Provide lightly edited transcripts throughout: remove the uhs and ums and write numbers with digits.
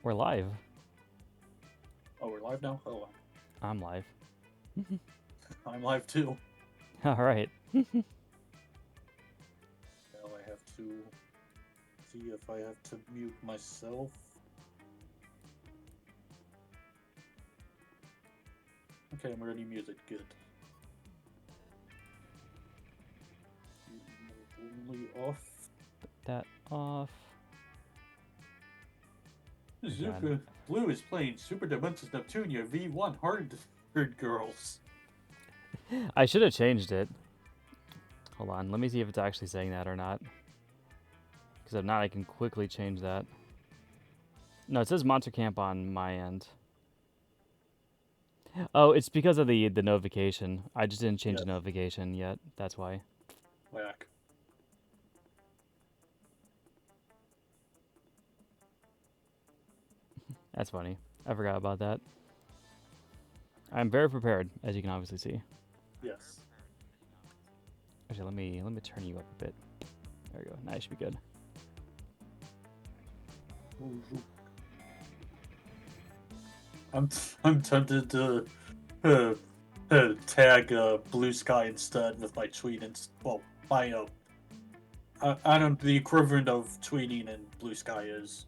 We're live. Oh, we're live now? Hold I'm live. on. I'm live too. Alright. Now I have to see if I have to mute myself. Okay, I'm already muted. Good. Only off. That off. Super Blue is playing Super Dimensions Neptunia V1 Hard Girls. I should have changed it. Hold on, let me see if it's actually saying that or not. Because if not, I can quickly change that. No, it says Monster Camp on my end. Oh, it's because of the notification. I just didn't change Yes. the notification yet. That's why. Whack. That's funny. I forgot about that. I'm very prepared, as you can obviously see. Yes. Actually, let me turn you up a bit. There we go. Now you should be good. I'm tempted to tag Blue Sky instead with my tweet and my I don't. The equivalent of tweeting in Blue Sky is.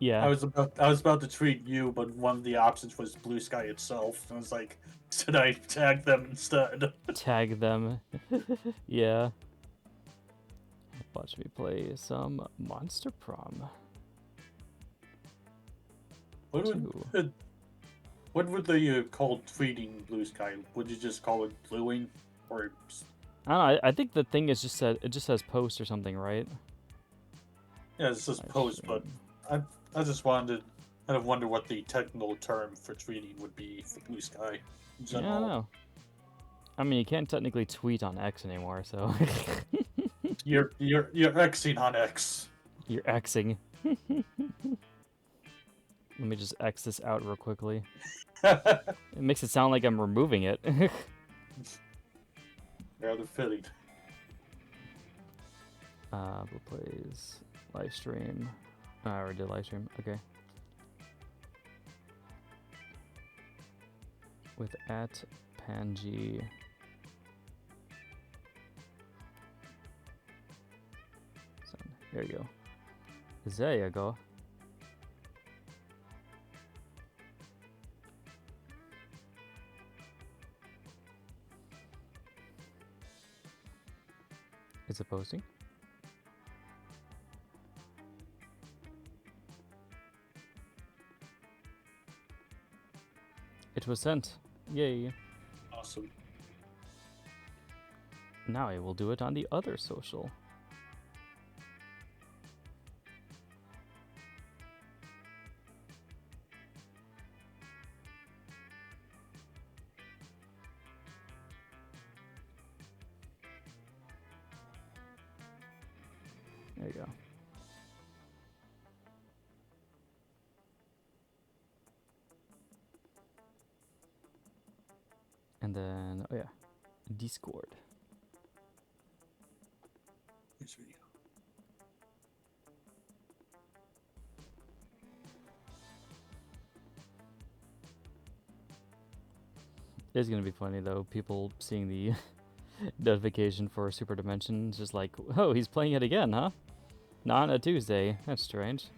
Yeah. I was about to tweet you, but one of the options was Blue Sky itself. I was like, should I tag them instead? Tag them. Yeah. Watch me play some Monster Prom What 2. would what would they call tweeting Blue Sky? Would you just call it bluing, or I don't know. I think the thing is just said it just says post or something, right? yeah, it's just Live post? But stream. I I just wanted kind of wonder what the technical term for tweeting would be for Blue Sky in Yeah, I don't general. know. I mean, you can't technically tweet on X anymore, so You're Xing on X. you're Xing. Let me just X this out real quickly. It makes it sound like I'm removing it. Rather fitting. Blu Plays live stream. I already did live stream. Okay. With at Pansy. There you go. There you go. Is it posting? It was sent. Yay. Awesome. Now I will do it on the other social. There you go. And then, oh yeah, Discord. This video. It's gonna be funny though, people seeing the notification for Super Dimensions, just like, oh, he's playing it again, huh? Not on a Tuesday. That's strange.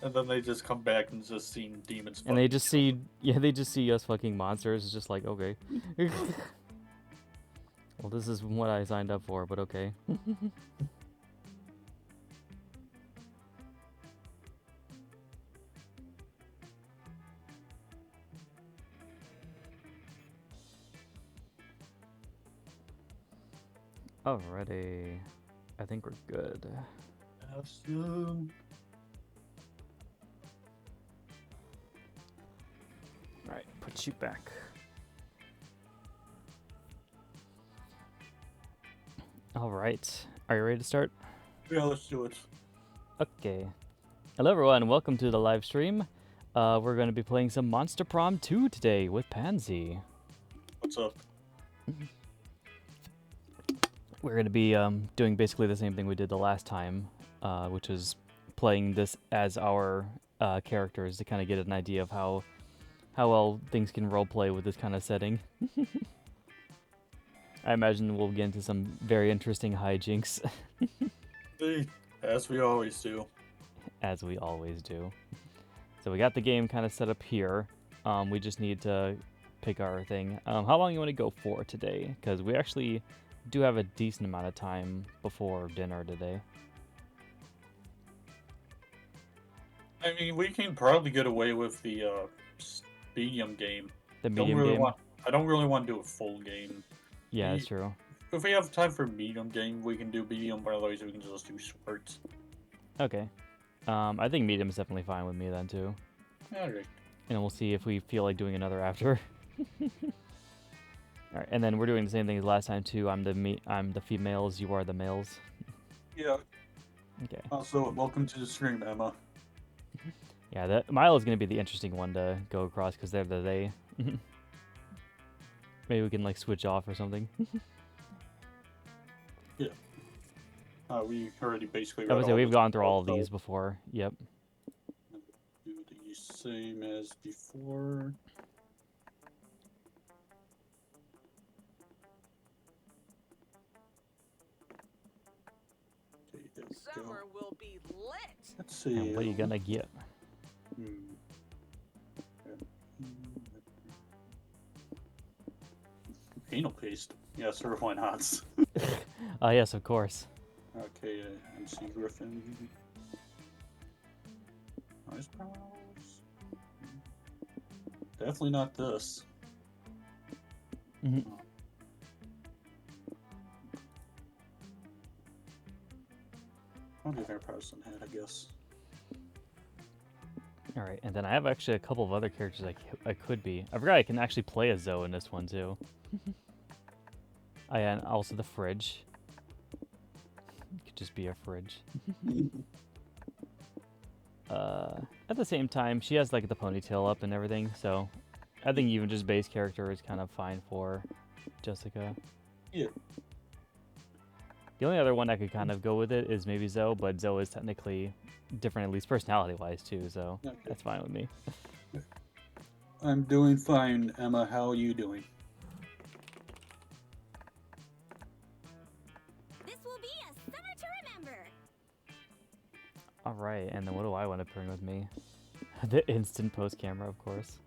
And then they just come back and just see demons And fuck they each just other. see, yeah, they just see us fucking monsters. It's just like, okay. Well, this is what I signed up for, but okay. Alrighty. I think we're good. Awesome. Alright, put you back. Alright. Are you ready to start? Yeah, let's do it. Okay. Hello everyone, welcome to the live stream. We're going to be playing some Monster Prom 2 today with Pansy. What's up? We're going to be doing basically the same thing we did the last time, which is playing this as our characters to kind of get an idea of how well things can roleplay with this kind of setting. I imagine we'll get into some very interesting hijinks. As we always do. As we always do. So we got the game kind of set up here. We just need to pick our thing. How long you want to go for today? Because we actually do have a decent amount of time before dinner today. I mean, we can probably get away with the medium game. The medium game? I don't really want to do a full game. Yeah, that's true. If we have time for medium game, we can do medium, but otherwise we can just do sports. Okay. I think medium is definitely fine with me then too. Alright. And we'll see if we feel like doing another after. Alright, and then we're doing the same thing as last time too. I'm the females, you are the males. Yeah. Okay. Also, welcome to the stream, Emma. Yeah, Milo's gonna be the interesting one to go across because they're the they. Maybe we can like switch off or something. Yeah. We already basically. I would say we've gone through all of these before. Yep. Do the same as before. Okay, there we go. Summer will be lit. Let's see. And what are you gonna get? Anal paste. Yeah, sir, why not? Yes, of course. Okay, MC Griffin. Nice powers. Definitely not this. Mm-hmm. I'll do vampires some head, I guess. All right, and then I have actually a couple of other characters I could be. I forgot I can actually play a Zoe in this one too. And also the fridge. It could just be a fridge. At the same time, she has like the ponytail up and everything, so I think even just base character is kind of fine for Jessica. Yeah. The only other one that could kind of go with it is maybe Zoe, but Zoe is technically different, at least personality-wise too, so Okay. that's fine with me. I'm doing fine, Emma. How are you doing? This will be a summer to remember. All right, and then what do I want to bring with me? The instant post camera, of course.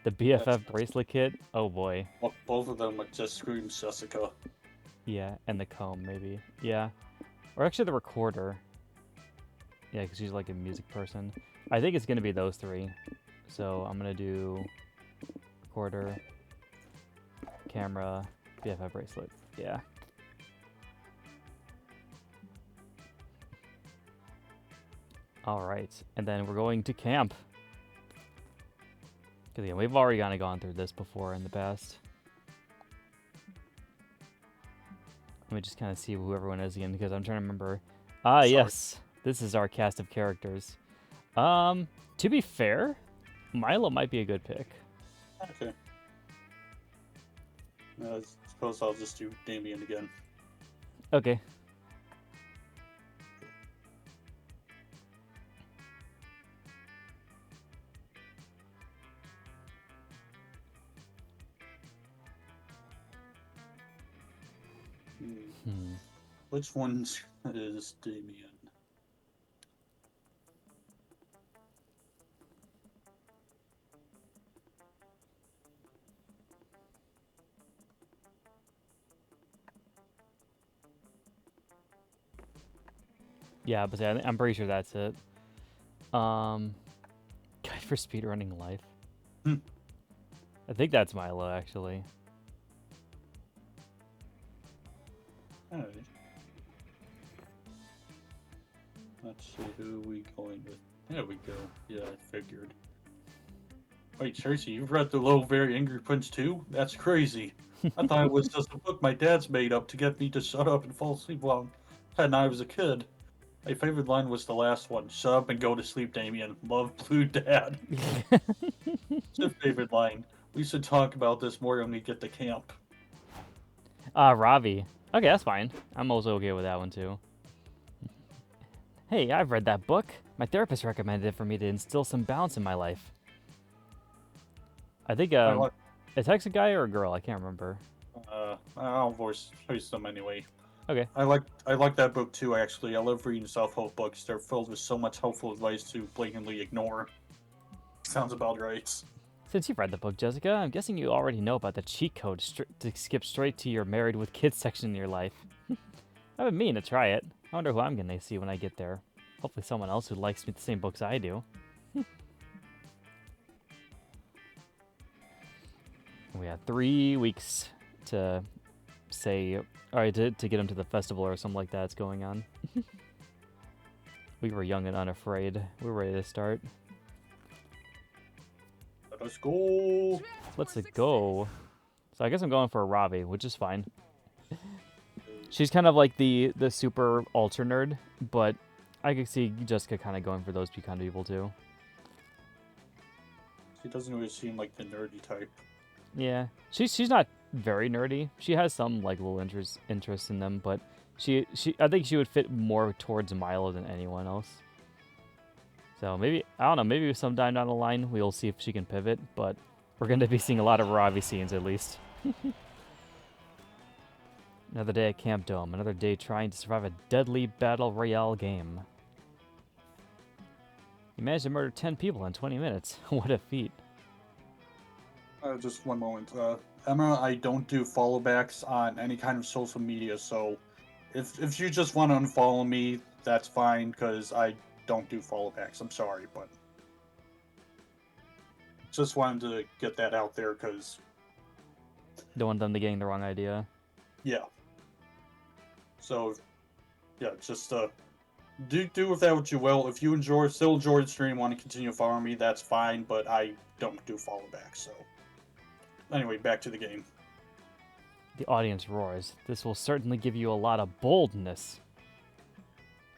The BFF bracelet kit. Oh boy. Well, both of them just scream Jessica. Yeah, and the comb maybe. Yeah, or actually the recorder. Yeah, because she's like a music person. I think it's gonna be those three. So I'm gonna do recorder, camera, BFF bracelet. Yeah. All right, and then we're going to camp. Because yeah, we've already kind of gone through this before in the past. Let me just kind of see who everyone is again, because I'm trying to remember. Ah, Sorry. yes, this is our cast of characters. To be fair, Milo might be a good pick. Okay. I suppose I'll just do Damien again. Okay. Which one is Damien? Yeah, but yeah, I'm pretty sure that's it. Guide for speedrunning life. I think that's Milo, actually. Alright. Let's see, who are we going with? There we go. Yeah, I figured. Wait, Cersei, you've read The Little Very Angry Prince too? That's crazy. I thought it was just a book my dad's made up to get me to shut up and fall asleep while I was a kid. My favorite line was the last one. Shut up and go to sleep, Damien. Love, Blue Dad. It's your favorite line. We should talk about this more when we get to camp. Ravi. Okay, that's fine. I'm also okay with that one too. Hey, I've read that book. My therapist recommended it for me to instill some balance in my life. I think I like, a text a guy or a girl, I can't remember. I'll voice them anyway. Okay. I like that book too. Actually, I love reading self-help books. They're filled with so much helpful advice to blatantly ignore. Sounds about right. Since you've read the book, Jessica, I'm guessing you already know about the cheat code to skip straight to your married with kids section in your life. I've been meaning to try it. I wonder who I'm gonna see when I get there. Hopefully someone else who likes the same books I do. We have 3 weeks to say, alright, to get him to the festival or something like that's going on. We were young and unafraid. We were ready to start. Let's go. Let's go. So I guess I'm going for a Ravi, which is fine. She's kind of like the super ultra nerd, but I could see Jessica kind of going for those two kind of people too. She doesn't really seem like the nerdy type. Yeah, she's not very nerdy. She has some like little interest in them, but she I think she would fit more towards Milo than anyone else. So maybe, I don't know, maybe sometime down the line we'll see if she can pivot, but we're going to be seeing a lot of Ravi scenes at least. Another day at Camp Dome, another day trying to survive a deadly battle royale game. You managed to murder 10 people in 20 minutes. What a feat. Just one moment. Emma, I don't do follow backs on any kind of social media, so if you just want to unfollow me, that's fine, because I don't do follow backs. I'm sorry, but just wanted to get that out there, because Don't want them to getting the wrong idea. yeah. So yeah, just do with that what you will. If you still enjoy the stream, want to continue following me, that's fine, but I don't do follow backs. So anyway, back to the game. The audience roars. This will certainly give you a lot of boldness.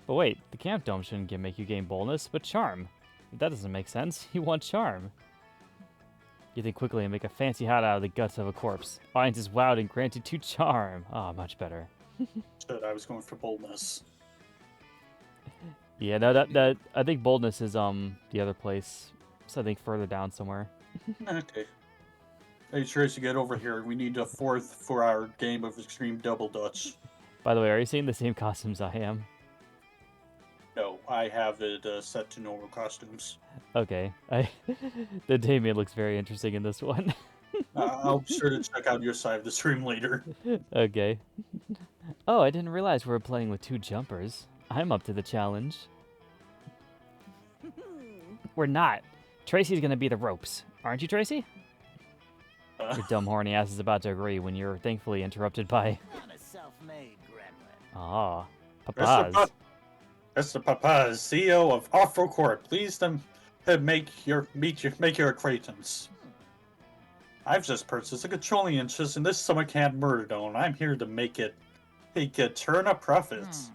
But wait, the Camp Dome shouldn't make you gain boldness, but charm. That doesn't make sense. You want charm. You think quickly and make a fancy hat out of the guts of a corpse. Audience is wowed and granted to charm. Ah, much better. Shit, I was going for boldness. Yeah, no, that I think boldness is the other place. So I think further down somewhere. Okay. Hey Tracy, get over here. We need a fourth for our game of Extreme Double Dutch. By the way, are you seeing the same costumes I am? No, I have it set to normal costumes. Okay, the Damien looks very interesting in this one. I'll be sure to check out your side of the stream later. Okay. Oh, I didn't realize we were playing with 2 jumpers. I'm up to the challenge. We're not. Tracy's gonna be the ropes. Aren't you, Tracy? Your dumb horny ass is about to agree when you're thankfully interrupted by... I'm a self-made gremlin. Ah, Papaz. Mr. Papaz, CEO of Afro Corp. Pleased to make your acquaintance. I've just purchased a controlling interest in this summer camp murder dome. I'm here to make it turn up profits.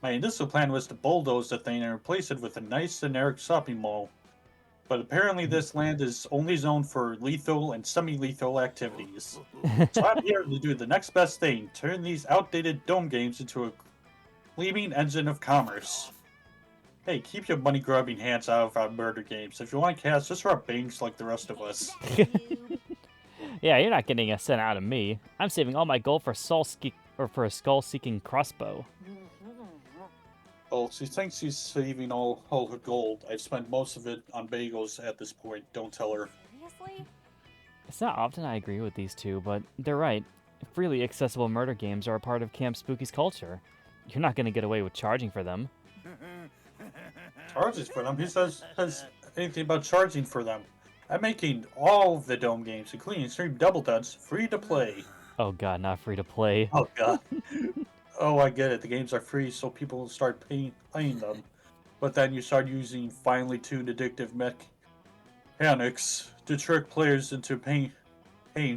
My initial plan was to bulldoze the thing and replace it with a nice generic shopping mall. But apparently this land is only zoned for lethal and semi-lethal activities. So I'm here to do the next best thing, turn these outdated dome games into a gleaming engine of commerce. Hey, keep your money-grubbing hands out of our murder games. If you want cash, just rub banks like the rest of us. Yeah, you're not getting a cent out of me. I'm saving all my gold for a skull-seeking crossbow. Well, she thinks she's saving all her gold. I've spent most of it on bagels at this point. Don't tell her. Seriously? It's not often I agree with these two, but they're right. Freely accessible murder games are a part of Camp Spooky's culture. You're not going to get away with charging for them. Charges for them? Who says anything about charging for them? I'm making all of the dome games, including Extreme Double Dutch, free to play. Oh god, not free to play. Oh god. Oh, I get it. The games are free, so people will start playing them. But then you start using finely tuned addictive mechanics to trick players into paying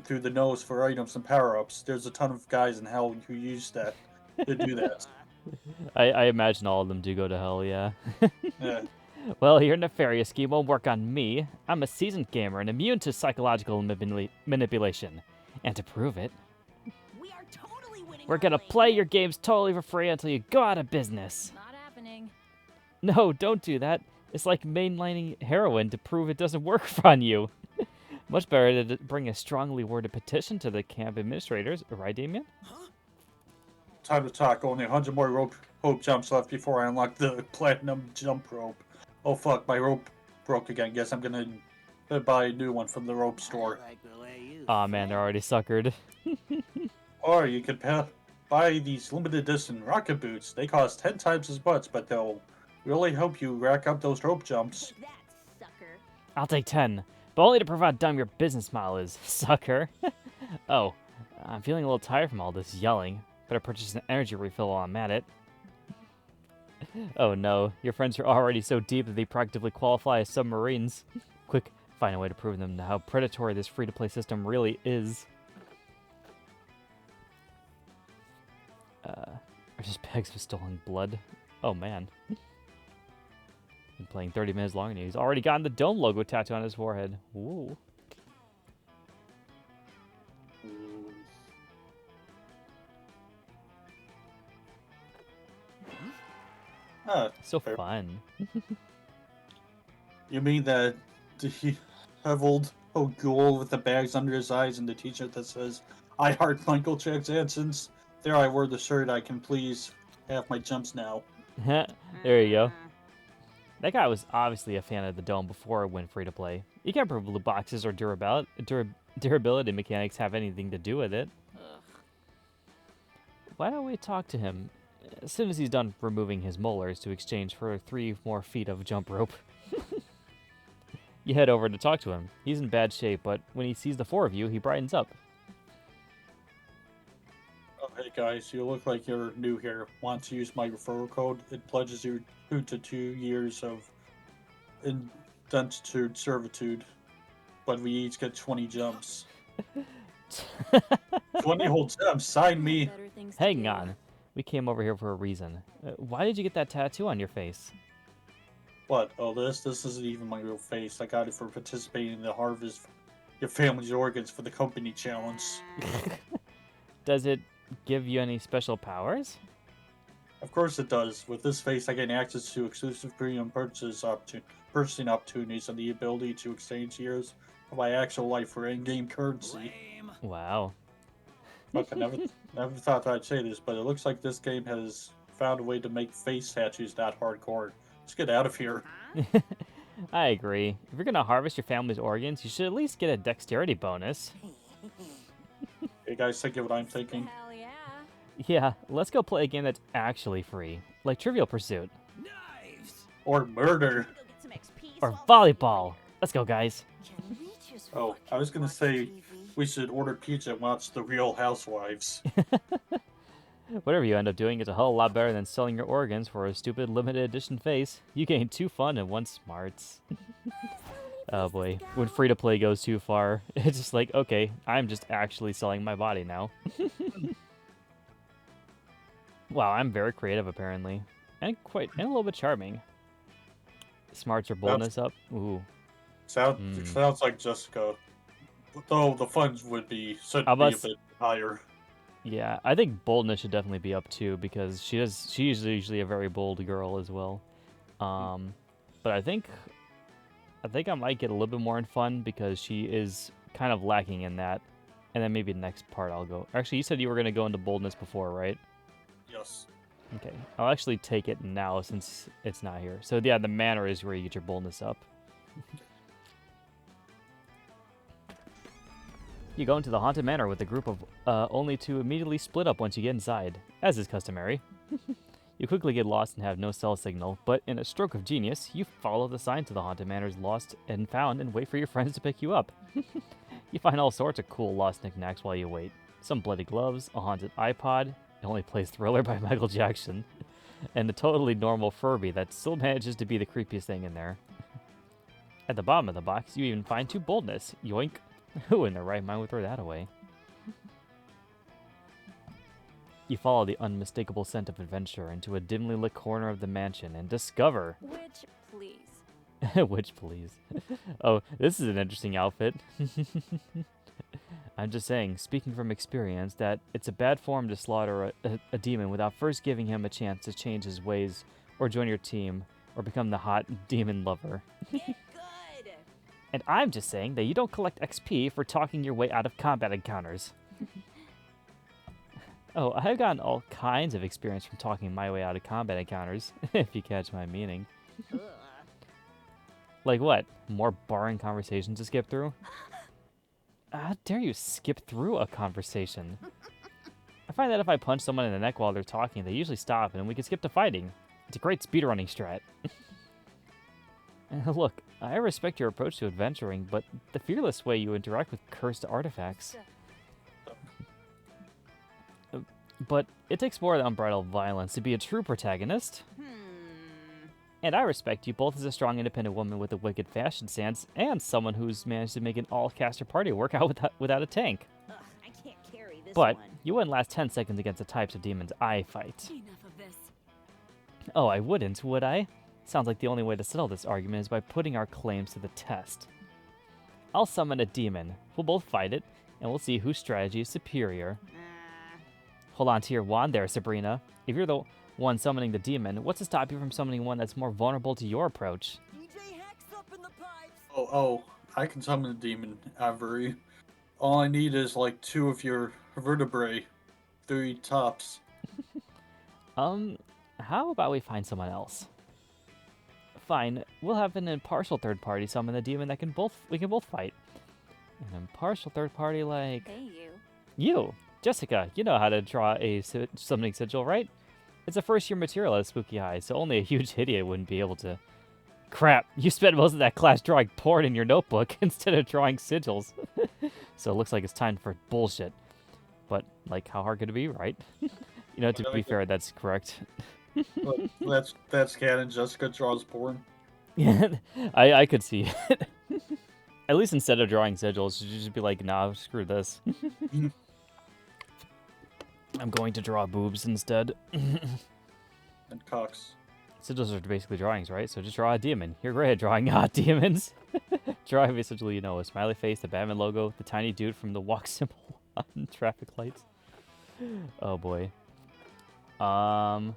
through the nose for items and power-ups. There's a ton of guys in hell who use that to do that. I imagine all of them do go to hell, yeah. Yeah. Well, your nefarious scheme won't work on me. I'm a seasoned gamer and immune to psychological manipulation. And to prove it, We are totally winning. we're our gonna way. play your games totally for free until you go out of business. Not happening. No, don't do that. It's like mainlining heroin to prove it doesn't work on you. Much better to bring a strongly worded petition to the camp administrators, right, Damien? Time to talk. Only 100 more rope jumps left before I unlock the platinum jump rope. Oh fuck, my rope broke again. Guess I'm gonna buy a new one from the rope store. I like the way you Aw, man, they're already suckered. Or you could buy these limited edition rocket boots. They cost 10 times as much, but they'll really help you rack up those rope jumps. Take that, sucker. I'll take 10, but only to prove how dumb your business model is, sucker. Oh, I'm feeling a little tired from all this yelling. Better purchase an energy refill while I'm at it. Oh no, your friends are already so deep that they practically qualify as submarines. Quick, find a way to prove them how predatory this free-to-play system really is. Or just bags of stolen blood. Oh man. Been playing 30 minutes longer and he's already gotten the Dome logo tattoo on his forehead. Ooh. So fair. fun. You mean that the disheveled ghoul with the bags under his eyes and the t-shirt that says, I heart Michael Jackson's? There I wear the shirt, I can please have my jumps now. There you go. That guy was obviously a fan of the Dome before it went free to play. You can't prove blue boxes or durability mechanics have anything to do with it. Why don't we talk to him as soon as he's done removing his molars to exchange for 3 more feet of jump rope? You head over to talk to him. He's in bad shape, but when he sees the 4 of you, he brightens up. Oh, hey guys, you look like you're new here. Want to use my referral code? It pledges you to 2 years of indentured servitude, but we each get 20 jumps. 20 whole jumps, sign me! Better things to Hang do. on. We came over here for a reason. Why did you get that tattoo on your face? What? Oh, this isn't even my real face. I got it for participating in the Harvest Your Family's Organs for the Company Challenge. Does it give you any special powers? Of course it does. With this face, I gain access to exclusive premium purchasing opportunities and the ability to exchange years of my actual life for in-game currency. Lame. Wow. Look, I never thought I'd say this, but it looks like this game has found a way to make face tattoos not hardcore. Let's get out of here. Huh? I agree. If you're gonna harvest your family's organs, you should at least get a dexterity bonus. You guys thinking what I'm thinking? Hell yeah. Yeah, let's go play a game that's actually free, like Trivial Pursuit Knives. Or murder. Go get some XP or while volleyball. Let's go, guys. Can we just Oh, I was gonna watch say TV? we should order pizza and watch The Real Housewives. Whatever you end up doing is a hell of a lot better than selling your organs for a stupid limited edition face. You gain 2 fun and 1 smarts. Oh boy, when free to play goes too far, it's just like, okay, I'm just actually selling my body now. Wow, I'm very creative apparently, and a little bit charming. Smarts or boldness up. Ooh, Sounds like Jessica. Though the funds would be should How be a about bit higher. yeah, I think boldness should definitely be up too because she's usually a very bold girl as well. But I think I might get a little bit more in fun because she is kind of lacking in that. And then maybe the next part I'll go. Actually, you said you were going to go into boldness before, right? Yes. Okay. I'll actually take it now since it's not here. So yeah, the manor is where you get your boldness up. You go into the haunted manor with a group of only to immediately split up once you get inside, as is customary. You quickly get lost and have no cell signal, but in a stroke of genius, you follow the signs of the haunted manor's lost and found and wait for your friends to pick you up. You find all sorts of cool lost knickknacks while you wait. Some bloody gloves, a haunted iPod, it only plays Thriller by Michael Jackson, and a totally normal Furby that still manages to be the creepiest thing in there. At the bottom of the box, you even find 2 boldness. Yoink. Who in their right mind would throw that away? You follow the unmistakable scent of adventure into a dimly lit corner of the mansion and discover... Which, please. Which, please. Oh, this is an interesting outfit. I'm just saying, speaking from experience, that it's a bad form to slaughter a demon without first giving him a chance to change his ways or join your team or become the hot demon lover. Get good. And I'm just saying that you don't collect XP for talking your way out of combat encounters. Oh, I've gotten all kinds of experience from talking my way out of combat encounters, if you catch my meaning. Ugh. Like what? More boring conversations to skip through? How dare you skip through a conversation? I find that if I punch someone in the neck while they're talking, they usually stop and we can skip to fighting. It's a great speedrunning strat. Look, I respect your approach to adventuring, but the fearless way you interact with cursed artifacts. But it takes more than unbridled violence to be a true protagonist. And I respect you both as a strong, independent woman with a wicked fashion sense, and someone who's managed to make an all-caster party work out without a tank. Ugh, I can't carry this But one. you wouldn't last 10 seconds against the types of demons I fight. Enough of this. Oh, I wouldn't, would I? Sounds like the only way to settle this argument is by putting our claims to the test. I'll summon a demon. We'll both fight it, and we'll see whose strategy is superior. Hold on to your wand there, Sabrina. If you're the one summoning the demon, what's to stop you from summoning one that's more vulnerable to your approach? DJ Hex up in the pipes. Oh, I can summon a demon, Avery. All I need is like 2 of your vertebrae. 3 tops. How about we find someone else? Fine, we'll have an impartial third party summon the demon that we can both fight. An impartial third party like... Hey, you. You! Jessica, you know how to draw a summoning sigil, right? It's a first-year material at Spooky High, so only a huge idiot wouldn't be able to... Crap, you spent most of that class drawing porn in your notebook instead of drawing sigils. So it looks like it's time for bullshit. But, like, how hard could it be, right? You know, to be fair, that's correct. Look, that's canon. Jessica draws porn. Yeah, I could see it. At least instead of drawing sigils, you should just be like, nah, screw this. I'm going to draw boobs instead. And cocks. Sigils are basically drawings, right? So just draw a demon. You're great at drawing hot demons. Draw every sigil you know. A smiley face, the Batman logo, the tiny dude from the walk symbol on traffic lights. Oh boy. Oh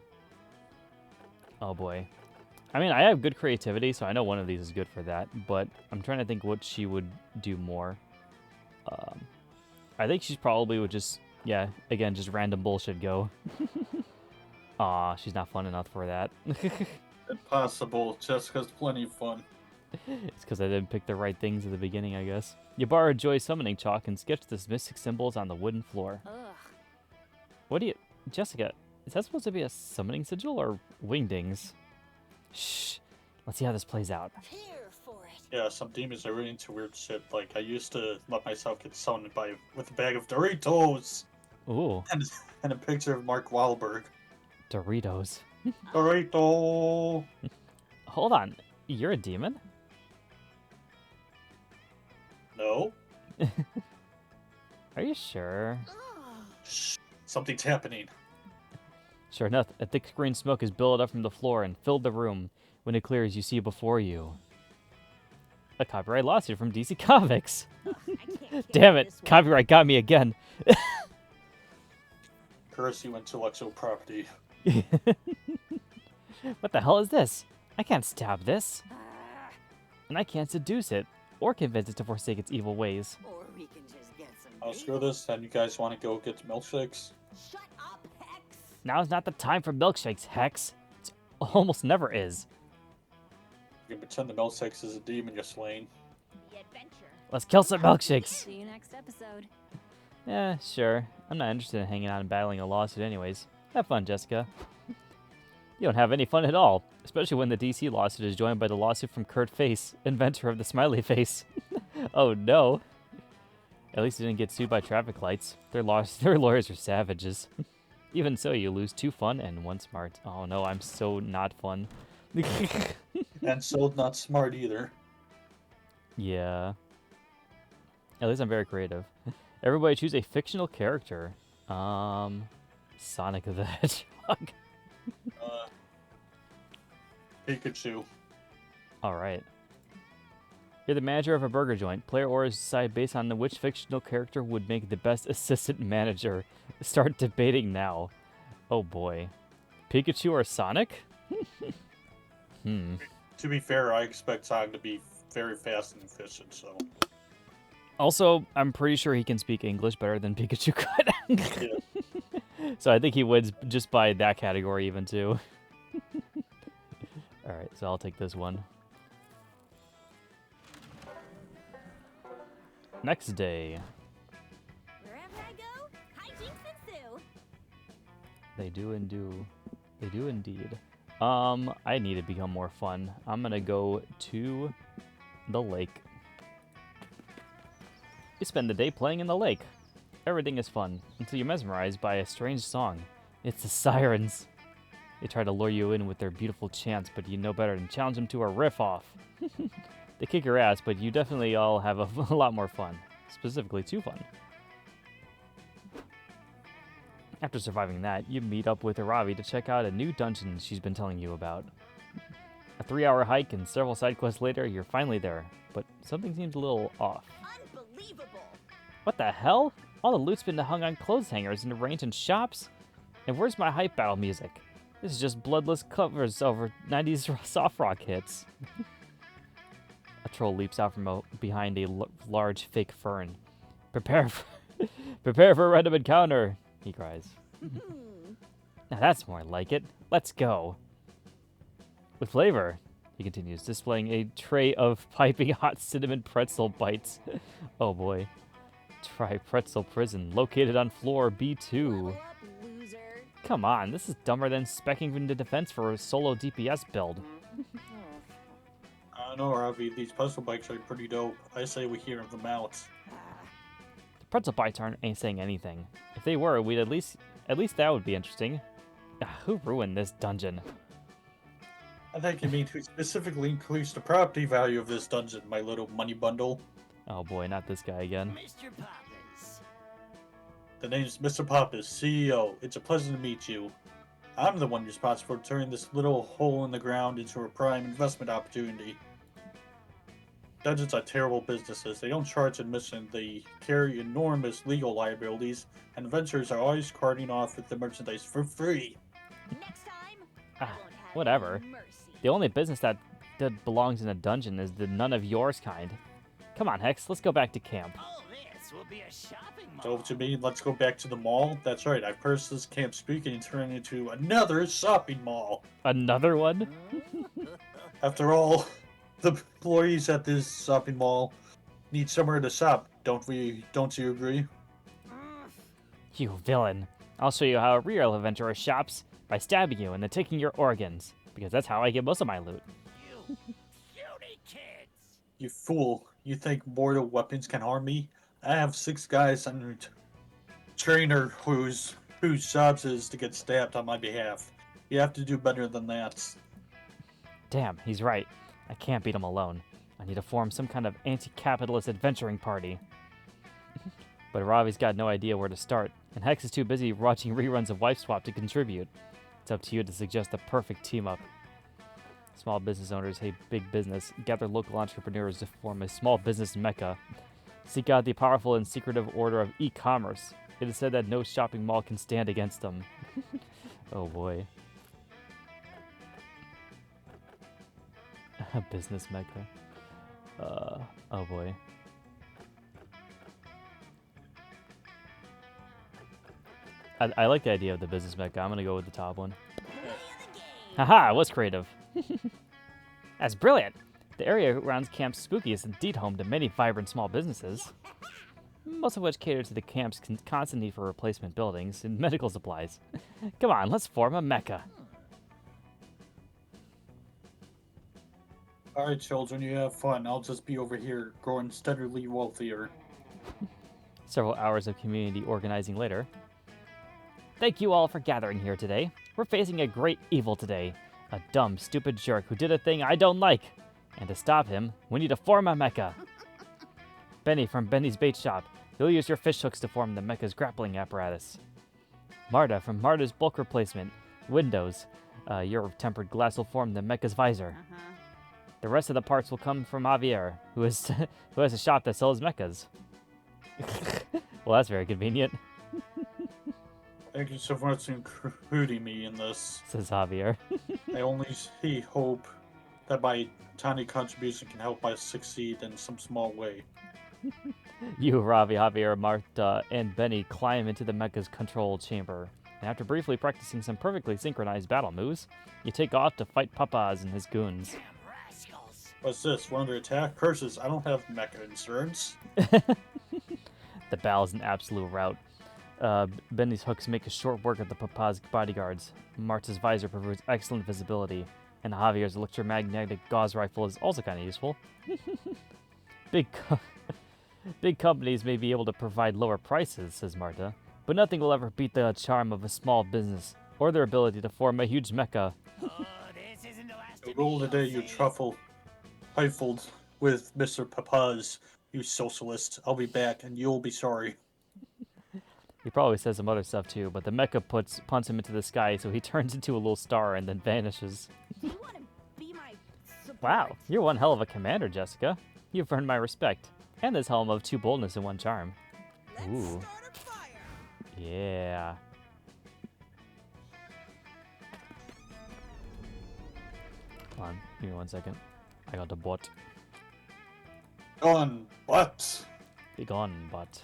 boy. I mean, I have good creativity, so I know one of these is good for that, but I'm trying to think what she would do more. I think she's probably would just, yeah, again, just random bullshit go. Aw, she's not fun enough for that. Impossible. Jessica's plenty of fun. It's because I didn't pick the right things at the beginning, I guess. You borrowed Joy's summoning chalk and sketched the mystic symbols on the wooden floor. Ugh. What do you... Jessica, is that supposed to be a summoning sigil or wingdings? Shh. Let's see how this plays out. Here for it. Yeah, some demons are really into weird shit. Like, I used to let myself get summoned with a bag of Doritos Ooh, and a picture of Mark Wahlberg. Doritos. Dorito! Hold on. You're a demon? No? Are you sure? Shh. Something's happening. Sure enough, a thick green smoke is billowed up from the floor and filled the room. When it clears, you see before you a copyright lawsuit from DC Comics. Ugh, I can't carry Damn it, this one. copyright got me again. Curse you intellectual property. What the hell is this? I can't stab this. Ah, And I can't seduce it, or convince it to forsake its evil ways. Or we can just get some. I'll screw this, and you guys want to go get milkshakes? Shut up, Hex. Now's not the time for milkshakes, Hex. It almost never is. You can pretend the milkshakes is a demon you're slaying. the adventure. Let's kill some milkshakes. See you next episode. Yeah, sure. I'm not interested in hanging out and battling a lawsuit anyways. Have fun, Jessica. You don't have any fun at all, especially when the DC lawsuit is joined by the lawsuit from Kurt Face, inventor of the smiley face. Oh no. At least he didn't get sued by traffic lights. Their lawyers are savages. Even so, you lose 2 fun and 1 smart. Oh no, I'm so not fun. And so not smart either. Yeah. At least I'm very creative. Everybody choose a fictional character. Sonic the Hedgehog. Pikachu. Alright. You're the manager of a burger joint. Player orders decide based on which fictional character would make the best assistant manager. Start debating now. Oh boy. Pikachu or Sonic? To be fair, I expect Sog to be very fast and efficient, so. Also, I'm pretty sure he can speak English better than Pikachu could. So I think he wins just by that category even too. Alright, so I'll take this one. Next day. Wherever I go, hijinks ensue. They do indeed. I need to become more fun. I'm gonna go to the lake. You spend the day playing in the lake. Everything is fun until you're mesmerized by a strange song. It's the sirens. They try to lure you in with their beautiful chants, but you know better than challenge them to a riff-off. They kick your ass, but you definitely all have a lot more fun. Specifically, too fun. After surviving that, you meet up with Aravi to check out a new dungeon she's been telling you about. A 3-hour hike and several side quests later, you're finally there, but something seems a little off. Unbelievable. What the hell? All the loot's been hung on clothes hangers and arranged in shops? And where's my hype battle music? This is just bloodless covers over 90s soft rock hits. A troll leaps out from behind a large fake fern. Prepare for a random encounter, he cries. Now that's more like it. Let's go. With flavor, he continues, displaying a tray of piping hot cinnamon pretzel bites. Oh boy. Try pretzel prison, located on floor B2. Level up, loser. Come on, this is dumber than specking into defense for a solo DPS build. I know, Ravi, these puzzle bikes are pretty dope. I say we hear them out. The pretzel bites ain't saying anything. If they were, we'd at least that would be interesting. Who ruined this dungeon? I think you mean to specifically increase the property value of this dungeon, my little money bundle. Oh boy, not this guy again. Mr. Poppins. The name's Mr. Pappas, CEO. It's a pleasure to meet you. I'm the one responsible for turning this little hole in the ground into a prime investment opportunity. Dungeons are terrible businesses. They don't charge admission, they carry enormous legal liabilities, and adventurers are always carting off with the merchandise for free. Next time, I Ah, won't have whatever. any mercy. The only business that belongs in a dungeon is the none of yours kind. Come on, Hex, let's go back to camp. All this will be a shopping mall. So what you mean, let's go back to the mall? That's right, I purchased this camp speaking and turned it into another shopping mall. Another one? After all, the employees at this shopping mall need somewhere to shop, don't you agree? You villain. I'll show you how a real adventurer shops by stabbing you and then taking your organs. Because that's how I get most of my loot. You cutie kids. You fool. You think mortal weapons can harm me? I have 6 guys under trainer whose jobs is to get stabbed on my behalf. You have to do better than that. Damn, he's right. I can't beat him alone. I need to form some kind of anti-capitalist adventuring party. But Ravi's got no idea where to start, and Hex is too busy watching reruns of Wife Swap to contribute. It's up to you to suggest the perfect team-up. Small business owners hate big business. Gather local entrepreneurs to form a small business mecca. Seek out the powerful and secretive order of e-commerce. It is said that no shopping mall can stand against them. Oh boy. A business mecca. Oh boy. I like the idea of the business mecca. I'm gonna go with the top one. Haha, what's creative? That's brilliant. The area around Camp Spooky is indeed home to many vibrant small businesses, most of which cater to the camp's constant need for replacement buildings and medical supplies. Come on, let's form a mecca. Alright, children, you have fun. I'll just be over here growing steadily wealthier. Several hours of community organizing later. Thank you all for gathering here today. We're facing a great evil today. A dumb, stupid jerk who did a thing I don't like. And to stop him, we need to form a mecha. Benny from Benny's Bait Shop. You'll use your fish hooks to form the mecha's grappling apparatus. Marta from Marta's Bulk Replacement. Windows. Your tempered glass will form the mecha's visor. The rest of the parts will come from Javier, who has a shop that sells mechas. Well, that's very convenient, Thank you so much for including me in this. says Javier. I only hope that my tiny contribution can help us succeed in some small way. You, Ravi, Javier, Marta, and Benny climb into the mecha's control chamber. And after briefly practicing some perfectly synchronized battle moves, you take off to fight Papaz and his goons. Damn rascals. What's this? We're under attack? Curses, I don't have mecha insurance. The battle is an absolute rout. Benny's hooks make a short work of the Papaz bodyguards. Marta's visor provides excellent visibility, and Javier's electromagnetic gauze rifle is also kind of useful. Big companies may be able to provide lower prices, says Marta, but nothing will ever beat the charm of a small business, or their ability to form a huge mecha. Oh, this isn't the last The of rule me, today, you'll you see. truffle trifled with Mr. Papaz, you socialist. I'll be back, and you'll be sorry. He probably says some other stuff too, but the mecha punts him into the sky, so he turns into a little star and then vanishes. You want to be my support? Wow, you're one hell of a commander, Jessica. You've earned my respect. And this helm of 2 boldness and 1 charm. Ooh. Yeah. Hold on, give me 1 second. I got the bot. Gone, but Be gone, bot.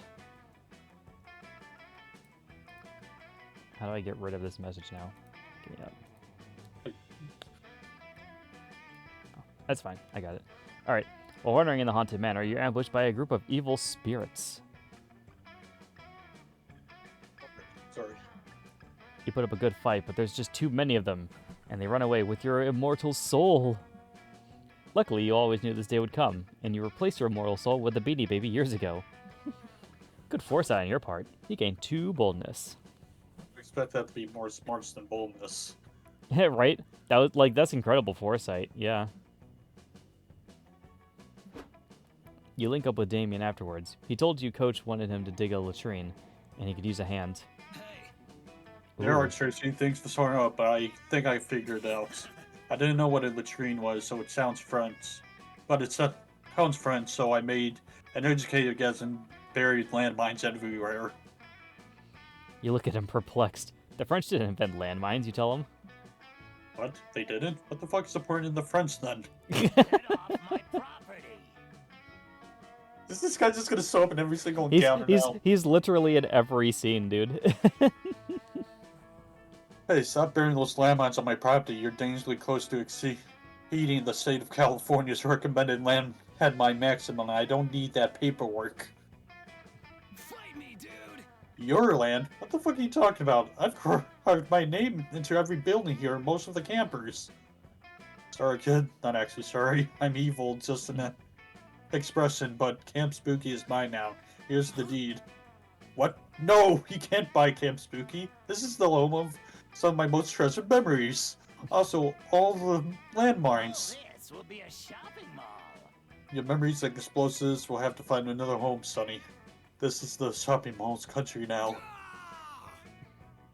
How do I get rid of this message now? Give me that. Oh, that's fine, I got it. Alright, while wandering in the haunted manor, you're ambushed by a group of evil spirits. sorry. You put up a good fight, but there's just too many of them, and they run away with your immortal soul. Luckily, you always knew this day would come, and you replaced your immortal soul with the Beanie Baby years ago. Good foresight on your part. You gained 2 boldness. I expect that to be more smarts than boldness. Yeah, right? That's incredible foresight. Yeah. You link up with Damien afterwards. He told you Coach wanted him to dig a latrine, and he could use a hand. Hey, There Ooh. are tricky things to sort out, but I think I figured it out. I didn't know what a latrine was, so it sounds French. But it sounds French, so I made an educated guess and buried landmines everywhere. You look at him perplexed. The French didn't invent landmines, you tell him. What? They didn't? What the fuck is the point in the French then? get off my property. Is this guy just gonna show up in every single He's, encounter he's, now? he's literally in every scene, dude. Hey, stop burying those landmines on my property. You're dangerously close to exceeding the state of California's recommended landmine maximum. I don't need that paperwork. Fight me, dude. Your land? What the fuck are you talking about? I've carved my name into every building here and most of the campers. Sorry, kid. Not actually sorry. I'm evil, just an expression, but Camp Spooky is mine now. Here's the deed. What? No, you can't buy Camp Spooky. This is the home of some of my most treasured memories. Also, all the landmines. Oh, this will be a shopping mall. Your memories like explosives will have to find another home, Sonny. This is the shopping mall's country now.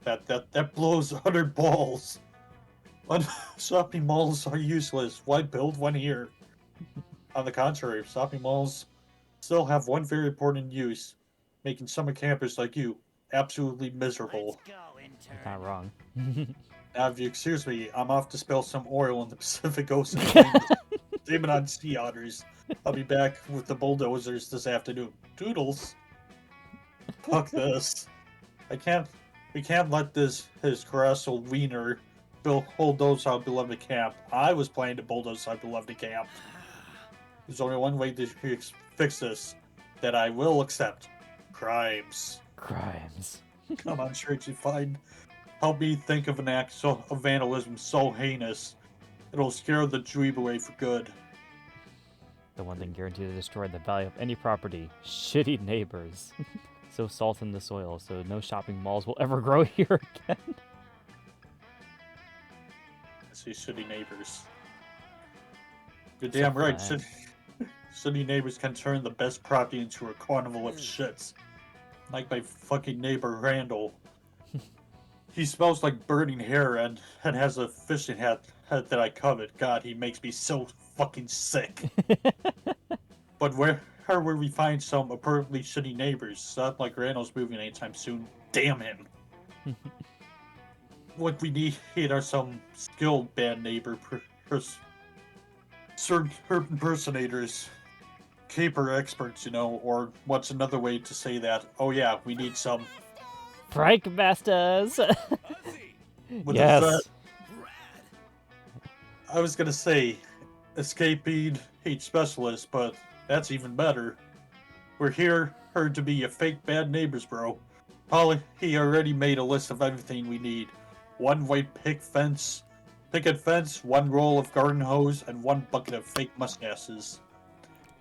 That blows 100 balls. Shopping malls are useless. Why build one here? On the contrary, shopping malls still have one very important use, making summer campers like you absolutely miserable. Let's go, intern. Not wrong. Now, if you excuse me, I'm off to spill some oil in the Pacific Ocean. Blame it on sea otters. I'll be back with the bulldozers this afternoon. Toodles. Fuck this. We can't let his colossal wiener bulldoze our beloved camp. I was planning to bulldoze our beloved camp. There's only one way to fix this that I will accept. Crimes. Crimes. Come on, Churchy, fine. Help me think of an act of vandalism so heinous. It'll scare the dweeb away for good. The one thing guaranteed to destroy the value of any property. Shitty neighbors. So salt in the soil, so no shopping malls will ever grow here again. I see shitty neighbors. You're It's a damn right. flag. Shitty neighbors can turn the best property into a carnival of shits. Like my fucking neighbor Randall. He smells like burning hair and has a fishing hat that I covet. God, he makes me so fucking sick. But where will we find some appropriately shitty neighbors? It's not like Randall's moving anytime soon. Damn him. What we need are some skilled bad neighbor certain impersonators, caper experts, or what's another way to say that? Oh yeah, we need some. Prank Masters! What is that? Yes. I was gonna say, escaping hate specialist, but that's even better. We're here heard to be your fake bad neighbors, bro. Polly, he already made a list of everything we need. One white picket fence, one roll of garden hose, and one bucket of fake mustaches.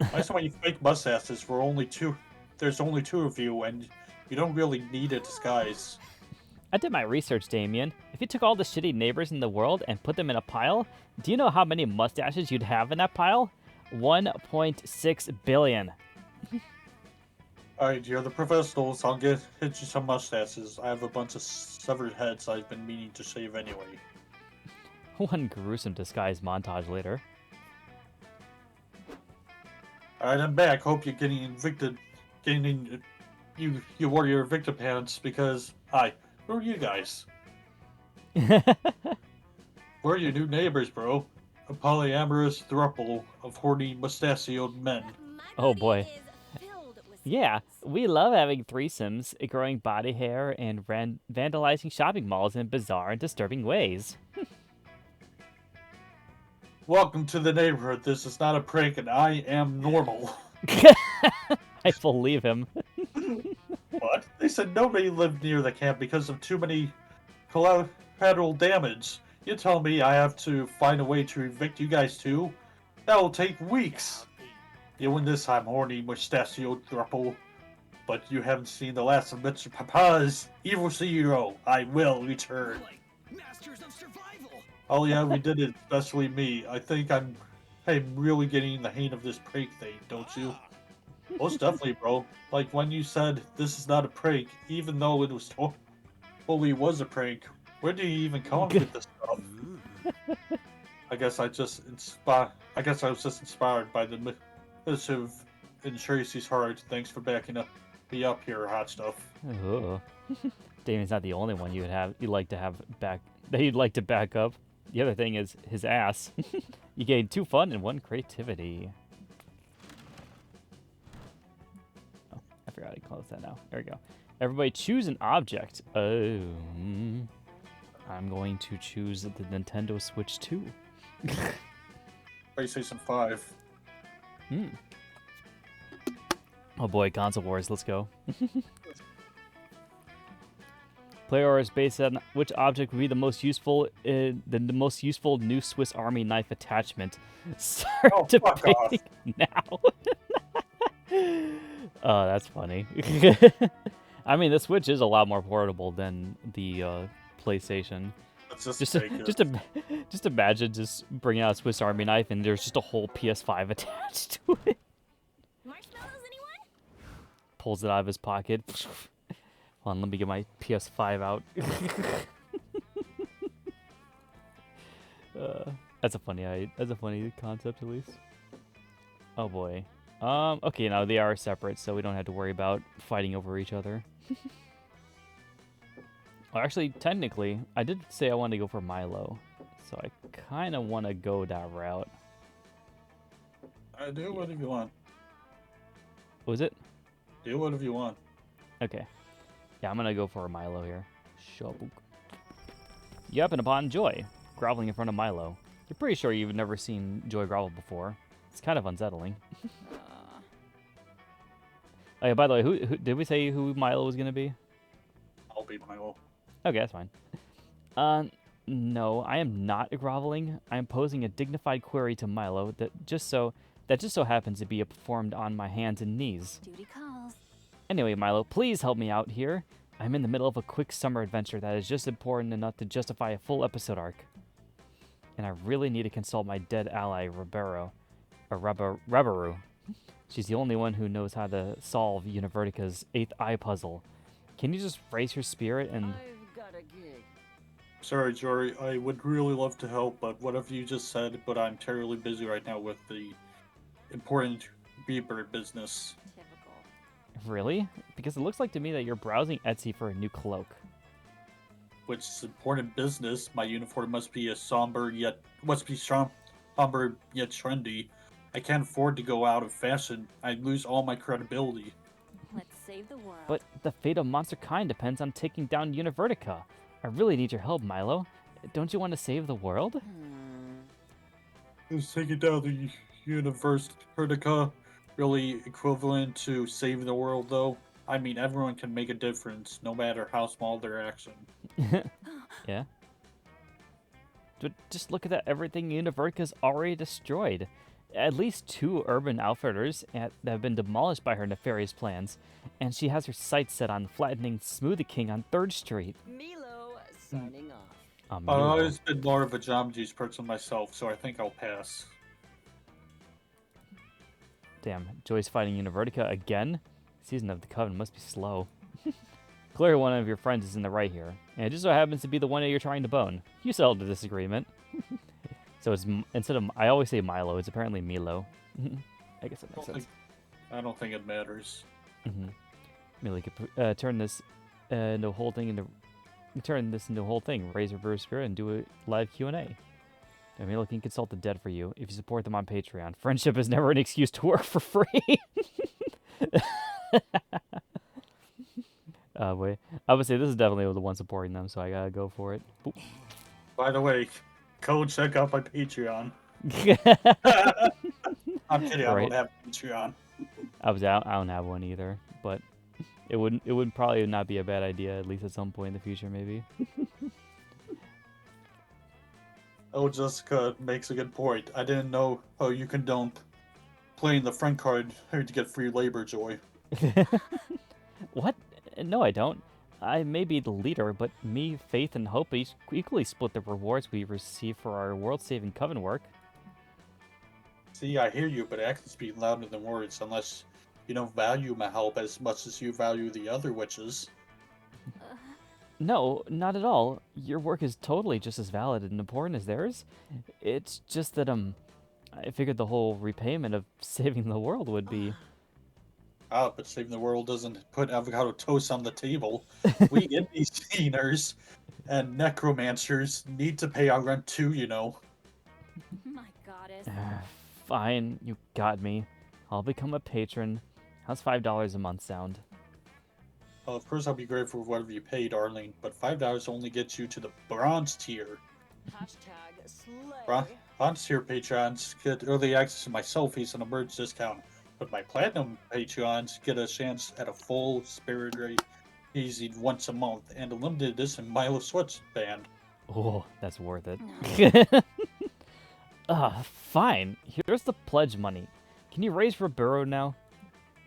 Why so many fake mustaches? We're only two. There's only two of you, and you don't really need a disguise. I did my research, Damien. If you took all the shitty neighbors in the world and put them in a pile, do you know how many mustaches you'd have in that pile? 1.6 billion. Alright, you're the professionals. I'll hit you some mustaches. I have a bunch of severed heads I've been meaning to shave anyway. One gruesome disguise montage later. Alright, I'm back. Hope you're getting evicted. You wore your evicted pants because hi. Who are you guys? We're your new neighbors, bro. A polyamorous throuple of horny mustachioed men. Oh, boy. Yeah, we love having threesomes, growing body hair, and vandalizing shopping malls in bizarre and disturbing ways. Welcome to the neighborhood. This is not a prank, and I am normal. I believe him. What? They said nobody lived near the camp because of too many collateral damage. You tell me I have to find a way to evict you guys too? That'll take weeks. You win this time, horny mustachioed throuple. But you haven't seen the last of Mr. Papa's evil CEO. I will return. Masters of survival. Oh yeah, we did it, especially me. I think I'm really getting the hang of this prank thing, don't you? Most definitely, bro. Like when you said this is not a prank, even though it was totally was a prank. Where do you even come up with this stuff? I guess I was just inspired by the missive in Tracy's heart. Thanks for backing me up here, hot stuff. Ugh. Damien's not the only one you'd like to back up. The other thing is his ass. You gain 2 fun and 1 creativity. Oh, I forgot to close that now. There we go. Everybody choose an object. Oh, I'm going to choose the Nintendo Switch 2. PlayStation 5. Oh boy, console wars. Let's go. Player is based on which object would be the most useful. The most useful new Swiss Army knife attachment. Start debating now. Oh, that's funny. I mean, the Switch is a lot more portable than the PlayStation. Just imagine just bringing out a Swiss Army knife and there's just a whole PS5 attached to it. Marshmallows, anyone? Pulls it out of his pocket. Hold on, let me get my PS5 out. That's a funny concept, at least. Oh boy. Okay, now they are separate, so we don't have to worry about fighting over each other. Well, actually, technically, I did say I wanted to go for Milo, so I kind of want to go that route. Do whatever you want. What was it? Do whatever you want. Okay. Yeah, I'm gonna go for a Milo here. Shabook. Yep, and upon Joy, groveling in front of Milo. You're pretty sure you've never seen Joy grovel before. It's kind of unsettling. Oh yeah, by the way, who did we say who Milo was gonna be? I'll be Milo. Okay, that's fine. No, I am not groveling. I am posing a dignified query to Milo that just so happens to be performed on my hands and knees. Duty calls. Anyway, Milo, please help me out here. I'm in the middle of a quick summer adventure that is just important enough to justify a full episode arc. And I really need to consult my dead ally, Rebaru. She's the only one who knows how to solve Univertica's 8th eye puzzle. Can you just raise your spirit and... I've got a gig. Sorry, Jory. I would really love to help, but whatever you just said, but I'm terribly busy right now with the important beeper business. Typical. Really? Because it looks like to me that you're browsing Etsy for a new cloak. Which is important business. My uniform must be somber somber yet trendy. I can't afford to go out of fashion. I'd lose all my credibility. Let's save the world. But the fate of monster kind depends on taking down Univertica. I really need your help, Milo. Don't you want to save the world? Is taking down the universe Vertica really equivalent to saving the world, though? I mean, everyone can make a difference, no matter how small their action. Yeah. But just look at that. Everything Univertica's already destroyed. At least 2 urban outfitters that have been demolished by her nefarious plans. And she has her sights set on flattening Smoothie King on 3rd Street. Milo signing off. I've Milo. always been more of a Jamba Juice person myself, so I think I'll pass. Damn, Joyce fighting Univertica again? Season of the Coven must be slow. Clearly one of your friends is in the right here, and it just so happens to be the one that you're trying to bone. You settled the disagreement. So it's instead of, I always say Milo, it's apparently Milo. I guess that makes sense. I don't think it matters. Milo could turn this into a whole thing raise your spirit and do a live Q&A. I mean, can consult the dead for you if you support them on Patreon. Friendship is never an excuse to work for free. Wait. I would say this is definitely the one supporting them, so I gotta go for it. Oop. By the way, go check out my Patreon. I'm kidding, I don't have Patreon. I don't have one either, but it would probably not be a bad idea, at least at some point in the future, maybe. Oh, Jessica makes a good point. I didn't know how you condone playing the friend card to get free labor, Joy. What? No, I don't. I may be the leader, but me, Faith, and Hope equally split the rewards we receive for our world-saving coven work. See, I hear you, but actions speak louder than words, unless you don't value my help as much as you value the other witches. No, not at all. Your work is totally just as valid and important as theirs. It's just that, I figured the whole repayment of saving the world would be... Ah, but saving the world doesn't put avocado toast on the table. We indie sceners and necromancers need to pay our rent too, you know. My goddess. Fine, you got me. I'll become a patron. How's $5 a month sound? Well, of course I'll be grateful for whatever you pay, darling, but $5 only gets you to the bronze tier. Hashtag slay. Bronze tier patrons get early access to my selfies and a merch discount, but my platinum patrons get a chance at a full Spirit Rate easy once a month and a limited edition Milo sweatband. Oh, that's worth it. Fine. Here's the pledge money. Can you raise Rabaru now?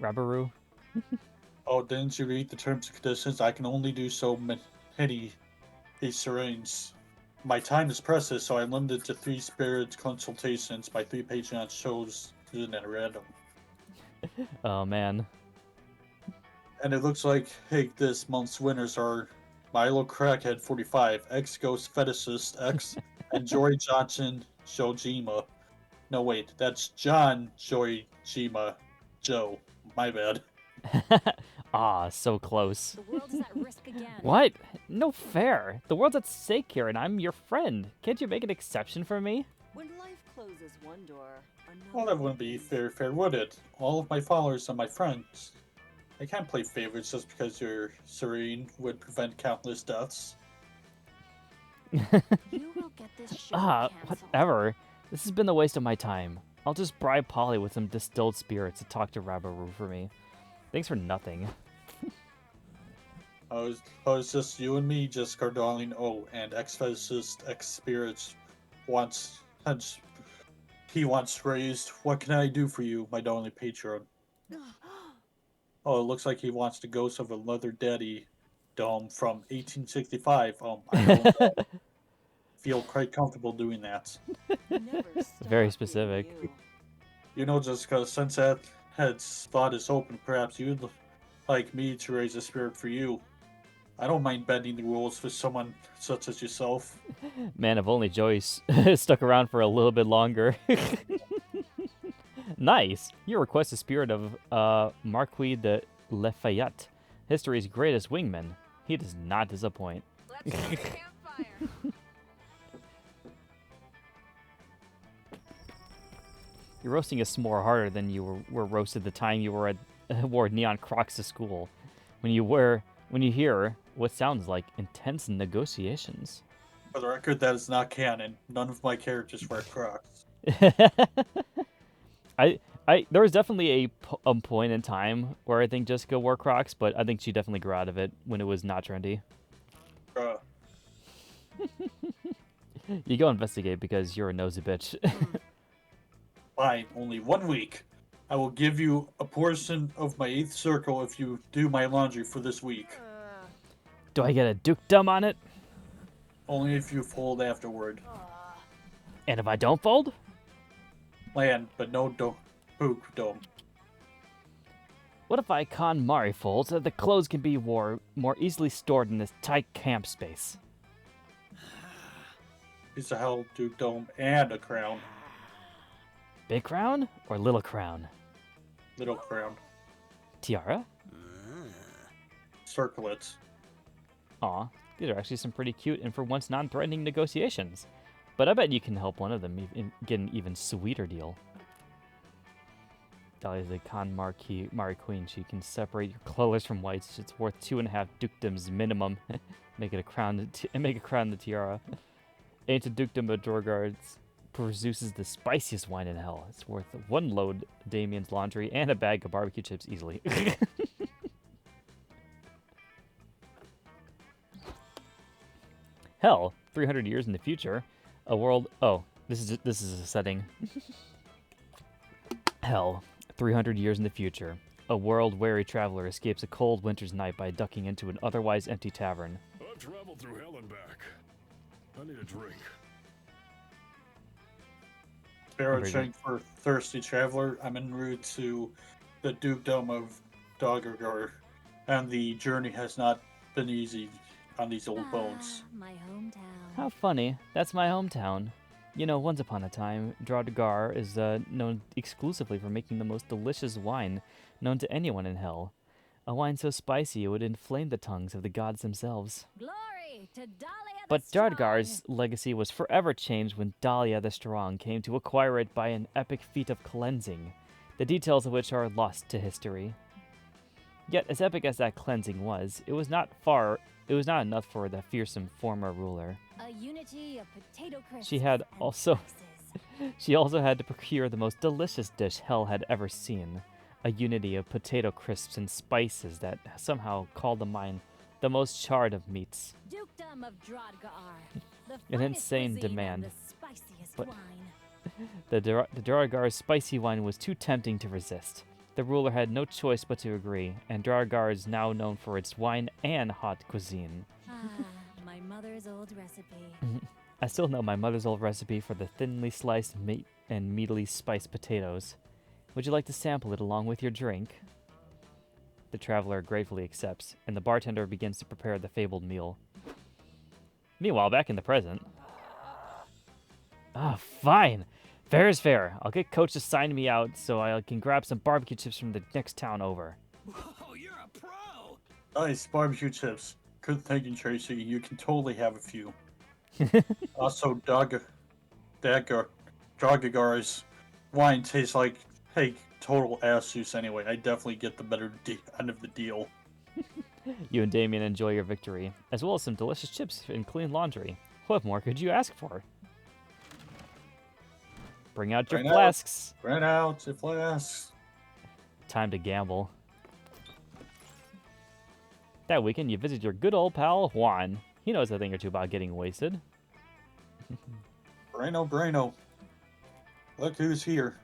Rabaru? Oh, didn't you read the terms and conditions? I can only do so many serines. My time is precious, so I'm limited to 3 spirit consultations. My 3 patrons chose at random. Oh, man. And it looks like, hey, this month's winners are Milo Crackhead 45, X Ghost Fetishist X, and Jory Johnson Shojima. No, wait, that's John Joyjima Joe. My bad. So close. The world is at risk again. What? No fair. The world's at stake here, and I'm your friend. Can't you make an exception for me? When life closes one door, another. Well, that wouldn't be fair, would it? All of my followers are my friends. I can't play favorites just because you're serene would prevent countless deaths. You will get this show canceled. Whatever. This has been the waste of my time. I'll just bribe Polly with some distilled spirits to talk to Rabaru for me. Thanks for nothing. I was just you and me, Jessica, darling. Oh, and X-Fetishist X-Spirits he wants raised. What can I do for you, my darling patron? Oh, it looks like he wants the ghost of a leather daddy dome from 1865. I don't feel quite comfortable doing that. Very specific. You know, Jessica, since that spot is open, perhaps you'd like me to raise a spirit for you. I don't mind bending the rules for someone such as yourself. Man, if only Joyce stuck around for a little bit longer. Nice. You request the spirit of Marquis de Lafayette, history's greatest wingman. He does not disappoint. Let's light a campfire. You're roasting a s'more harder than you were roasted the time you were wore neon Crocs to school. When you hear what sounds like intense negotiations. For the record, that is not canon. None of my characters wear Crocs. There was definitely a point in time where I think Jessica wore Crocs, but I think she definitely grew out of it when it was not trendy. You go investigate because you're a nosy bitch. Fine, only 1 week. I will give you a portion of my 8th circle if you do my laundry for this week. Do I get a dukedom on it? Only if you fold afterward. And if I don't fold? Land, but no dome. What if I con Mari fold so that the clothes can be more easily stored in this tight camp space? It's a hell Duke Dome and a crown. Big crown or little crown? Little crown. Tiara? Circlets. Aw, these are actually some pretty cute and for once non-threatening negotiations. But I bet you can help one of them get an even sweeter deal. Dahlia's a con Mari Queen. She can separate your colors from whites. It's worth 2.5 dukedoms minimum. Make a crown the tiara. Ancient dukedom of Dorgards produces the spiciest wine in hell. It's worth 1 load of Damien's laundry and a bag of barbecue chips easily. Hell, 300 years in the future, a world. Oh, this is a setting. Hell, 300 years in the future, a world-weary traveler escapes a cold winter's night by ducking into an otherwise empty tavern. I've traveled through hell and back. I need a drink. Barrowing for thirsty traveler. I'm en route to the dukedom of Doggergar, and the journey has not been easy on these old bones. My hometown. How funny. That's my hometown. You know, once upon a time, Drodgar is known exclusively for making the most delicious wine known to anyone in hell. A wine so spicy it would inflame the tongues of the gods themselves. Glory to Dahlia the But Strong. Drodgar's legacy was forever changed when Dahlia the Strong came to acquire it by an epic feat of cleansing, the details of which are lost to history. Yet, as epic as that cleansing was, it was not enough for the fearsome former ruler. A unity of potato crisps She had and also- spices. She also had to procure the most delicious dish hell had ever seen, a unity of potato crisps and spices that somehow called to mind the most charred of meats. Dukedom of Drodgar. The An finest insane cuisine and demand. the spiciest But- wine. The Drodgar's spicy wine was too tempting to resist. The ruler had no choice but to agree, and Drodgar is now known for its wine and hot cuisine. My mother's old recipe. I still know my mother's old recipe for the thinly sliced meat and meatily spiced potatoes. Would you like to sample it along with your drink? The traveler gratefully accepts, and the bartender begins to prepare the fabled meal. Meanwhile, back in the present. Ah, fine. Fair is fair. I'll get Coach to sign me out so I can grab some barbecue chips from the next town over. Whoa, you're a pro! Nice barbecue chips. Good thinking, Tracy. You can totally have a few. Also, Doggergar's wine tastes like, hey, total ass juice anyway. I definitely get the better end of the deal. You and Damien enjoy your victory, as well as some delicious chips and clean laundry. What more could you ask for? Bring out your Bring out. flasks. Ran out to flasks. Time to gamble. That weekend, you visit your good old pal, Juan. He knows a thing or two about getting wasted. Brano. Look who's here.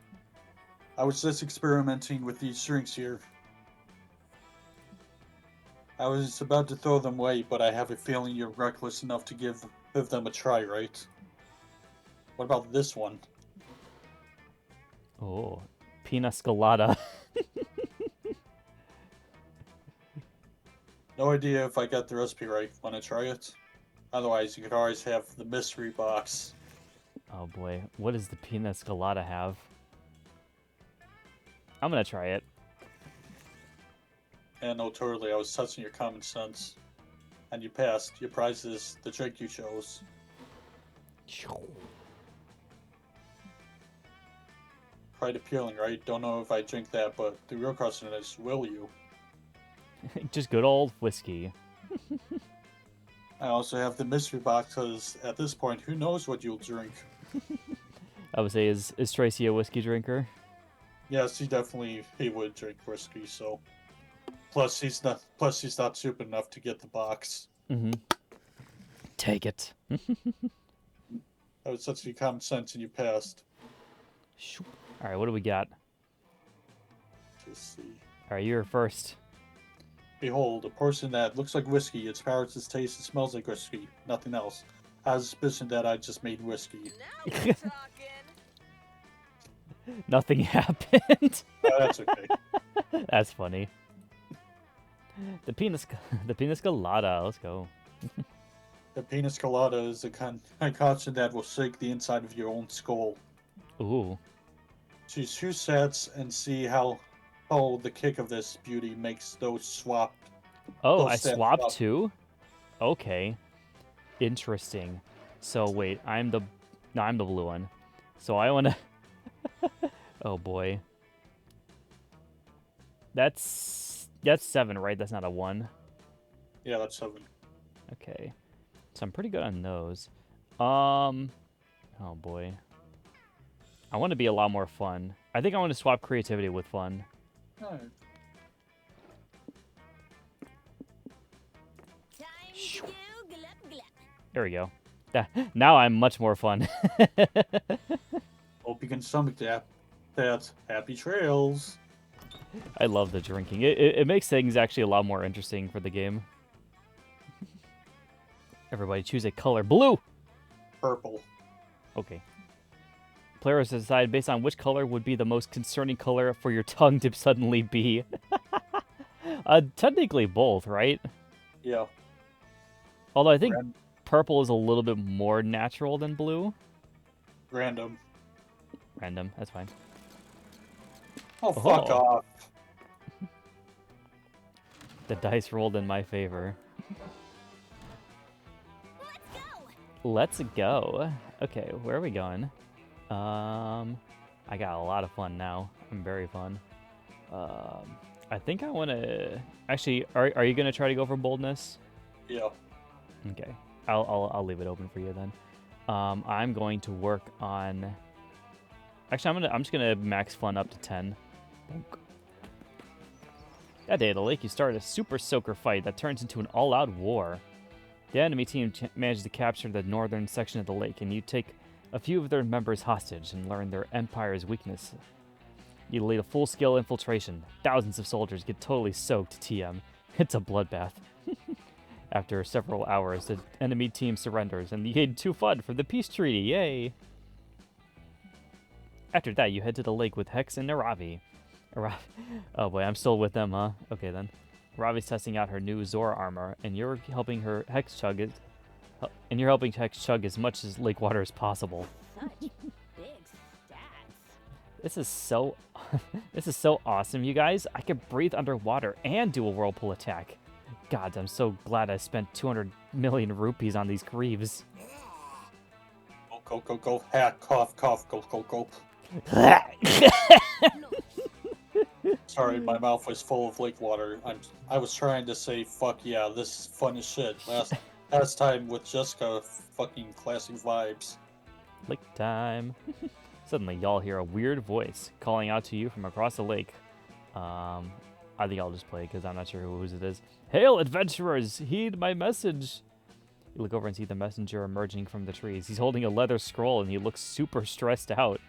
I was just experimenting with these drinks here. I was about to throw them away, but I have a feeling you're reckless enough to give them a try, right? What about this one? Oh, pina colada. No idea if I got the recipe right. Want to try it? Otherwise, you could always have the mystery box. Oh boy, what does the pina colada have? I'm gonna try it. And no, totally, I was testing your common sense. And you passed. Your prize is the drink you chose. quite appealing, right? Don't know if I drink that, but the real question is, will you? Just good old whiskey. I also have the mystery box, because at this point, who knows what you'll drink? I would say, is Tracy a whiskey drinker? Yes, he would drink whiskey, so... Plus, he's not stupid enough to get the box. Mm-hmm. Take it. That was such a common sense, and you passed. All right, what do we got? Let's see. All right, you're first. Behold, a portion that looks like whiskey. Its powers, its taste, it smells like whiskey. Nothing else. I have a suspicion that I just made whiskey. Now we're talking. Nothing happened. That's okay. That's funny. The penis colada. Let's go. The penis colada is a concoction that will shake the inside of your own skull. Ooh. Choose 2 sets and see how the kick of this beauty makes those swap. Oh, Those I sets swapped swap. 2? Okay. Interesting. So wait, I'm the blue one. So I want to Oh boy. That's 7, right? That's not a 1. Yeah, that's 7. Okay. So I'm pretty good on those. Oh boy. I want to be a lot more fun. I think I want to swap creativity with fun. Alright. Time to go glup glup. There we go. Now I'm much more fun. Hope you can stomach that. That's happy trails. I love the drinking. It makes things actually a lot more interesting for the game. Everybody choose a color. Blue! Purple. Okay. Players decide based on which color would be the most concerning color for your tongue to suddenly be. Technically both, right? Yeah. Although I think Ran- purple is a little bit more natural than blue. Random. Random, that's fine. Oh, fuck Oh. off. The dice rolled in my favor. Let's go. Okay, where are we going? I got a lot of fun now. I'm very fun. I think I want to... Actually, are you going to try to go for boldness? Yeah. Okay. I'll leave it open for you then. I'm going to work on... Actually, I'm just gonna max fun up to 10. Bonk. That day at the lake, you start a super soaker fight that turns into an all-out war. The enemy team manages to capture the northern section of the lake, and you take a few of their members hostage and learn their empire's weakness. You lead a full-scale infiltration. Thousands of soldiers get totally soaked, TM. It's a bloodbath. After several hours, the enemy team surrenders, and you gain 2 fun for the peace treaty. Yay! After that, you head to the lake with Hex and Naravi. Oh boy, I'm still with them, huh? Okay then. Naravi's testing out her new Zora armor, and you're helping Hex chug as much as lake water as possible. Such big stats. This is so, this is so awesome, you guys. I can breathe underwater and do a whirlpool attack. God, I'm so glad I spent 200 million rupees on these greaves. Go. Hat, cough, go. Sorry, my mouth was full of lake water. I was trying to say, fuck yeah, this is fun as shit. Last time with Jessica, fucking classic vibes. Lake time. Suddenly, y'all hear a weird voice calling out to you from across the lake. I think I'll just play because I'm not sure whose it is. Hail, adventurers! Heed my message! You look over and see the messenger emerging from the trees. He's holding a leather scroll and he looks super stressed out.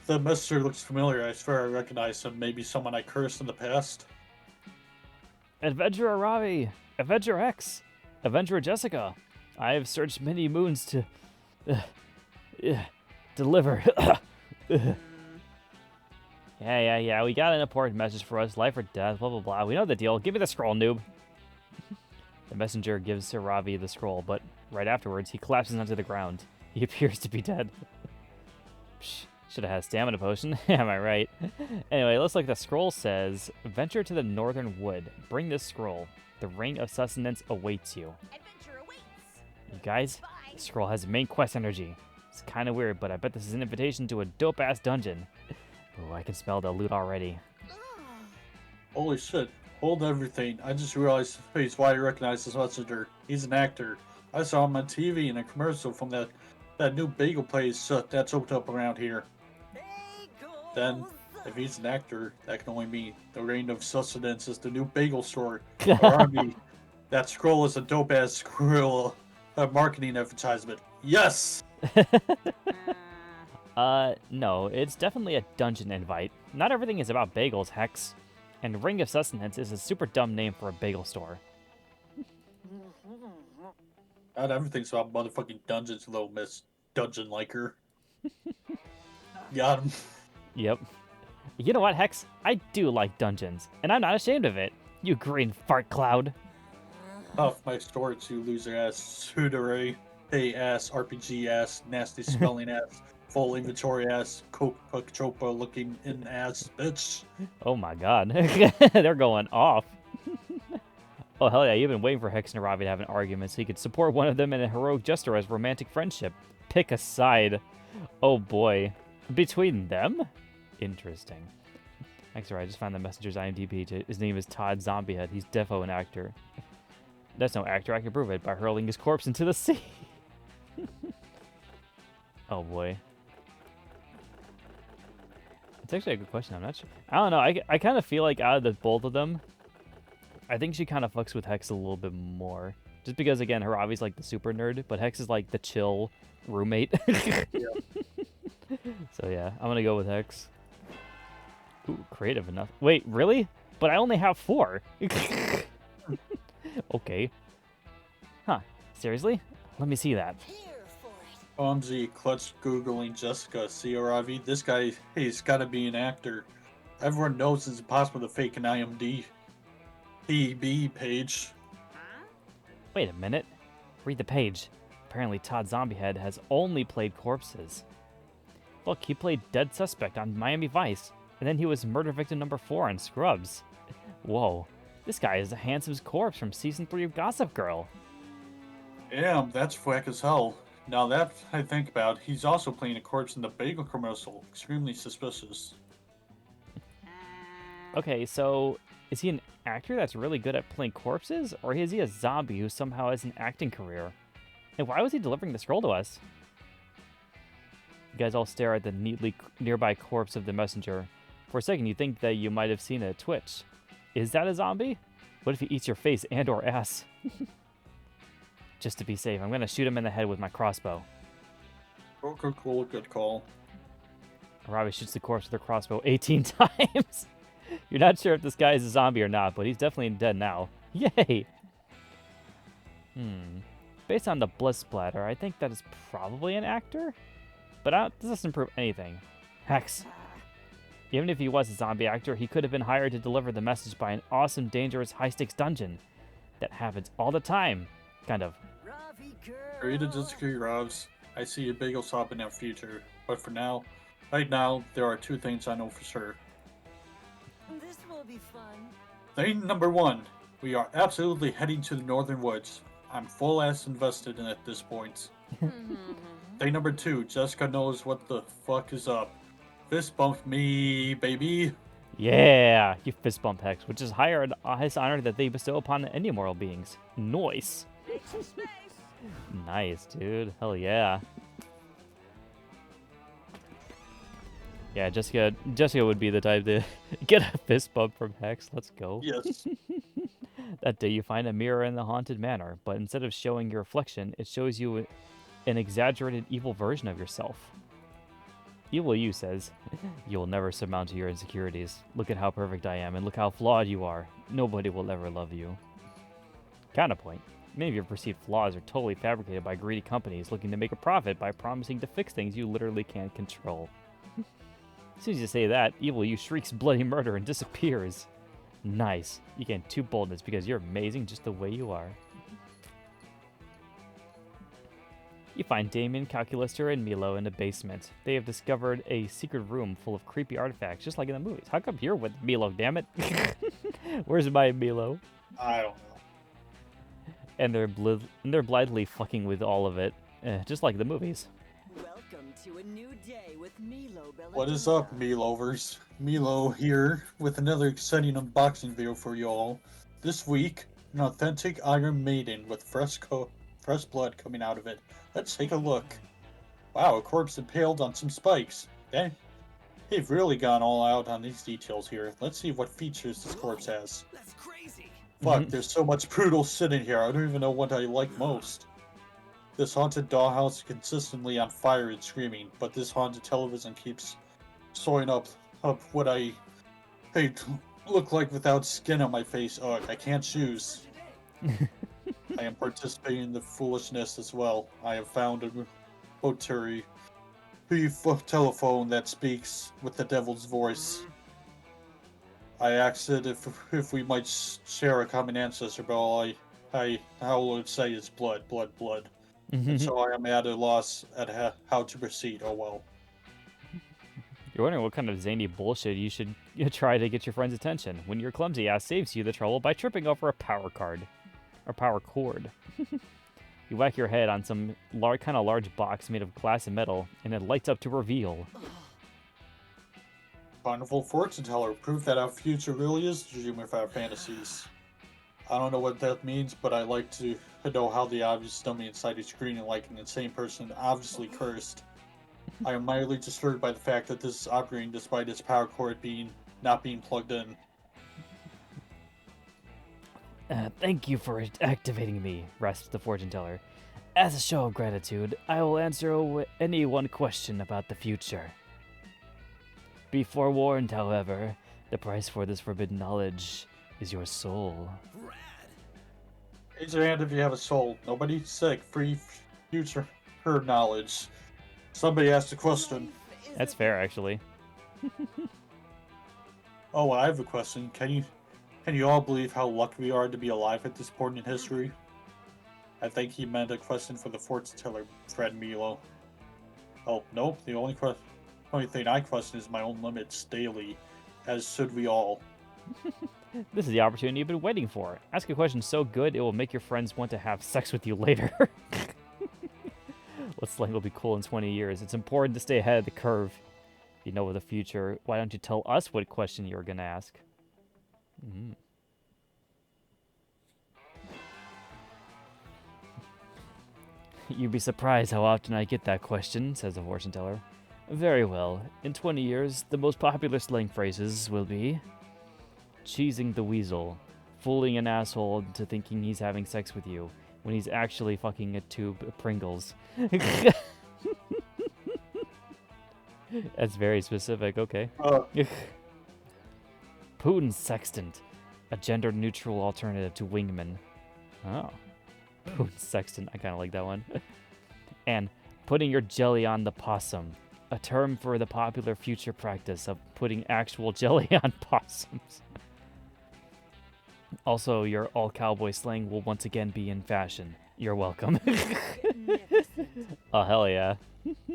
The messenger looks familiar. I swear I recognize him. Maybe someone I cursed in the past. Adventurer Ravi! Adventurer X! Adventurer Jessica! I have searched many moons to... deliver. Yeah, we got an important message for us. Life or death, blah, blah, blah. We know the deal. Give me the scroll, noob. The messenger gives Sir Ravi the scroll, but right afterwards, he collapses onto the ground. He appears to be dead. Should have had a stamina potion. Am I right? Anyway, it looks like the scroll says, venture to the northern wood. Bring this scroll. The ring of sustenance awaits you. Adventure awaits. You guys, Bye. The scroll has main quest energy. It's kind of weird, but I bet this is an invitation to a dope-ass dungeon. Oh, I can smell the loot already. Holy shit. Hold everything. I just realized he's why I recognize this messenger. He's an actor. I saw him on TV in a commercial from that new bagel place that's opened up around here. Then, if he's an actor, that can only mean the reign of sustenance is the new bagel store. Or that scroll is a dope-ass scroll marketing advertisement. Yes! No, it's definitely a dungeon invite. Not everything is about bagels, Hex. And Ring of Sustenance is a super dumb name for a bagel store. Not everything's about motherfucking dungeons, little miss dungeon liker. Got him. Yep. You know what, Hex? I do like dungeons, and I'm not ashamed of it. You green fart cloud. Off my storage, you loser ass, Tsundere, hey ass, RPG ass, nasty smelling ass, full inventory ass, Coke Chopa looking in ass, bitch. Oh my god. They're going off. Oh hell yeah, you've been waiting for Hex and Ravi to have an argument so you could support one of them in a heroic gesture as romantic friendship. Pick a side. Oh boy. Between them? Interesting. Actually, I just found the messenger's IMDb. His name is Todd Zombiehead. He's defo an actor. That's no actor. I can prove it by hurling his corpse into the sea. Oh boy. It's actually a good question. I'm not sure. I don't know. I kind of feel like out of the both of them, I think she kind of fucks with Hex a little bit more. Just because, again, Haravi's like the super nerd, but Hex is like the chill roommate. So yeah, I'm gonna go with Hex. Ooh, creative enough. Wait, really? But I only have 4. Okay. Huh. Seriously? Let me see that. OMG, clutch Googling Jessica Ravi. This guy, he's gotta be an actor. Everyone knows it's impossible to fake an IMDb page. Wait a minute. Read the page. Apparently Todd Zombiehead has only played corpses. Look, he played Dead Suspect on Miami Vice, and then he was murder victim number 4 on Scrubs. Whoa. This guy is the handsome corpse from season 3 of Gossip Girl. Damn, that's whack as hell. Now that I think about, he's also playing a corpse in the bagel commercial. Extremely suspicious. Okay, so is he an actor that's really good at playing corpses, or is he a zombie who somehow has an acting career? And why was he delivering the scroll to us? You guys all stare at the neatly nearby corpse of the messenger. For a second, you think that you might have seen it twitch. Is that a zombie? What if he eats your face and or ass? Just to be safe, I'm gonna shoot him in the head with my crossbow. Cool, good call. Arabi shoots the corpse with her crossbow 18 times. You're not sure if this guy is a zombie or not, but he's definitely dead now. Yay! Based on the blood splatter, I think that is probably an actor? But this doesn't prove anything. Hex. Even if he was a zombie actor, he could have been hired to deliver the message by an awesome, dangerous, high-stakes dungeon. That happens all the time. Kind of. Ready to disagree, Robs. I see a bagel shop in our future. But for now, right now, there are 2 things I know for sure. This will be fun. Thing number 1, we are absolutely heading to the Northern Woods. I'm full ass invested in at this point. Thing number 2, Jessica knows what the fuck is up. Fist bump me, baby. Yeah, you fist bump Hex, which is highest honor that they bestow upon any mortal beings. Nice. Nice, dude. Hell yeah. Yeah, Jessica would be the type to get a fist bump from Hex. Let's go. Yes. That day you find a mirror in the haunted manor, but instead of showing your reflection, it shows you an exaggerated evil version of yourself. Evil you says, you will never surmount your insecurities. Look at how perfect I am, and look how flawed you are. Nobody will ever love you. Counterpoint. Many of your perceived flaws are totally fabricated by greedy companies looking to make a profit by promising to fix things you literally can't control. As soon as you say that, evil you shrieks bloody murder and disappears. Nice. You gain 2 boldness because you're amazing just the way you are. You find Damien, Calculister, and Milo in the basement. They have discovered a secret room full of creepy artifacts, just like in the movies. How come you're with Milo, damn it? Where's my Milo? I don't know. And they're blithely fucking with all of it. just like the movies. Welcome to a new day with Milo Belladonna. What is up, Melovers? Milo here with another exciting unboxing video for you all. This week, an authentic Iron Maiden with fresh blood coming out of it. Let's take a look. Wow, a corpse impaled on some spikes. They've really gone all out on these details here. Let's see what features this corpse has. That's crazy. Fuck, there's so much brutal sitting here. I don't even know what I like most. This haunted dollhouse is consistently on fire and screaming, but this haunted television keeps showing up what I look like without skin on my face. Ugh, I can't choose. I am participating in the foolishness as well. I have found a rotary telephone that speaks with the devil's voice. I asked it if we might share a common ancestor, but all I would say is blood. And so I am at a loss at how to proceed. Oh well. You're wondering what kind of zany bullshit you should try to get your friend's attention. When your clumsy ass saves you the trouble by tripping over a power cord. Or power cord. You whack your head on some kind of large box made of glass and metal, and it lights up to reveal. Carnival fortune teller, proof that our future really is the dream of our fantasies. I don't know what that means, but I like to know how the obvious dummy inside is screaming like an insane person, obviously cursed. I am mildly disturbed by the fact that this is operating despite its power cord not being plugged in. Thank you for activating me, rasped the fortune teller. As a show of gratitude, I will answer any one question about the future. Be forewarned, however, the price for this forbidden knowledge is your soul. Raise your hand if you have a soul. Nobody's sick. Free future knowledge. Somebody asked a question. That's fair, actually. Oh, I have a question. Can you all believe how lucky we are to be alive at this point in history? I think he meant a question for the fortune teller, Fred Milo. Oh, nope. The only thing I question is my own limits daily, as should we all. This is the opportunity you've been waiting for. Ask a question so good it will make your friends want to have sex with you later. What slang will be cool in 20 years? It's important to stay ahead of the curve. You know the future. Why don't you tell us what question you're going to ask? You'd be surprised how often I get that question, says the fortune teller. Very well. In 20 years, the most popular slang phrases will be cheesing the weasel, fooling an asshole into thinking he's having sex with you when he's actually fucking a tube of Pringles. That's very specific, okay. Putin sextant, a gender-neutral alternative to wingman. Oh. Putin sextant, I kind of like that one. And putting your jelly on the possum, a term for the popular future practice of putting actual jelly on possums. Also, your all-cowboy slang will once again be in fashion. You're welcome. Oh, hell yeah.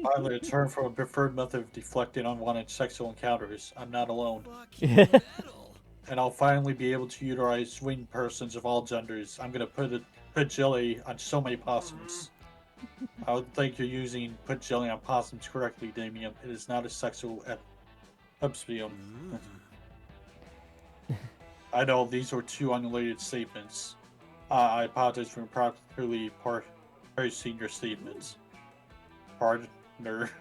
Finally, a term for a preferred method of deflecting unwanted sexual encounters. I'm not alone. And I'll finally be able to utilize winged persons of all genders. I'm gonna put jelly on so many possums. I would think you're using put jelly on possums correctly, Damien. It is not a sexual epispium. I know these were two unrelated statements. I apologize for improperly parsing your statements. Partner.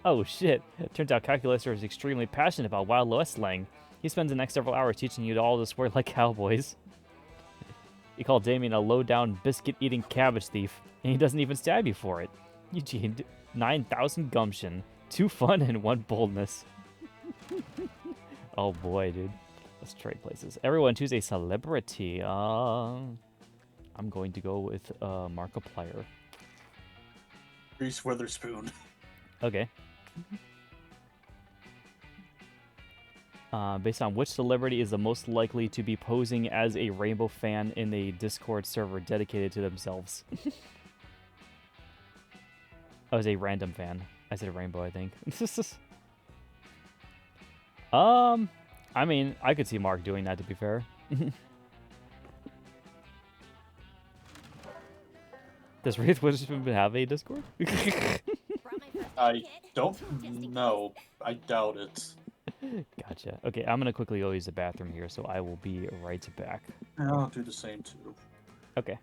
Oh shit. Turns out Calculator is extremely passionate about Wild West slang. He spends the next several hours teaching you all to swear like cowboys. You call Damien a low-down, biscuit-eating cabbage thief, and he doesn't even stab you for it. Eugene, 9,000 gumption, 2 fun, and 1 boldness. Oh boy, dude. Let's trade places. Everyone choose a celebrity. I'm going to go with Markiplier. Reese Witherspoon. Okay. Based on which celebrity is the most likely to be posing as a Rainbow fan in a Discord server dedicated to themselves? I was a random fan. I said Rainbow, I think. I mean, I could see Mark doing that, to be fair. Does Wraith Witherspoon have a Discord? Brought my first I aid kit, just don't in case. know. I doubt it. Gotcha. Okay, I'm gonna quickly go use the bathroom here, so I will be right back. I'll do the same too. Okay.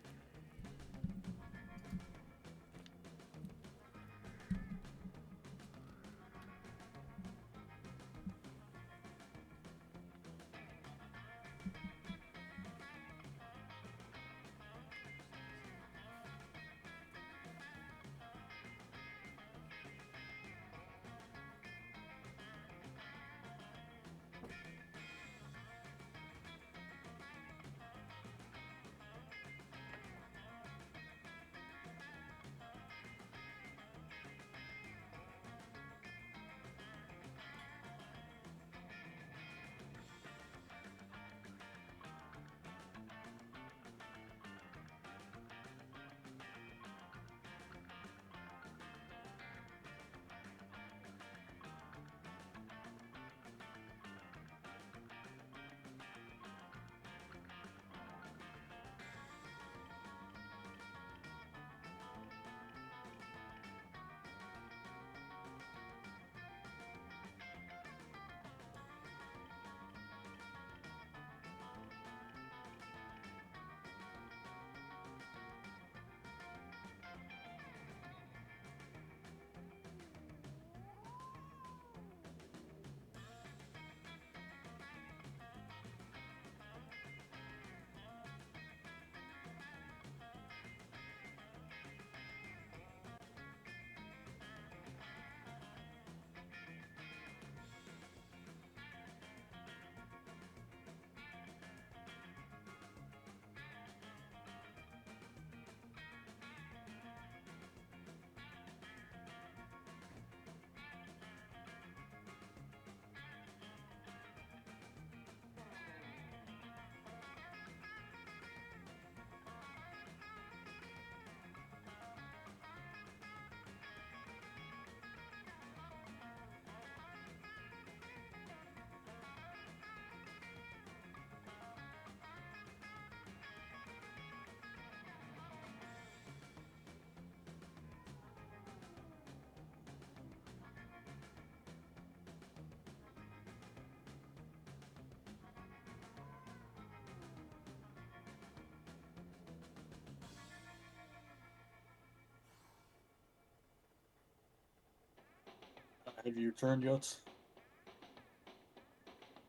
Have you returned yet?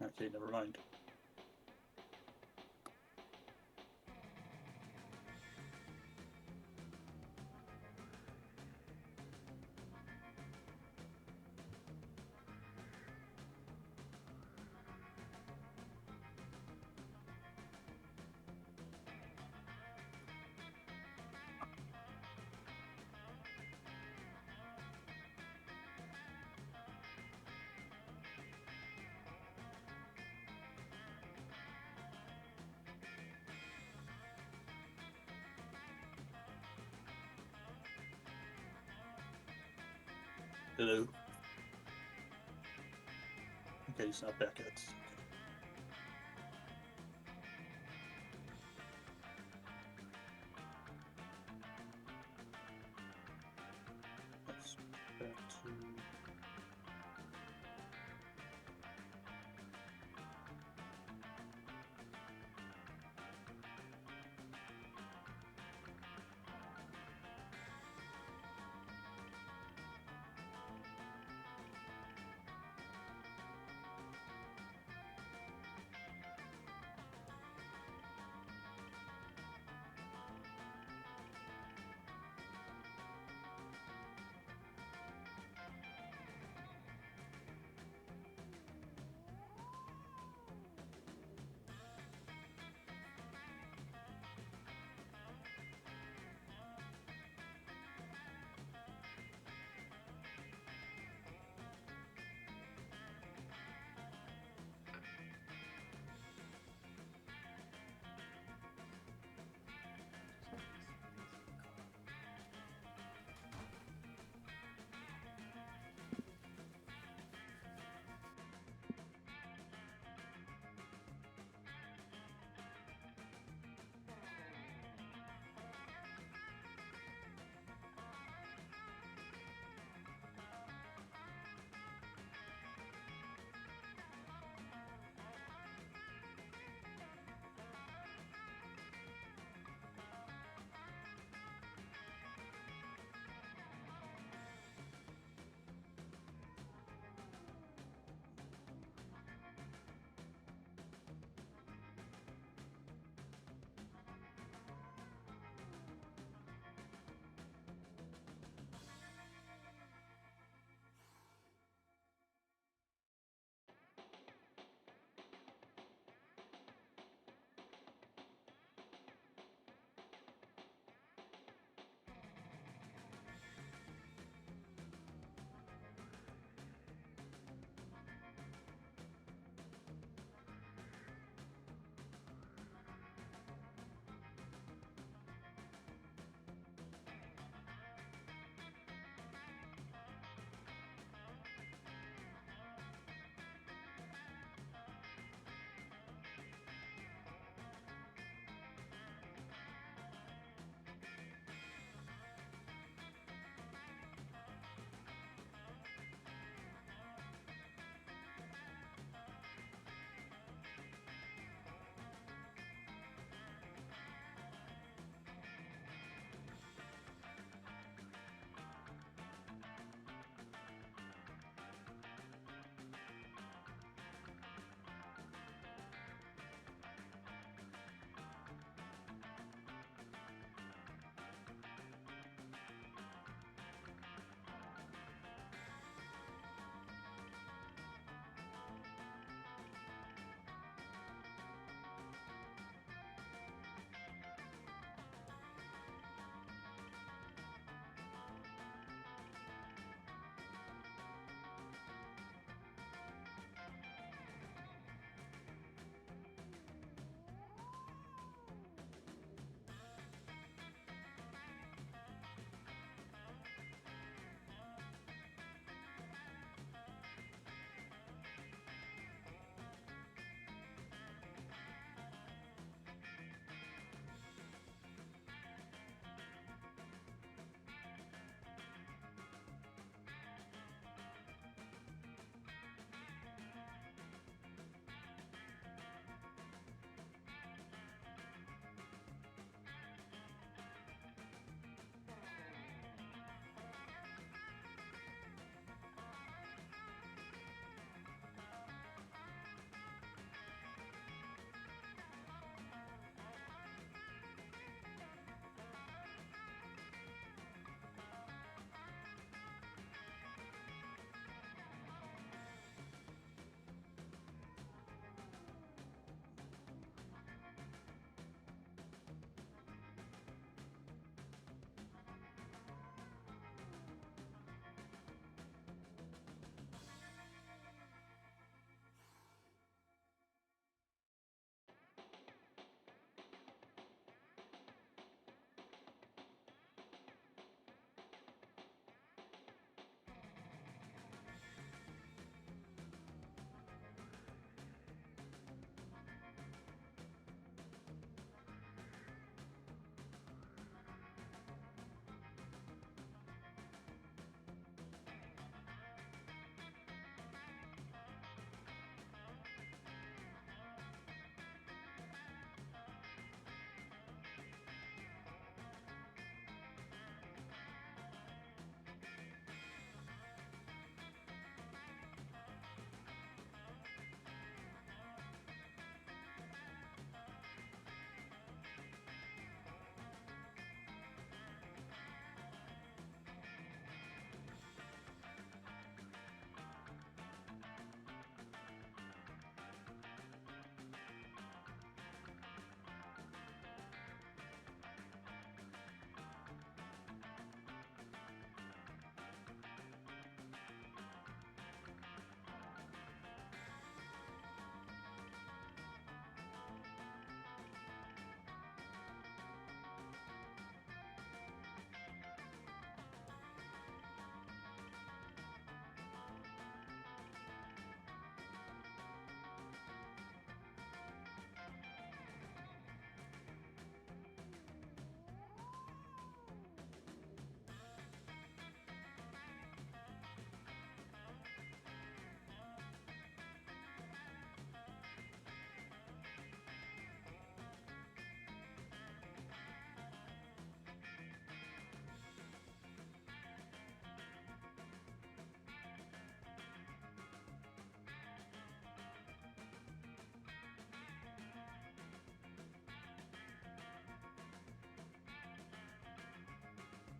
Okay, never mind. Hello. Okay, he's not back yet. Let's back to.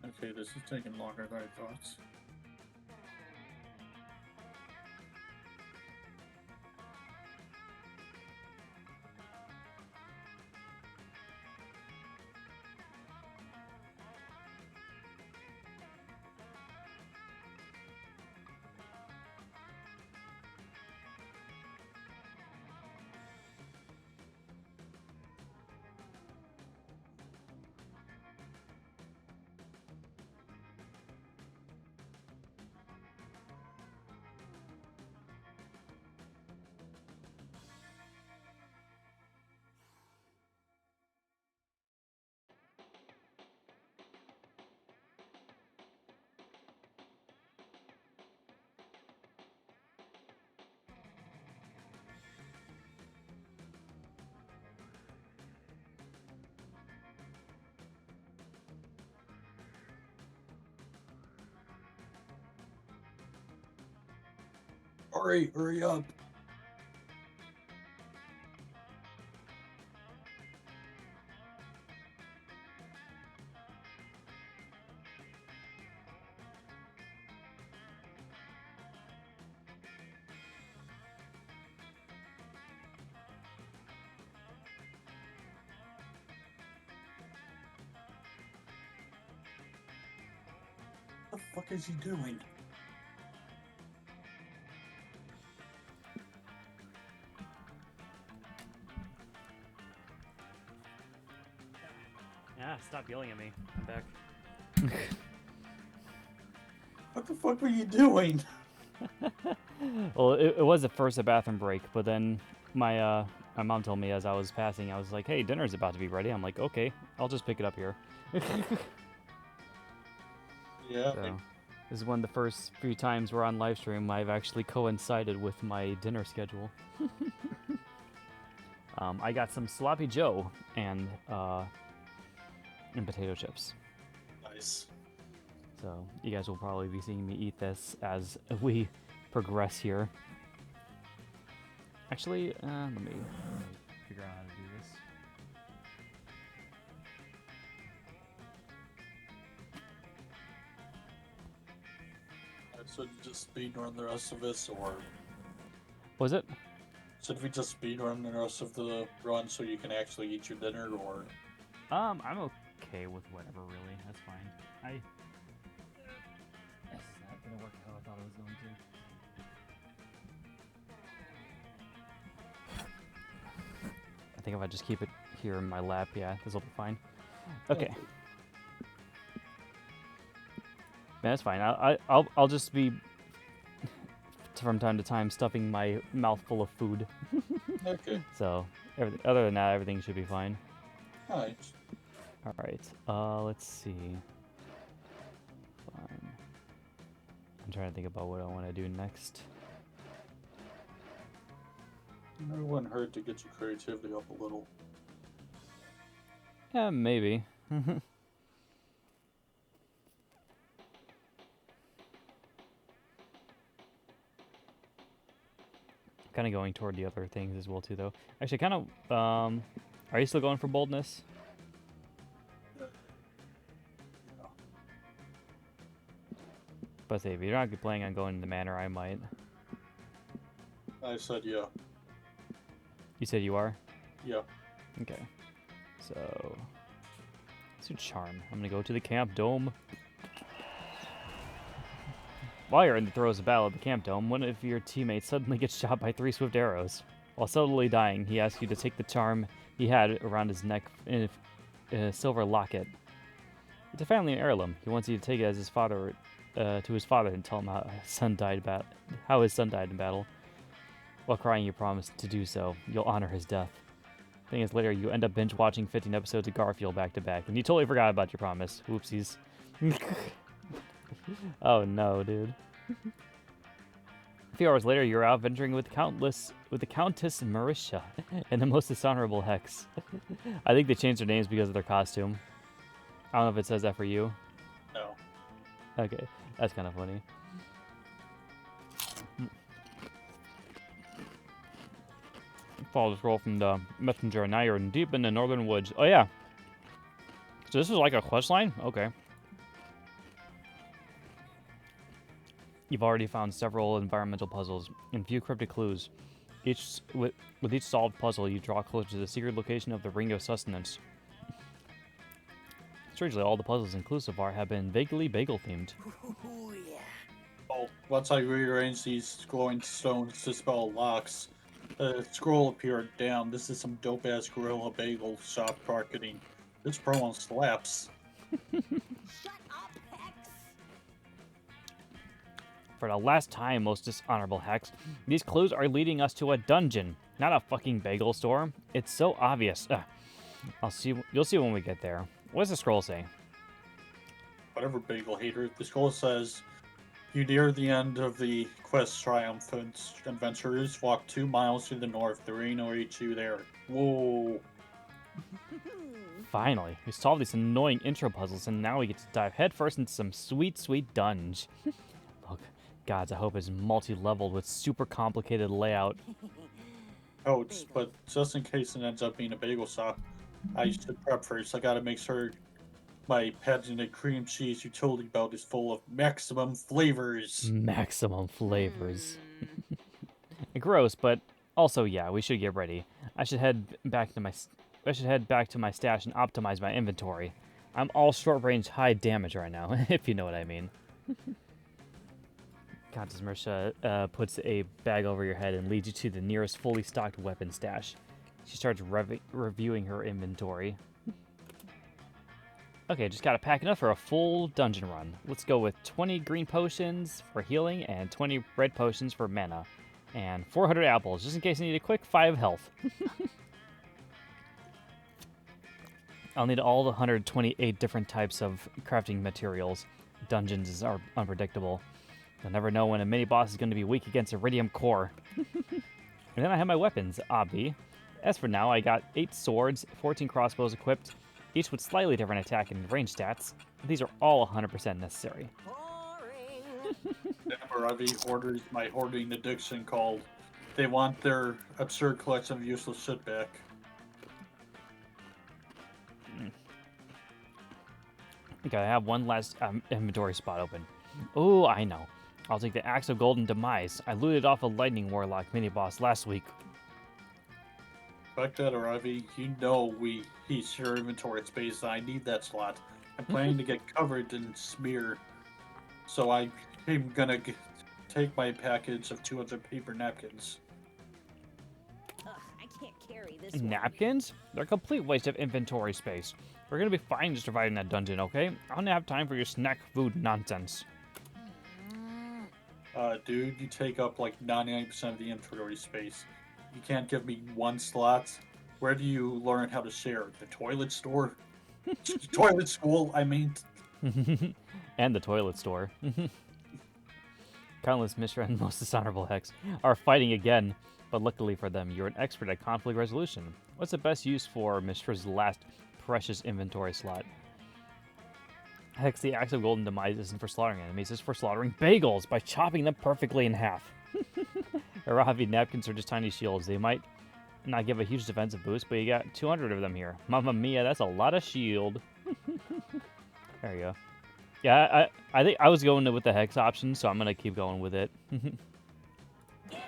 Okay, this is taking longer than I thought. Hurry, hurry up. What the fuck is he doing? Yeah, stop yelling at me. I'm back. What the fuck were you doing? Well, it was at first a bathroom break, but then my mom told me as I was passing, I was like, "Hey, dinner's about to be ready." I'm like, "Okay, I'll just pick it up here." Yeah. So, this is one of the first few times we're on live stream I've actually coincided with my dinner schedule. I got some sloppy Joe and potato chips. Nice. So you guys will probably be seeing me eat this as we progress here. Actually, let me figure out how to do this. So you just speedrun the rest of this, or Was it? should we just speedrun the rest of the run so you can actually eat your dinner, or? I'm okay with whatever, really. That's fine. It's not gonna work how I thought it was going to. I think if I just keep it here in my lap, yeah, this will be fine. Okay. Yeah, that's fine. I'll just be from time to time stuffing my mouth full of food. Okay. So other than that, everything should be fine. Alright. All right. Let's see. Fine. I'm trying to think about what I want to do next. It wouldn't hurt to get your creativity up a little. Yeah, maybe. Kind of going toward the other things as well too, though. Actually, kind of. Are you still going for boldness? But say if you're not planning on going to the manor, I might. I said yeah. You said you are? Yeah. Okay. So let's do charm. I'm gonna go to the camp dome. While you're in the throes of battle at the camp dome, one of your teammates suddenly gets shot by 3 swift arrows. While subtly dying, he asks you to take the charm he had around his neck in a silver locket. It's a family heirloom. He wants you to take it as his father, to his father, and tell him how his son died in battle. While crying, you promise to do so. You'll honor his death. Thing is, later you end up binge watching 15 episodes of Garfield back to back, and you totally forgot about your promise. Whoopsies. Oh no, dude. A few hours later, you're out venturing with the Countess Marisha and the most dishonorable Hex. I think they changed their names because of their costume. I don't know if it says that for you. No. Okay, that's kind of funny. Follow the scroll from the messenger, and now you're deep in the northern woods. Oh yeah. So this is like a quest line? Okay. You've already found several environmental puzzles and few cryptic clues. With each solved puzzle, you draw closer to the secret location of the Ring of Sustenance. Strangely, all the puzzles inclusive so far have been vaguely bagel-themed. Ooh, yeah. Oh, once I rearrange these glowing stones to spell locks, a scroll appeared. Damn, this is some dope-ass gorilla bagel shop marketing. This promo slaps. Shut up, Hex! For the last time, most dishonorable Hex, these clues are leading us to a dungeon, not a fucking bagel store. It's so obvious. You'll see when we get there. What does the scroll say? Whatever, bagel hater. The scroll says, "You near the end of the quest, triumphant adventurers. Walk 2 miles to the north. The rain will reach you there." Whoa. Finally, we solved these annoying intro puzzles, and now we get to dive headfirst into some sweet, sweet dunge. Look, gods, I hope it's multi-leveled with super complicated layout. Ouch, but just in case it ends up being a bagel shop, I should prep first. I gotta make sure my patented cream cheese utility belt is full of maximum flavors. Maximum flavors. Gross, but also, yeah, we should get ready. I should head back to my stash and optimize my inventory. I'm all short-range, high damage right now, if you know what I mean. Countess Mersha puts a bag over your head and leads you to the nearest fully stocked weapon stash. She starts reviewing her inventory. Okay, just gotta pack enough for a full dungeon run. Let's go with 20 green potions for healing and 20 red potions for mana. And 400 apples, just in case I need a quick 5 health. I'll need all the 128 different types of crafting materials. Dungeons are unpredictable. You'll never know when a mini-boss is going to be weak against Iridium Core. And then I have my weapons, obvi. As for now, I got 8 swords, 14 crossbows equipped, each with slightly different attack and range stats. These are all 100% necessary. Never I've hoarders my hoarding addiction called. They want their absurd collection of useless shit back. Okay, I have one last inventory spot open. Oh, I know. I'll take the Axe of Golden Demise. I looted off a Lightning Warlock mini-boss last week. Fuck that, Ravi. You know he's your inventory space, and I need that slot. I'm planning to get covered in smear, so I'm gonna take my package of 200 paper napkins. Ugh, I can't carry this one. Napkins? They're a complete waste of inventory space. We're gonna be fine just surviving that dungeon, okay? I don't have time for your snack food nonsense. Dude, you take up like 99% of the inventory space. You can't give me one slot. Where do you learn how to share? The toilet store? Toilet school, I mean. And the toilet store. Countless Mishra and most dishonorable Hex are fighting again, but luckily for them, you're an expert at conflict resolution. What's the best use for Mishra's last precious inventory slot? Hex, the Axe of Golden Demise isn't for slaughtering enemies, it's for slaughtering bagels by chopping them perfectly in half. Aravi napkins are just tiny shields. They might not give a huge defensive boost, but you got 200 of them here. Mamma mia, that's a lot of shield. There you go. Yeah, I think I was going with the Hex option, so I'm going to keep going with it. Get good!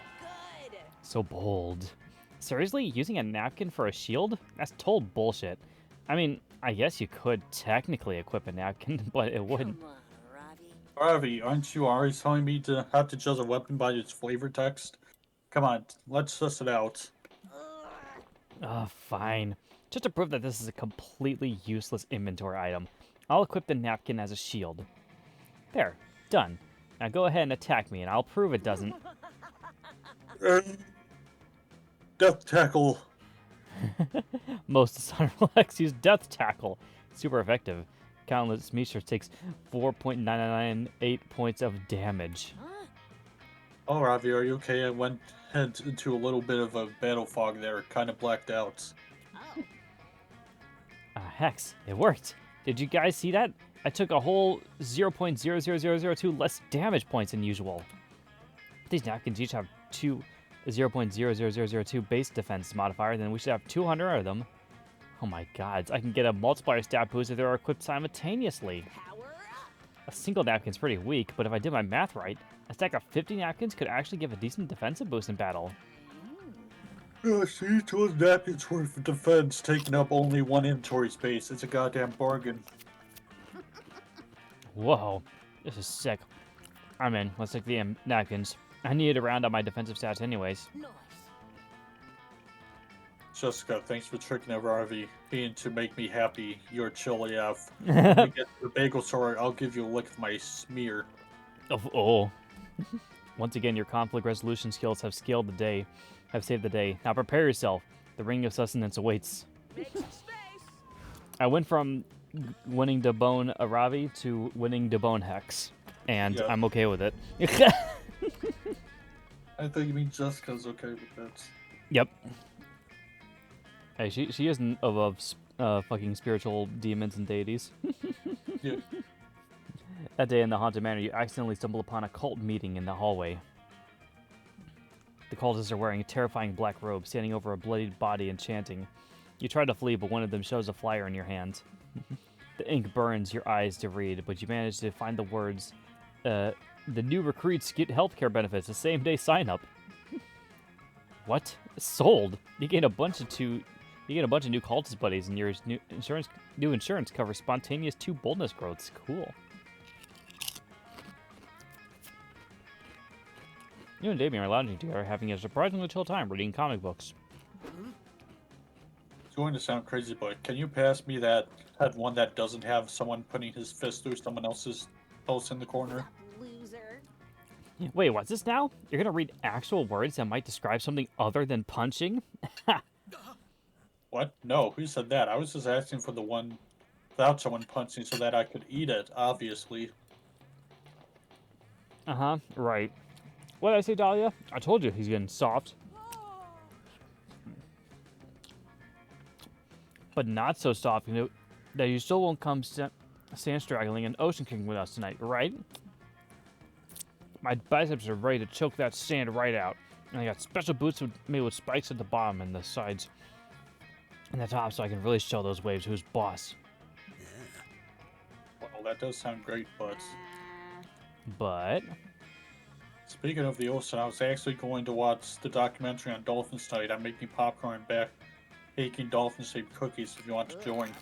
So bold. Seriously? Using a napkin for a shield? That's total bullshit. I mean, I guess you could technically equip a napkin, but it wouldn't. Come on, Ravi. Ravi, aren't you always telling me to have to judge a weapon by its flavor text? Come on, let's suss it out. Fine. Just to prove that this is a completely useless inventory item, I'll equip the napkin as a shield. There. Done. Now go ahead and attack me, and I'll prove it doesn't. Death tackle. Most dishonorable X use Death Tackle. Super effective. Countless Mishra takes 4.998 points of damage. Huh? Oh, Ravi, are you okay? I went into a little bit of a battle fog there, kind of blacked out. Oh. Hex, it worked. Did you guys see that? I took a whole 0.00002 less damage points than usual. These napkins each have 0.00002 base defense modifier, then we should have 200 of them. Oh my god, I can get a multiplier stat boost if they're equipped simultaneously. Power up! A single napkin's pretty weak, but if I did my math right, a stack of 50 napkins could actually give a decent defensive boost in battle. See, 2 napkins worth of defense taking up only 1 inventory space. It's a goddamn bargain. Whoa, this is sick. I'm in. Let's take the napkins. I need to round out my defensive stats anyways. Nice. Jessica, thanks for tricking over Harvey to make me happy. You're chilly AF. When we get to the bagel store, I'll give you a lick of my smear. Oh. Once again, your conflict resolution skills have saved the day. Now prepare yourself. The ring of sustenance awaits. Make some space. I went from winning to bone a Ravi to winning to bone Hex, and Yeah. I'm okay with it. I think you mean Jessica's okay with that. Yep. Hey, she isn't above fucking spiritual demons and deities. Yeah. That day in the Haunted Manor, you accidentally stumble upon a cult meeting in the hallway. The cultists are wearing terrifying black robes, standing over a bloodied body and chanting. You try to flee, but one of them shoves a flyer in your hand. The ink burns your eyes to read, but you manage to find the words, the new recruits get healthcare benefits, the same day sign up. What? Sold. You gain a bunch of new cultist buddies, and your new insurance covers spontaneous 2 boldness growths. Cool. You and Damien are lounging together, having a surprisingly chill time reading comic books. It's going to sound crazy, but can you pass me that one that doesn't have someone putting his fist through someone else's post in the corner? Loser. Wait, what's this now? You're gonna read actual words that might describe something other than punching? What? No, who said that? I was just asking for the one without someone punching so that I could eat it, obviously. Uh-huh, right. What did I say, Dahlia? I told you he's getting soft. But not so soft, that you still won't come sand straggling and ocean kicking with us tonight, right? My biceps are ready to choke that sand right out. And I got special boots made with spikes at the bottom and the sides and the top, so I can really show those waves who's boss. Well, that does sound great, but But speaking of the ocean, I was actually going to watch the documentary on dolphins tonight. I'm making popcorn back, baking dolphin-shaped cookies if you want to join.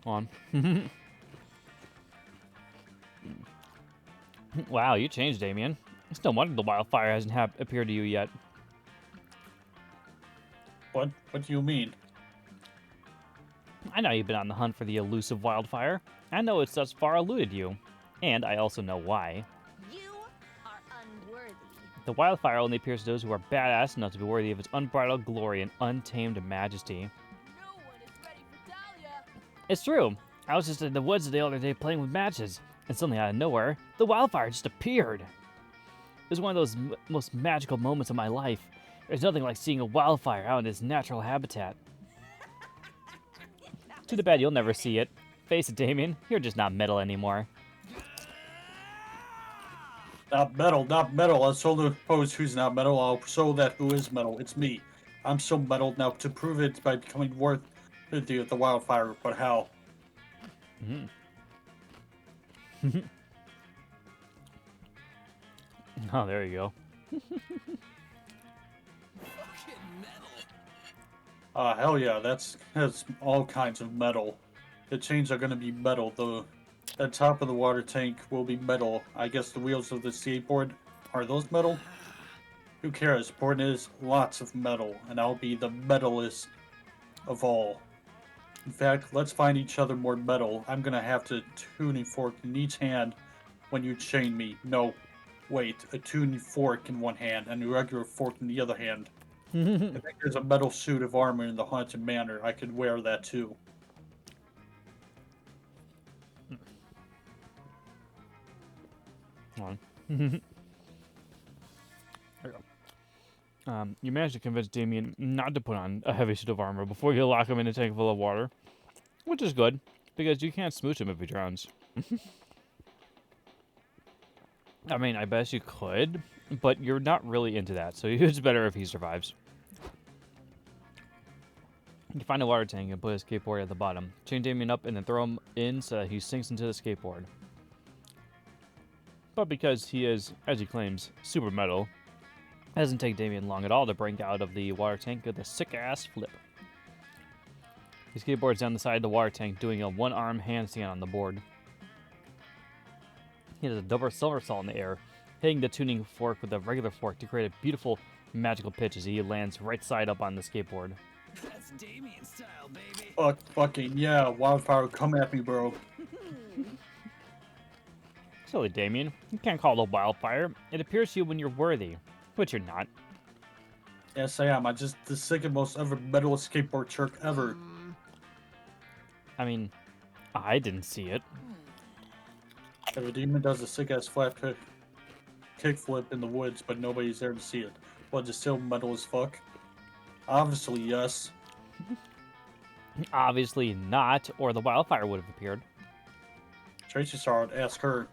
on. Wow, you changed, Damien. It's no wonder the wildfire hasn't appeared to you yet. What do you mean? I know you've been on the hunt for the elusive wildfire. I know it's thus far eluded you. And I also know why. You are unworthy. The wildfire only appears to those who are badass enough to be worthy of its unbridled glory and untamed majesty. No one is ready for Dahlia. It's true. I was just in the woods the other day playing with matches, and suddenly out of nowhere, the wildfire just appeared. It was one of those most magical moments of my life. There's nothing like seeing a wildfire out in its natural habitat. Too bad you'll never see it. Face it, Damien, you're just not metal anymore. Not metal, not metal. I'll show the pose who's not metal. I'll show that who is metal. It's me. I'm so metal now to prove it by becoming worth the wildfire. But how? Oh, there you go. Hell yeah, that's all kinds of metal. The chains are gonna be metal. The top of the water tank will be metal. I guess the wheels of the skateboard, are those metal? Who cares? Important is lots of metal, and I'll be the metalist of all. In fact, let's find each other more metal. I'm gonna have to tuning fork in each hand when you chain me. No, wait, a tuning fork in one hand and a regular fork in the other hand. I think there's a metal suit of armor in the Haunted Manor. I could wear that too. Hold on. There you go. You managed to convince Damien not to put on a heavy suit of armor before you lock him in a tank full of water. Which is good, because you can't smooch him if he drowns. I mean, I bet you could, but you're not really into that, so it's better if he survives. You can find a water tank and put a skateboard at the bottom. Chain Damien up and then throw him in so that he sinks into the skateboard. But because he is, as he claims, super metal, it doesn't take Damien long at all to break out of the water tank with a sick-ass flip. He skateboards down the side of the water tank, doing a one-arm handstand on the board. He does a double somersault in the air, hitting the tuning fork with a regular fork to create a beautiful, magical pitch as he lands right side up on the skateboard. That's Damien style, baby. Fucking yeah, wildfire, come at me, bro. Silly Damien, you can't call it a wildfire. It appears to you when you're worthy, but you're not. Yes, I am. I'm just the sickest, most ever metal skateboard jerk ever. I mean, I didn't see it. If a demon does a sick-ass flat kickflip in the woods, but nobody's there to see it, but it's still metal as fuck? Obviously, yes. Obviously not, or the wildfire would have appeared. Tracy saw it. Ask her.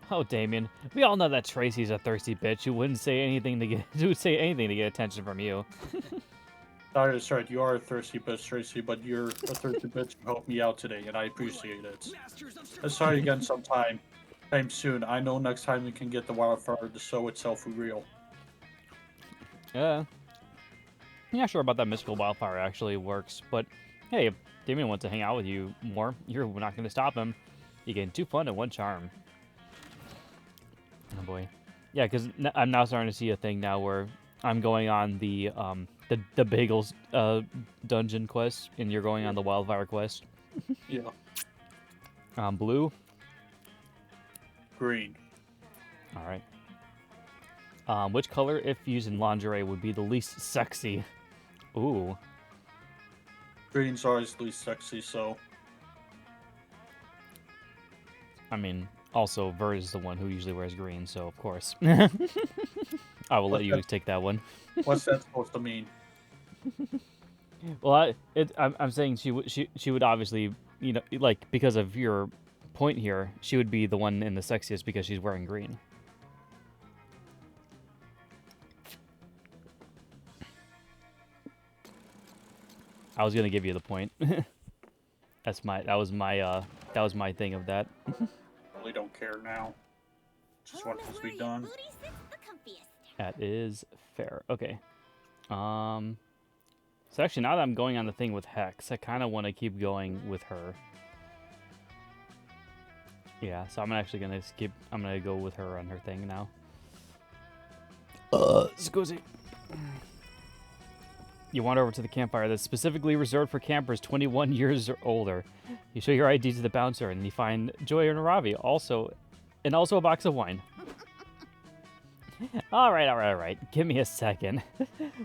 Oh, Damien, we all know that Tracy's a thirsty bitch who wouldn't say anything to get attention from you. That's right. You are a thirsty bitch, Tracy, but you're a thirsty bitch who helped me out today, and I appreciate it. Let's try it again sometime soon. I know next time we can get the wildfire to show itself for real. I'm not sure about that mystical wildfire actually works, but hey, if Damien wants to hang out with you more, you're not going to stop him. You gain 2 fun and 1 charm. Oh boy. Yeah, because I'm now starting to see a thing now where I'm going on the bagels dungeon quest, and you're going on the wildfire quest. Yeah. Blue. Green. All right. Which color, if used in lingerie, would be the least sexy? Ooh. Green's always least sexy, so. I mean, also, Vert is the one who usually wears green, so of course. I will let you take that one. What's that supposed to mean? Well, I'm saying she would obviously, you know, like, because of your point here, she would be the one in the sexiest because she's wearing green. I was gonna give you the point. That was my thing of that. Really don't care now. Just want this to be done. That is fair. Okay. So actually, now that I'm going on the thing with Hex, I kind of want to keep going with her. Yeah, so I'm actually gonna skip. I'm gonna go with her on her thing now. Scusi. You wander over to the campfire that's specifically reserved for campers 21 years or older. You show your ID to the bouncer, and you find Joy and Ravi, also a box of wine. All right. Give me a second.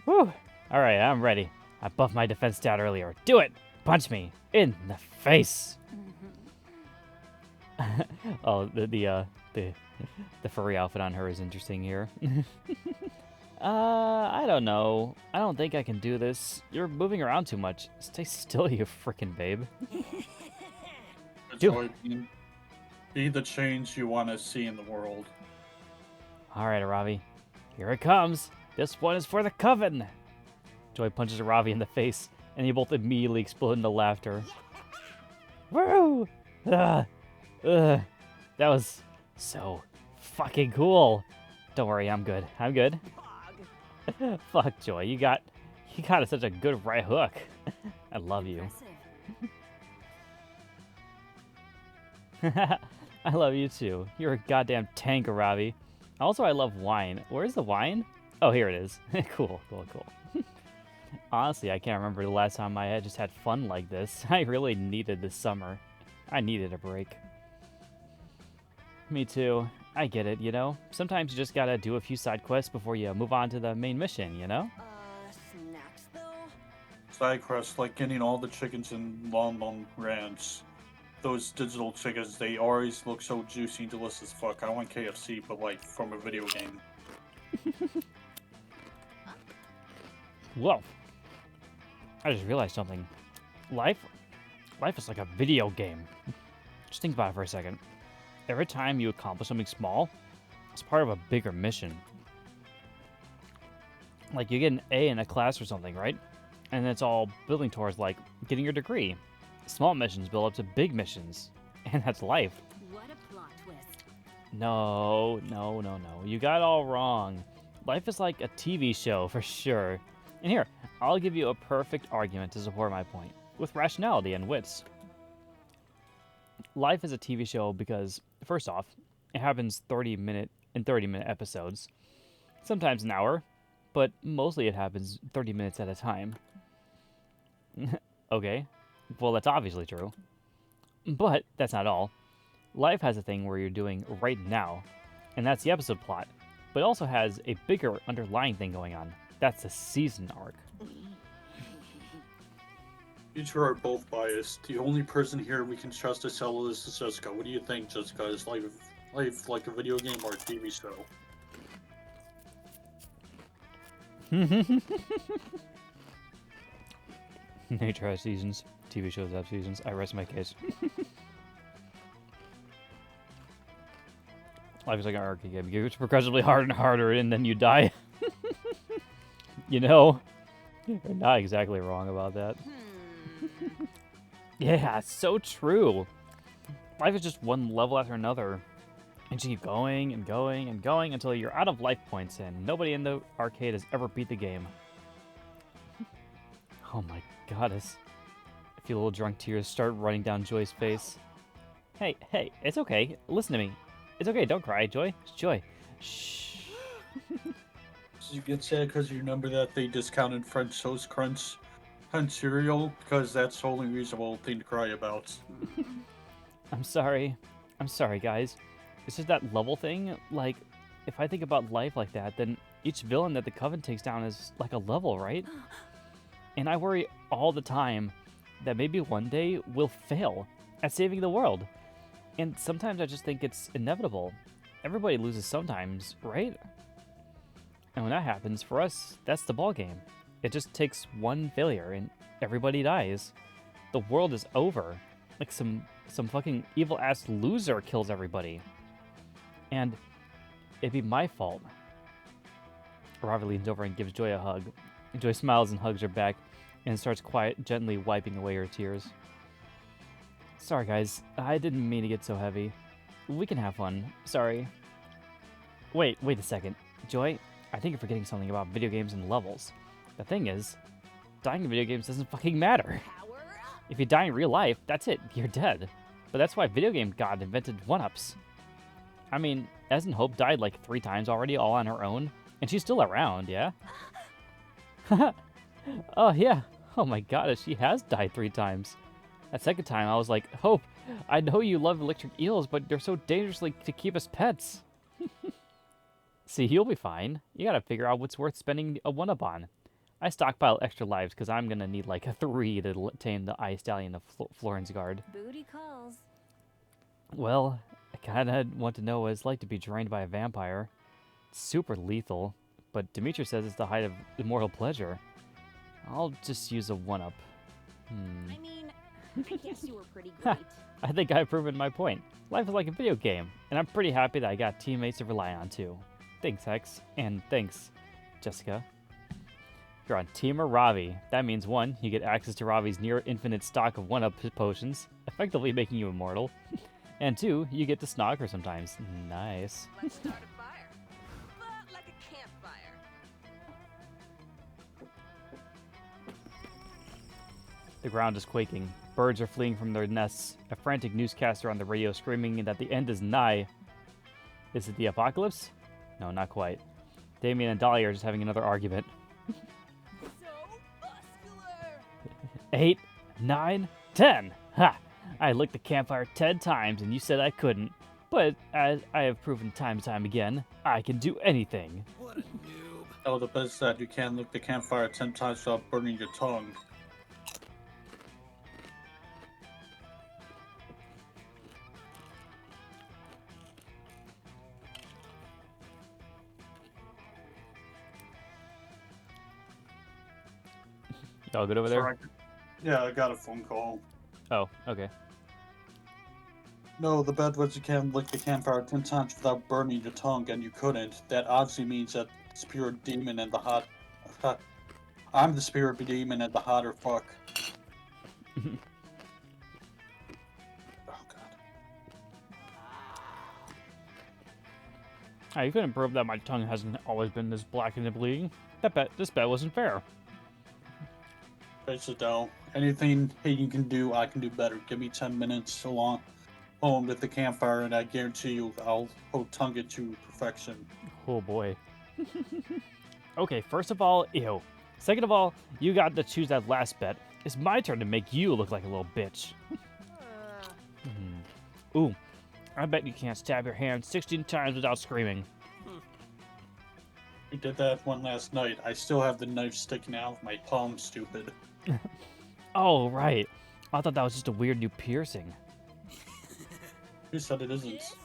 Whew. All right, I'm ready. I buffed my defense stat earlier. Do it. Punch me in the face. Oh, the furry outfit on her is interesting here. I don't know. I don't think I can do this. You're moving around too much. Stay still, you frickin' babe. Joy, be the change you want to see in the world. All right, Aravi. Here it comes. This one is for the coven. Joy punches Aravi in the face, and they both immediately explode into laughter. Woo! That was so fucking cool. Don't worry, I'm good. Fuck, Joy, you got such a good right hook. I love you. I love you too. You're a goddamn tank, Aravi. Also, I love wine. Where's the wine? Oh, here it is. Cool. Honestly, I can't remember the last time I just had fun like this. I really needed this summer. I needed a break. Me too. I get it, you know? Sometimes you just gotta do a few side quests before you move on to the main mission, you know? Snacks though? Side quests like getting all the chickens in Long Ranch. Those digital chickens, they always look so juicy and delicious as fuck. I want KFC, but like from a video game. Whoa. I just realized something. Life is like a video game. Just think about it for a second. Every time you accomplish something small, it's part of a bigger mission. Like you get an A in a class or something, right? And it's all building towards, like, getting your degree. Small missions build up to big missions. And that's life. What a plot twist. No. You got it all wrong. Life is like a TV show for sure. And here, I'll give you a perfect argument to support my point, with rationality and wits. Life is a TV show because, first off, it happens 30-minute episodes, sometimes an hour, but mostly it happens 30 minutes at a time. Okay, well, that's obviously true. But that's not all. Life has a thing where you're doing right now, and that's the episode plot, but it also has a bigger underlying thing going on. That's the season arc. You two are both biased. The only person here we can trust to sell this is Jessica. What do you think, Jessica? Is life like a video game or a TV show? Nature has seasons. TV shows have seasons. I rest my case. Life is like an arcade game. It gets progressively harder and harder, and then you die. You know, you're not exactly wrong about that. Yeah, it's so true. Life is just one level after another. And you keep going and going and going until you're out of life points, and nobody in the arcade has ever beat the game. Oh my goddess. I feel a little drunk tears start running down Joy's face. Hey, it's okay. Listen to me. It's okay, don't cry, Joy. It's Joy. Shh. You get sad because you remember that they discounted French Toast Crunch and cereal, because that's the only reasonable thing to cry about. I'm sorry, guys. It's just that level thing. Like, if I think about life like that, then each villain that the Coven takes down is like a level, right? And I worry all the time that maybe one day we'll fail at saving the world. And sometimes I just think it's inevitable. Everybody loses sometimes, right? And when that happens, for us, that's the ball game. It just takes one failure and everybody dies. The world is over. Like some fucking evil-ass loser kills everybody. And it'd be my fault. Ravi leans over and gives Joy a hug. Joy smiles and hugs her back and starts gently wiping away her tears. Sorry, guys. I didn't mean to get so heavy. We can have fun. Sorry. Wait a second. Joy, I think you're forgetting something about video games and levels. The thing is, dying in video games doesn't fucking matter. If you die in real life, that's it. You're dead. But that's why video game god invented 1-ups. I mean, hasn't Hope died like 3 times already, all on her own? And she's still around, yeah? Oh, yeah. Oh my god, she has died 3 times. That second time, I was like, Hope, I know you love electric eels, but they're so dangerously to keep as pets. See, he'll be fine. You gotta figure out what's worth spending a 1-up on. I stockpile extra lives because I'm gonna need like a 3 to tame the Ice Stallion of Florence Guard. Booty calls. Well, I kinda want to know what it's like to be drained by a vampire. It's super lethal, but Dimitri says it's the height of immortal pleasure. I'll just use a 1-up. I mean, I guess you were pretty great. I think I've proven my point. Life is like a video game, and I'm pretty happy that I got teammates to rely on too. Thanks, Hex, and thanks, Jessica. You're on Team Ravi. That means 1, you get access to Ravi's near infinite stock of 1-up potions, effectively making you immortal. And 2, you get to snog her sometimes. Nice. Let's start a fire. But like a campfire. The ground is quaking. Birds are fleeing from their nests. A frantic newscaster on the radio screaming that the end is nigh. Is it the apocalypse? No, not quite. Damien and Dolly are just having another argument. So muscular. 8, 9, 10. Ha! I licked the campfire 10 times and you said I couldn't. But as I have proven time and time again, I can do anything. What a noob. Oh, the best that you can't lick the campfire 10 times without burning your tongue. Y'all good over there? Sorry. Yeah, I got a phone call. Oh, okay. No, the bad was you can't lick the campfire 10 times without burning your tongue, and you couldn't. That obviously means that it's pure demon and the hot I'm the spirit demon and the hotter fuck. Oh god. You couldn't prove that my tongue hasn't always been this black and bleeding. This bet wasn't fair. Face it though. Anything Hayden can do, I can do better. Give me 10 minutes along home with the campfire, and I guarantee you I'll tongue it to perfection. Oh boy. Okay, first of all, ew. Second of all, you got to choose that last bet. It's my turn to make you look like a little bitch. Ooh, I bet you can't stab your hand 16 times without screaming. We did that one last night. I still have the knife sticking out of my palm, stupid. Oh, right. I thought that was just a weird new piercing. Who said it isn't?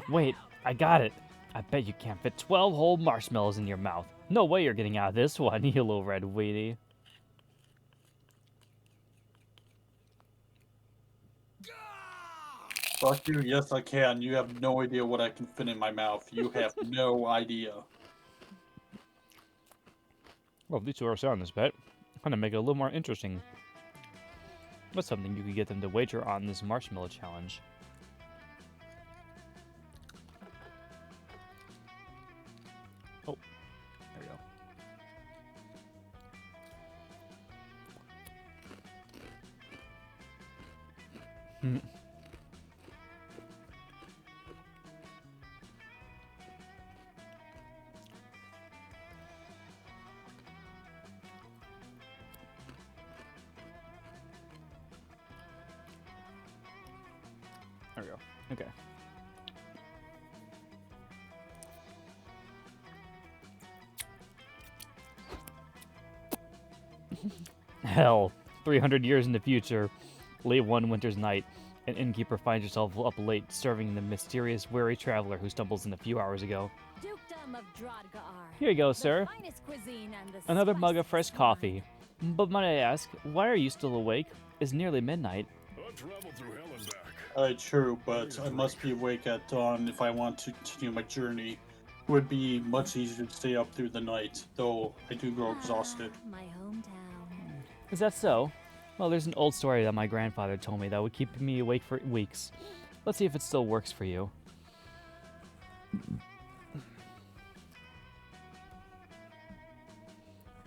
Wait, I got it. I bet you can't fit 12 whole marshmallows in your mouth. No way you're getting out of this one, you little red weenie. Fuck you, yes I can. You have no idea what I can fit in my mouth. You have no idea. Well, these two are set on this bet. Kind of make it a little more interesting. What's something you could get them to wager on this marshmallow challenge? Oh, there we go. There we go. Okay. Hell, 300 years in the future, late one winter's night, an innkeeper finds herself up late serving the mysterious weary traveler who stumbles in a few hours ago. Dukedom of Drodgar. Here you go, The sir. finest cuisine and the Another mug of fresh spiciest coffee. But might I ask, why are you still awake? It's nearly midnight. I traveled through hell and back. True, but I must be awake at dawn if I want to continue my journey. It would be much easier to stay up through the night, though I do grow exhausted. My hometown. Is that so? Well, there's an old story that my grandfather told me that would keep me awake for weeks. Let's see if it still works for you.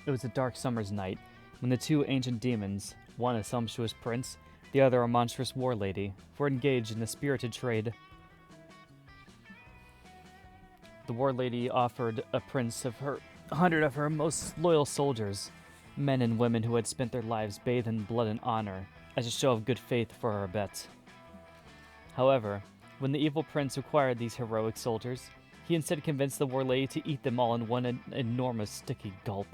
It was a dark summer's night when the two ancient demons, one a sumptuous prince, the other a monstrous war lady, were engaged in a spirited trade. The war lady offered a prince of her 100 of her most loyal soldiers, men and women who had spent their lives bathed in blood and honor, as a show of good faith for her bet. However, when the evil prince acquired these heroic soldiers, he instead convinced the war lady to eat them all in one enormous sticky gulp.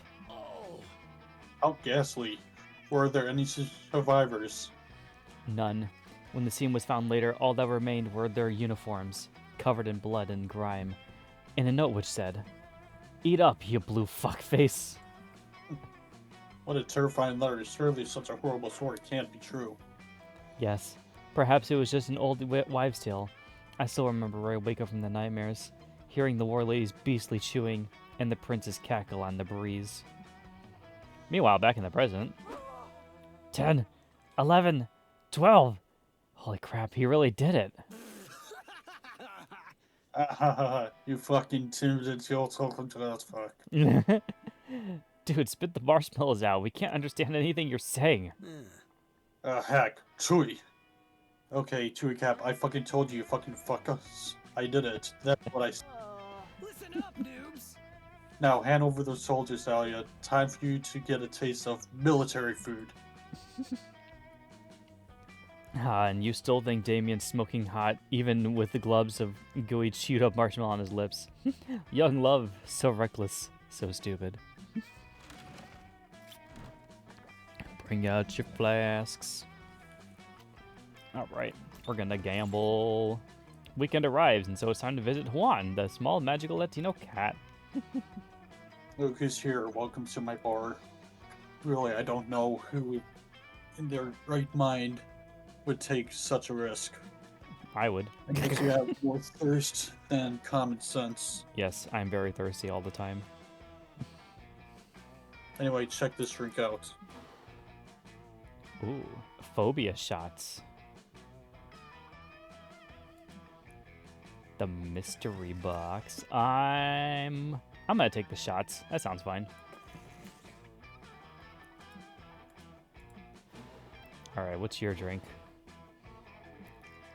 How ghastly. Were there any survivors? None. When the scene was found later, all that remained were their uniforms, covered in blood and grime, and a note which said, "Eat up, you blue fuckface." What a terrifying letter. Surely such a horrible story can't be true. Yes, perhaps it was just an old wives' tale. I still remember where I wake up from the nightmares, hearing the war lady's beastly chewing and the prince's cackle on the breeze. Meanwhile, back in the present, 10, 11, 12. Holy crap, he really did it. You fucking timid, you're talking to that fuck. Dude, spit the marshmallows out. We can't understand anything you're saying. Heck, Chewy. Okay, Chewy Cap, I fucking told you fucking fuck us. I did it. That's what I said. Listen up, noobs. Now, hand over those soldiers, Alia. Time for you to get a taste of military food. And you still think Damien's smoking hot, even with the globs of gooey chewed up marshmallow on his lips. Young love, so reckless, so stupid. Bring out your flasks. Alright, we're gonna gamble. Weekend arrives, and so it's time to visit Juan, the small magical Latino cat. Luke is here. Welcome to my bar. Really, I don't know who in their right mind would take such a risk. I would. I guess you have more thirst than common sense. Yes, I'm very thirsty all the time. Anyway, check this drink out. Ooh, phobia shots. The mystery box. I'm gonna take the shots. That sounds fine. All right, what's your drink?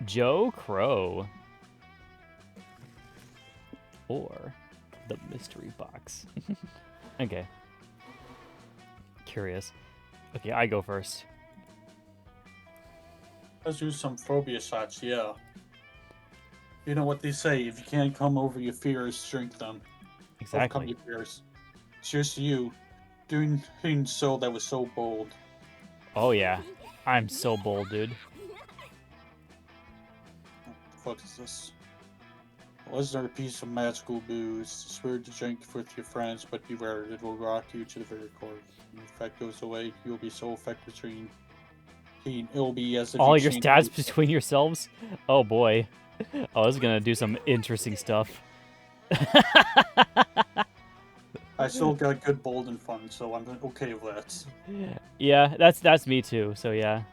Joe Crow. Or the mystery box. Okay. Curious. Okay, I go first. Let's do some phobia shots, yeah. You know what they say, if you can't come over your fears, drink them. Overcome Exactly. your fears. Cheers to you. Doing so that was so bold. Oh yeah. I'm so bold, dude. What the fuck is this? Legendary piece of magical booze. Swear to drink with your friends, but beware, it will rock you to the very core. When the effect goes away, you'll be so affected between it will be as if All you your changed stats between yourselves? Oh boy. Oh, this is gonna do some interesting stuff. I still got good, bold, and fun, so I'm okay with that. Yeah, that's me too. So yeah,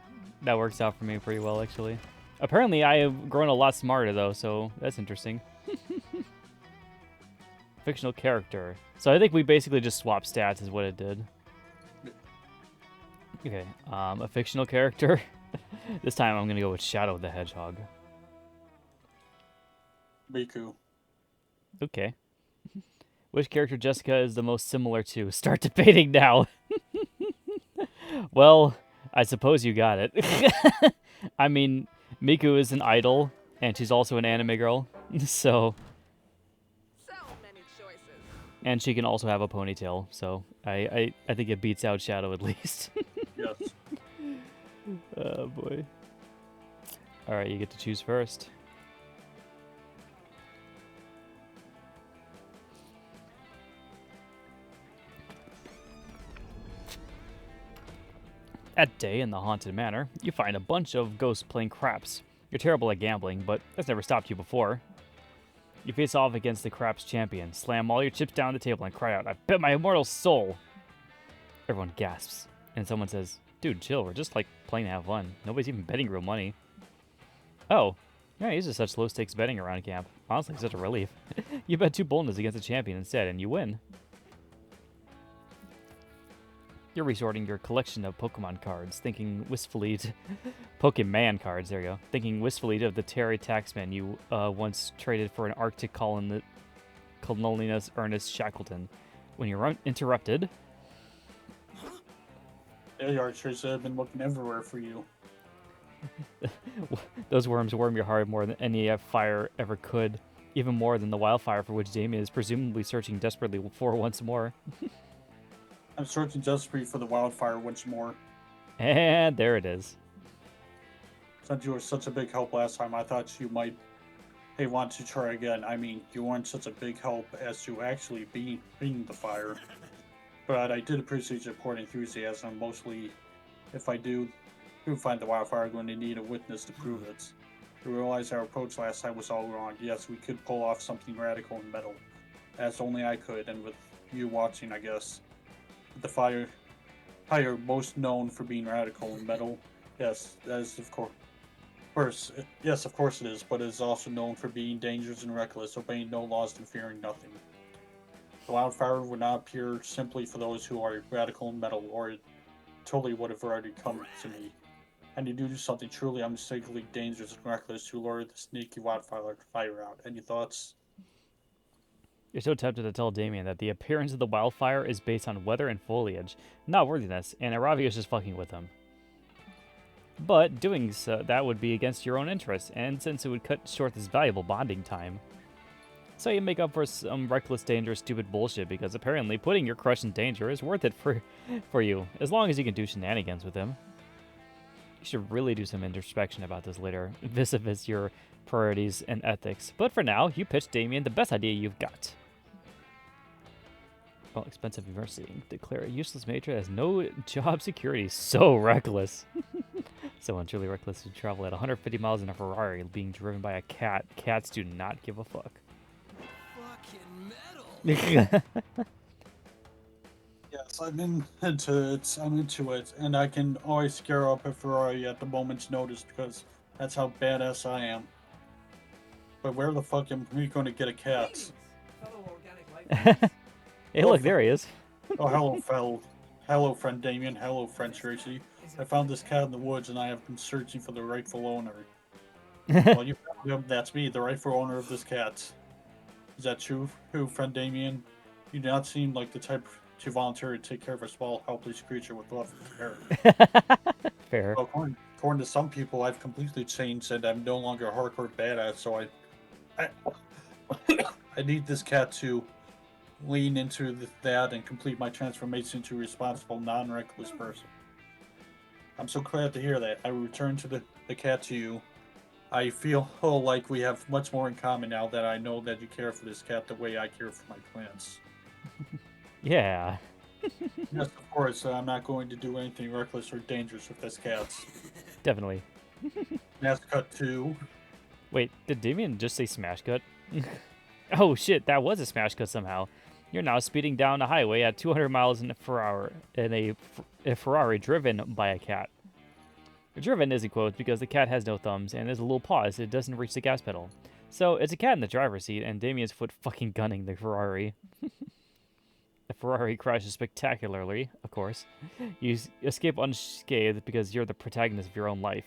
that works out for me pretty well actually. Apparently, I have grown a lot smarter though, so that's interesting. Fictional character. So I think we basically just swapped stats is what it did. Okay, a fictional character. This time I'm gonna go with Shadow the Hedgehog. Miku. Okay. Which character Jessica is the most similar to? Start debating now. Well, I suppose you got it. I mean, Miku is an idol, and she's also an anime girl, so... So many choices. And she can also have a ponytail, so I think it beats out Shadow at least. Yes. Oh, boy. Alright, you get to choose first. At day in the haunted manor, you find a bunch of ghosts playing craps. You're terrible at gambling, but that's never stopped you before. You face off against the craps champion, slam all your chips down on the table, and cry out, "I bet my immortal soul!" Everyone gasps, and someone says, "Dude, chill, we're just like playing to have fun. Nobody's even betting real money." Oh, yeah, these are such low-stakes betting around camp. Honestly, such a relief. You bet 2 boldness against the champion instead, and you win. You're resorting your collection of Pokemon cards, thinking wistfully to... Pokemon cards, there you go. Thinking wistfully of the Terry Taxman you once traded for an Arctic colonialist Ernest Shackleton. When you're interrupted... There you are, Trisha. I've been looking everywhere for you. Those worms worm your heart more than any fire ever could. Even more than the wildfire for which Damien is presumably searching desperately for once more. I'm searching desperately for the wildfire once more. And there it is. Since you were such a big help last time, I thought you might want to try again. I mean, you weren't such a big help as to actually being the fire. But I did appreciate your pouring enthusiasm, mostly if I do find the wildfire, I'm going to need a witness to prove it. I realized our approach last time was all wrong. Yes, we could pull off something radical in metal, as only I could, and with you watching, I guess. The fire most known for being radical in metal. Yes, that is of course. Yes, of course it is, but it is also known for being dangerous and reckless, obeying no laws and fearing nothing. The wildfire would not appear simply for those who are radical in metal, or it totally would have already come to me. And you do something truly unmistakably dangerous and reckless to lure the sneaky wildfire out. Any thoughts? You're so tempted to tell Damien that the appearance of the wildfire is based on weather and foliage, not worthiness, and Aravia is just fucking with him. But doing so, that would be against your own interests, and since it would cut short this valuable bonding time. So you make up for some reckless, dangerous, stupid bullshit, because apparently putting your crush in danger is worth it for you, as long as you can do shenanigans with him. You should really do some introspection about this later, vis-a-vis your priorities and ethics. But for now, you pitch Damien the best idea you've got. Well, expensive university. Declare a useless major has no job security. So reckless. Someone truly reckless to travel at 150 miles in a Ferrari being driven by a cat. Cats do not give a fuck. Fucking metal. Yes, into it. I'm into it, and I can always scare up a Ferrari at the moment's notice because that's how badass I am. But where the fuck am we going to get a cat? Hey, look, there he is. Oh, hello, fellow. Hello, friend Damien. Hello, friend Tracy. I found this cat in the woods, and I have been searching for the rightful owner. Well, you found him. That's me, the rightful owner of this cat. Is that true, friend Damien? You do not seem like the type to volunteer to take care of a small, helpless creature with love and care. Fair. Well, according to some people, I've completely changed and I'm no longer a hardcore badass, so I I need this cat to lean into that and complete my transformation into a responsible, non-reckless person. I'm so glad to hear that. I will return to the cat to you. I feel like we have much more in common now that I know that you care for this cat the way I care for my plants. Yeah. Yes, of course, I'm not going to do anything reckless or dangerous with this cat. Definitely. Smash cut 2. Wait, did Damien just say smash cut? Oh shit, that was a smash cut somehow. You're now speeding down a highway at 200 miles per hour in a Ferrari driven by a cat. Driven is in quotes because the cat has no thumbs and there's a little pause. It doesn't reach the gas pedal. So it's a cat in the driver's seat and Damien's foot fucking gunning the Ferrari. The Ferrari crashes spectacularly, of course. You escape unscathed because you're the protagonist of your own life.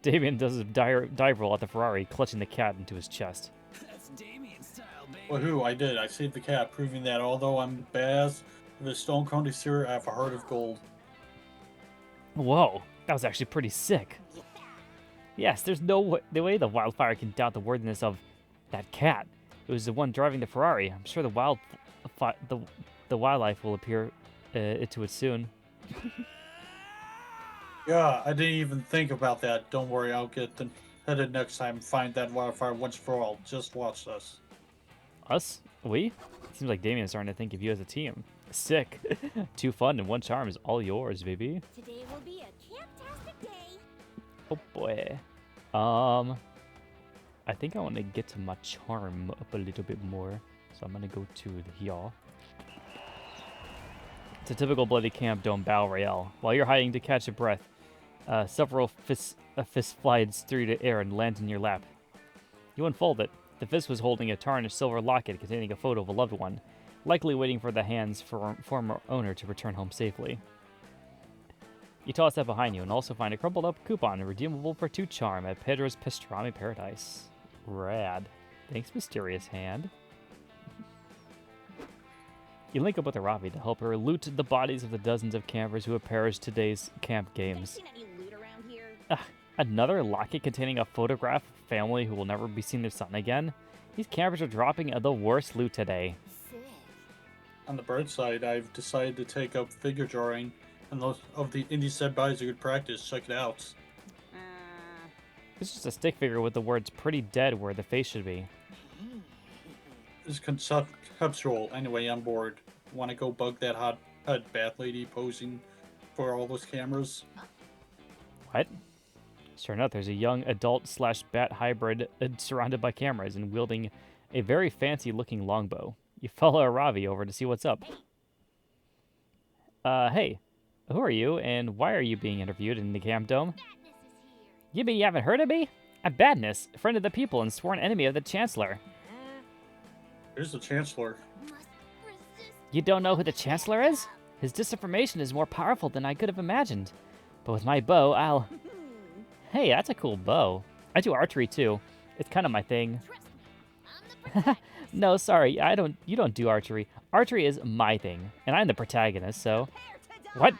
Damien does a dive roll at the Ferrari, clutching the cat into his chest. That's Damien style, baby. Woohoo, I did. I saved the cat, proving that although I'm badass with a stone cold exterior, I have a heart of gold. Whoa, that was actually pretty sick. Yes, there's no way the wildfire can doubt the worthiness of that cat. It was the one driving the Ferrari. I'm sure the wildlife will appear to it soon. Yeah, I didn't even think about that. Don't worry, I'll get headed next time and find that wildfire once for all. Just watch us. Us? We? Seems like Damien's starting to think of you as a team. Sick. 2 fun and 1 charm is all yours, baby. Today will be a camptastic day. Oh boy. I think I want to get to my charm up a little bit more. So I'm gonna go to the here. It's a typical Bloody Camp Dome battle royale. While you're hiding to catch your breath, several fist flies through the air and land in your lap. You unfold it. The fist was holding a tarnished silver locket containing a photo of a loved one, likely waiting for the hand's former owner to return home safely. You toss that behind you and also find a crumpled up coupon redeemable for 2 charm at Pedro's Pastrami Paradise. Rad. Thanks, mysterious hand. You link up with Aravi to help her loot the bodies of the dozens of campers who have perished today's camp games. Have you seen any loot around here? Another locket containing a photograph of a family who will never be seen their son again? These campers are dropping the worst loot today. Sick. On the bright side, I've decided to take up figure drawing, and those of the indie set buys a good practice. Check it out. It's just a stick figure with the words "pretty dead" where the face should be. It's conceptual. Anyway, I'm bored. Want to go bug that hot bat lady posing for all those cameras? What? Sure enough, there's a young adult/bat hybrid surrounded by cameras and wielding a very fancy-looking longbow. You follow Aravi over to see what's up. Hey, who are you, and why are you being interviewed in the camp dome? Badness is here. You mean you haven't heard of me? I'm Badness, a friend of the people and sworn enemy of the Chancellor. Here's the Chancellor. Must resist. You don't know who the Chancellor is? His disinformation is more powerful than I could have imagined. But with my bow, I'll... Hey, that's a cool bow. I do archery too. It's kind of my thing. Trust me. I'm the protagonist. No, sorry, you don't do archery. Archery is my thing, and I'm the protagonist, so... Prepare to die. What?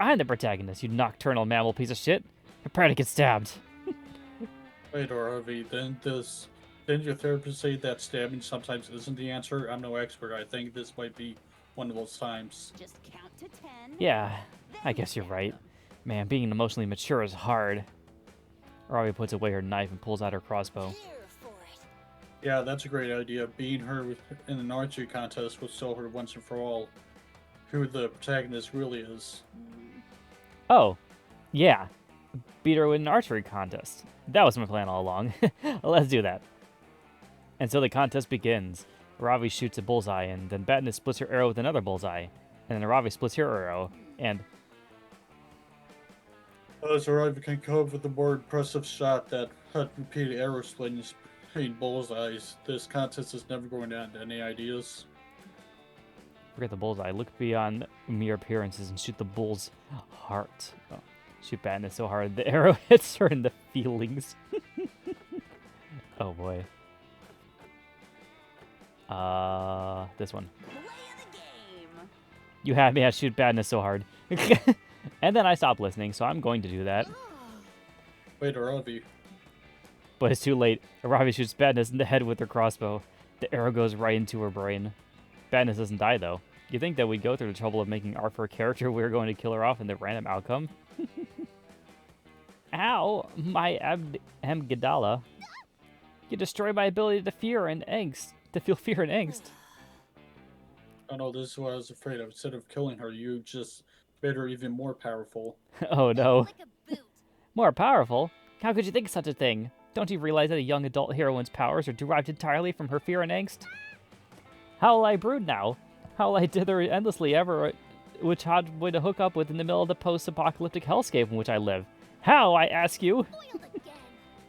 I'm the protagonist, you nocturnal mammal piece of shit. Prepare to get stabbed. Wait, Ravi, didn't your therapist say that stabbing sometimes isn't the answer? I'm no expert. I think this might be one of those times. Just count to 10. Yeah, I guess you're right. Man, being emotionally mature is hard. Ravi puts away her knife and pulls out her crossbow. Here for it. Yeah, that's a great idea. Beating her in an archery contest will show her once and for all who the protagonist really is. Oh, yeah. Beat her in an archery contest. That was my plan all along. Let's do that. And so the contest begins. Ravi shoots a bullseye, and then Badness splits her arrow with another bullseye. And then Aravi splits your arrow, and As Arrival can cope with the more impressive shot that had repeated arrow splitting between bullseyes. This contest is never going to end. Any ideas? forget the bullseye. Look beyond mere appearances and shoot the bull's heart. Oh, shoot Badness so hard the arrow hits her in the feelings. Oh boy. This one. Play of the game. You had me at shoot Badness so hard. And then I stopped listening, so I'm going to do that. Wait, Aravi. But it's too late. Aravi shoots Badness in the head with her crossbow. The arrow goes right into her brain. Badness doesn't die, though. You think that we'd go through the trouble of making Arthur a character we were going to kill her off in the random outcome? Ow! My Amygdala. You destroy my ability to fear and angst. To feel fear and angst. Oh no, this is what I was afraid of. Instead of killing her, you just made her even more powerful. Oh no. Like a boot. More powerful? How could you think such a thing? Don't you realize that a young adult heroine's powers are derived entirely from her fear and angst? How will I brood now? How will I dither endlessly ever which hot way to hook up with in the middle of the post-apocalyptic hellscape in which I live? How, I ask you? Foiled again.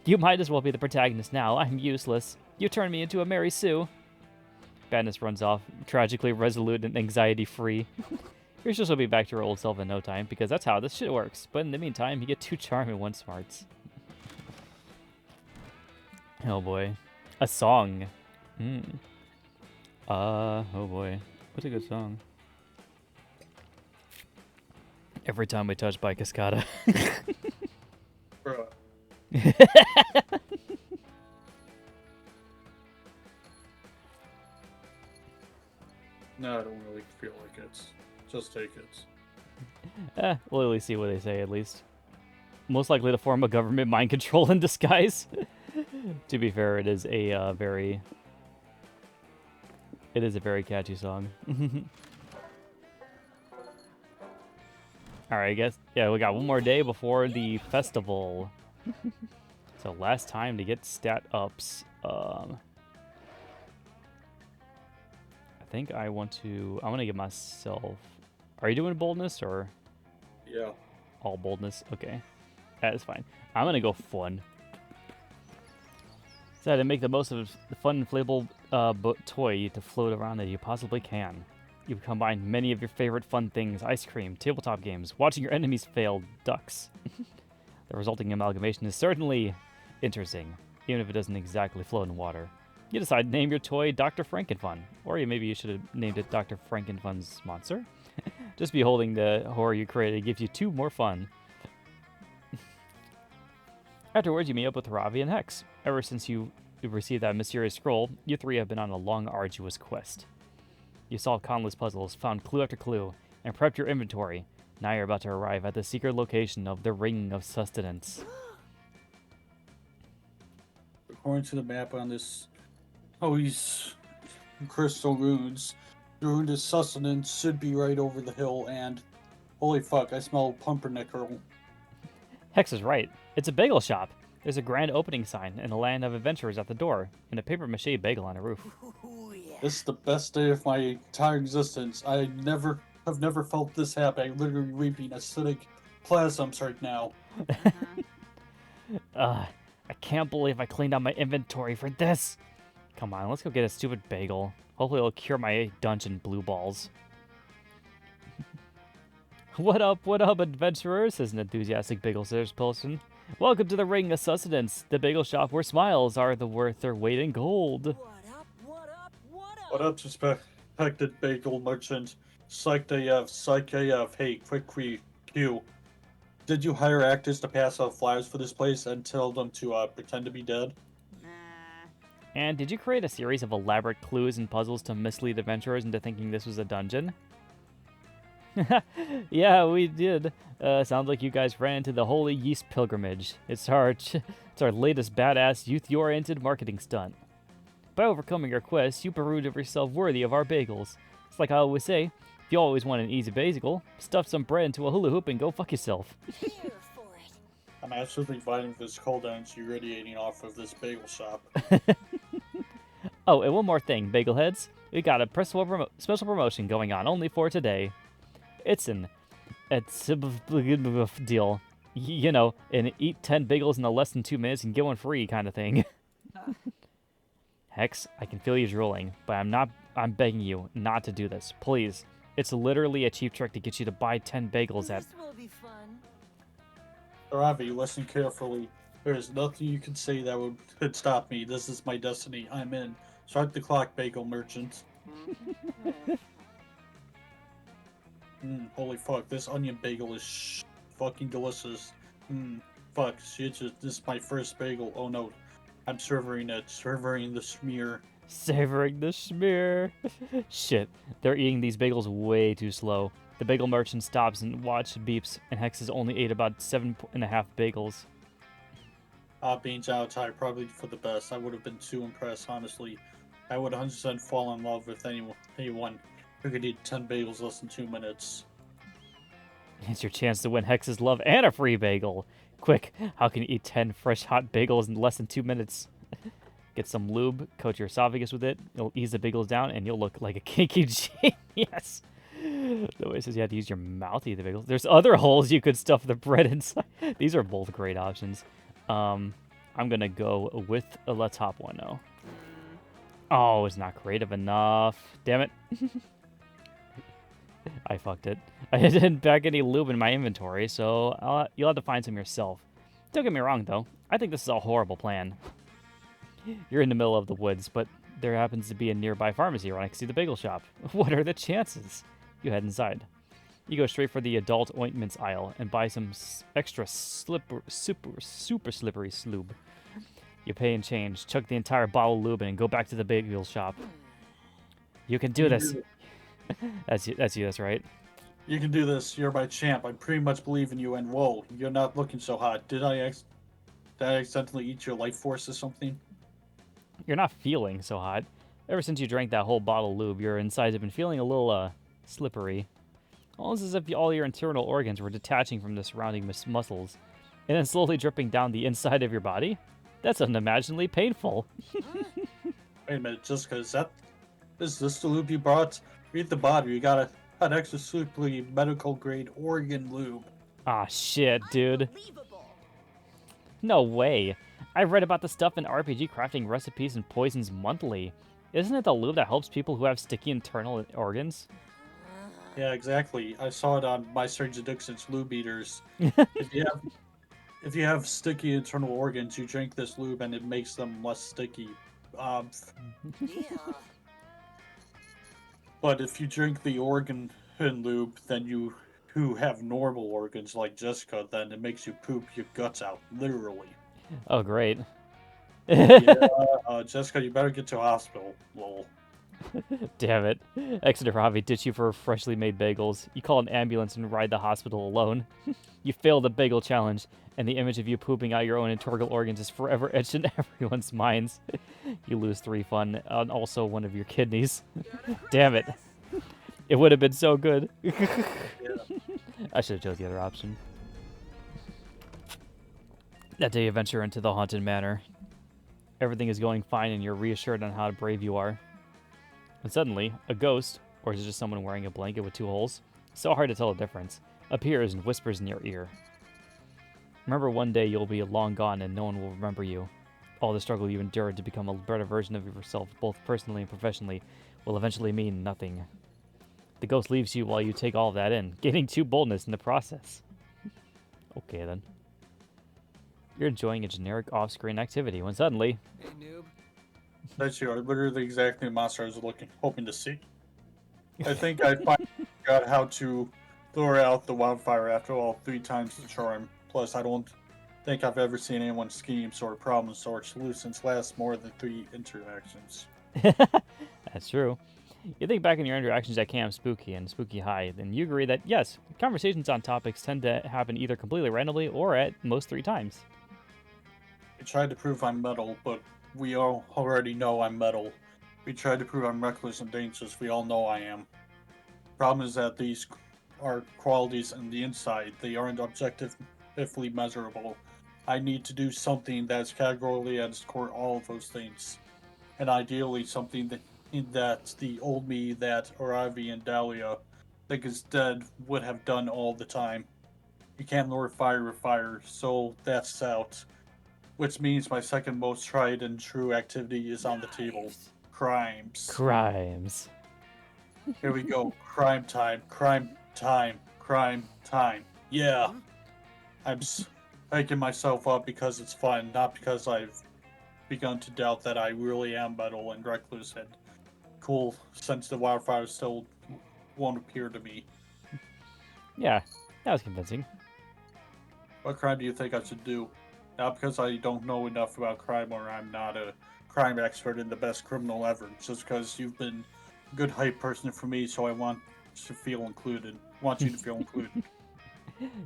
You might as well be the protagonist now. I'm useless. You turned me into a Mary Sue. Badness runs off, tragically resolute and anxiety-free. You're sure she'll be back to her old self in no time, because that's how this shit works. But in the meantime, you get 2 charm and 1 smarts. Oh boy. A song. Oh boy. What's a good song? Every time we touch by Cascada. Bruh. No, I don't really feel like it. Just take it. We'll at least see what they say, at least. Most likely to form a government mind control in disguise. To be fair, it is a very catchy song. Alright, I guess, yeah, we got one more day before the festival. So last time to get stat ups. I think I want to give myself, are you doing boldness or Yeah. all boldness? Okay, that is fine. I'm gonna go fun. Decided to make the most of the fun inflatable toy to float around that you possibly can. You've combined many of your favorite fun things: ice cream, tabletop games, watching your enemies fail, ducks. The resulting amalgamation is certainly interesting, even if it doesn't exactly float in water. You decide to name your toy Dr. Frankenfun, or maybe you should have named it Dr. Frankenfun's monster. Just beholding the horror you created gives you 2 more fun. Afterwards, you meet up with Ravi and Hex. Ever since you received that mysterious scroll, you 3 have been on a long, arduous quest. You solved countless puzzles, found clue after clue, and prepped your inventory. Now you're about to arrive at the secret location of the Ring of Sustenance. According to the map on this, these crystal runes, the rune of sustenance should be right over the hill, and holy fuck, I smell pumpernickel. Hex is right. It's a bagel shop. There's a grand opening sign and a land of adventurers at the door, and a paper-mache bagel on a roof. Ooh, yeah. This is the best day of my entire existence. I have never felt this happy. I'm literally reaping acidic plasms right now. I can't believe I cleaned out my inventory for this. Come on, let's go get a stupid bagel. Hopefully it'll cure my dungeon blue balls. What up, adventurers? Says an enthusiastic bagel salesperson. Welcome to the Ring of Sustenance, the bagel shop where smiles are worth their weight in gold. What up? What up? What up? What up, suspected bagel merchant? Psych AF. Hey, quick Q. Did you hire actors to pass out flyers for this place and tell them to pretend to be dead? Nah. And did you create a series of elaborate clues and puzzles to mislead adventurers into thinking this was a dungeon? Yeah, we did. Sounds like you guys ran into the Holy Yeast Pilgrimage. It's our latest badass youth-oriented marketing stunt. By overcoming your quest, you proved yourself worthy of our bagels. It's like I always say, if you always want an easy bagel, stuff some bread into a hula hoop and go fuck yourself. Here for it. I'm absolutely fighting this cold energy radiating off of this bagel shop. Oh, and one more thing, bagel heads. We got a special promotion going on only for today. It's deal. You know, an eat 10 bagels in less than 2 minutes and get one free kind of thing. Hex, I can feel you drooling, but I'm begging you not to do this. Please. It's literally a cheap trick to get you to buy 10 bagels at... This will be fun. Ravi, listen carefully. There is nothing you can say that could stop me. This is my destiny. I'm in. Start the clock, bagel merchant. Holy fuck, this onion bagel is fucking delicious. Fuck, shit, this is my first bagel. Oh no, I'm savoring it. Savoring the smear. Savoring the smear. Shit, they're eating these bagels way too slow. The bagel merchant stops and watch beeps, and Hex has only ate about 7.5 bagels. Beans outside, probably for the best. I would have been too impressed, honestly. I would 100% fall in love with anyone who could eat 10 bagels less than 2 minutes. It's your chance to win Hex's love and a free bagel. Quick, how can you eat 10 fresh hot bagels in less than 2 minutes? Get some lube, coat your esophagus with it. It'll ease the bagels down, and you'll look like a kinky genius. The way it says you have to use your mouth to eat the bagels. There's other holes you could stuff the bread inside. These are both great options. I'm gonna go with the top one, though. Oh, it's not creative enough. Damn it. I fucked it. I didn't pack any lube in my inventory, so you'll have to find some yourself. Don't get me wrong, though. I think this is a horrible plan. You're in the middle of the woods, but there happens to be a nearby pharmacy right next to the bagel shop. What are the chances? You head inside. You go straight for the adult ointments aisle and buy some extra super slippery lube. You pay and change, chuck the entire bottle of lube in, and go back to the bagel shop. You can do this. That's right. You can do this. You're my champ. I pretty much believe in you. And whoa, you're not looking so hot. Did I accidentally eat your life force or something? You're not feeling so hot. Ever since you drank that whole bottle of lube, your insides have been feeling a little slippery. Almost as if all your internal organs were detaching from the surrounding muscles, and then slowly dripping down the inside of your body. That's unimaginably painful. Wait a minute, just because is this the lube you brought? Read the bottle. You got an extra slippery medical grade organ lube. Ah, shit, dude. Unbelievable. No way. I've read about the stuff in RPG crafting recipes and poisons monthly. Isn't it the lube that helps people who have sticky internal organs? Yeah, exactly. I saw it on My Strange Addictions Lube Eaters. If you have sticky internal organs, you drink this lube and it makes them less sticky. Yeah. But if you drink the organ lube, then you who have normal organs like Jessica, then it makes you poop your guts out, literally. Oh, great. Yeah, Jessica, you better get to a hospital. Lol. Damn it. Exeter Ravi ditch you for freshly made bagels. You call an ambulance and ride the hospital alone. You fail the bagel challenge, and the image of you pooping out your own internal organs is forever etched in everyone's minds. You lose 3 fun and also one of your kidneys. Damn it. It would have been so good. I should have chose the other option. That day you venture into the haunted manor. Everything is going fine and you're reassured on how brave you are. And suddenly, a ghost, or is it just someone wearing a blanket with 2 holes? So hard to tell the difference. Appears and whispers in your ear. Remember, one day you'll be long gone and no one will remember you. All the struggle you endured to become a better version of yourself, both personally and professionally, will eventually mean nothing. The ghost leaves you while you take all of that in, gaining 2 boldness in the process. Okay then. You're enjoying a generic off-screen activity when suddenly... Hey, noob. That's you. Literally the exact new monster I was hoping to see. I think I finally got how to lure out the wildfire after all 3 times the charm. Plus, I don't think I've ever seen anyone scheme or problem or solutions last more than 3 interactions. That's true. You think back on your interactions at Camp Spooky and Spooky High, then you agree that, yes, conversations on topics tend to happen either completely randomly or at most 3 times. I tried to prove I'm metal, but we all already know I'm metal. We tried to prove I'm reckless and dangerous. We all know I am. Problem is that these are qualities on the inside. They aren't objectively measurable. I need to do something that's categorically at its core all of those things. And ideally something that the old me that Aravi and Dahlia think instead would have done all the time. You can't lure fire with fire, so that's out. Which means my second most tried and true activity is on the table. Nice. Crimes. Crimes. Here we go. Crime time. Crime time. Crime time. Yeah. I'm hyping myself up because it's fun, not because I've begun to doubt that I really am metal and reckless and cool since the wildfire still won't appear to me. Yeah, that was convincing. What crime do you think I should do? Not because I don't know enough about crime or I'm not a crime expert and the best criminal ever, just because you've been a good hype person for me, so I want to feel included. Want you to feel included.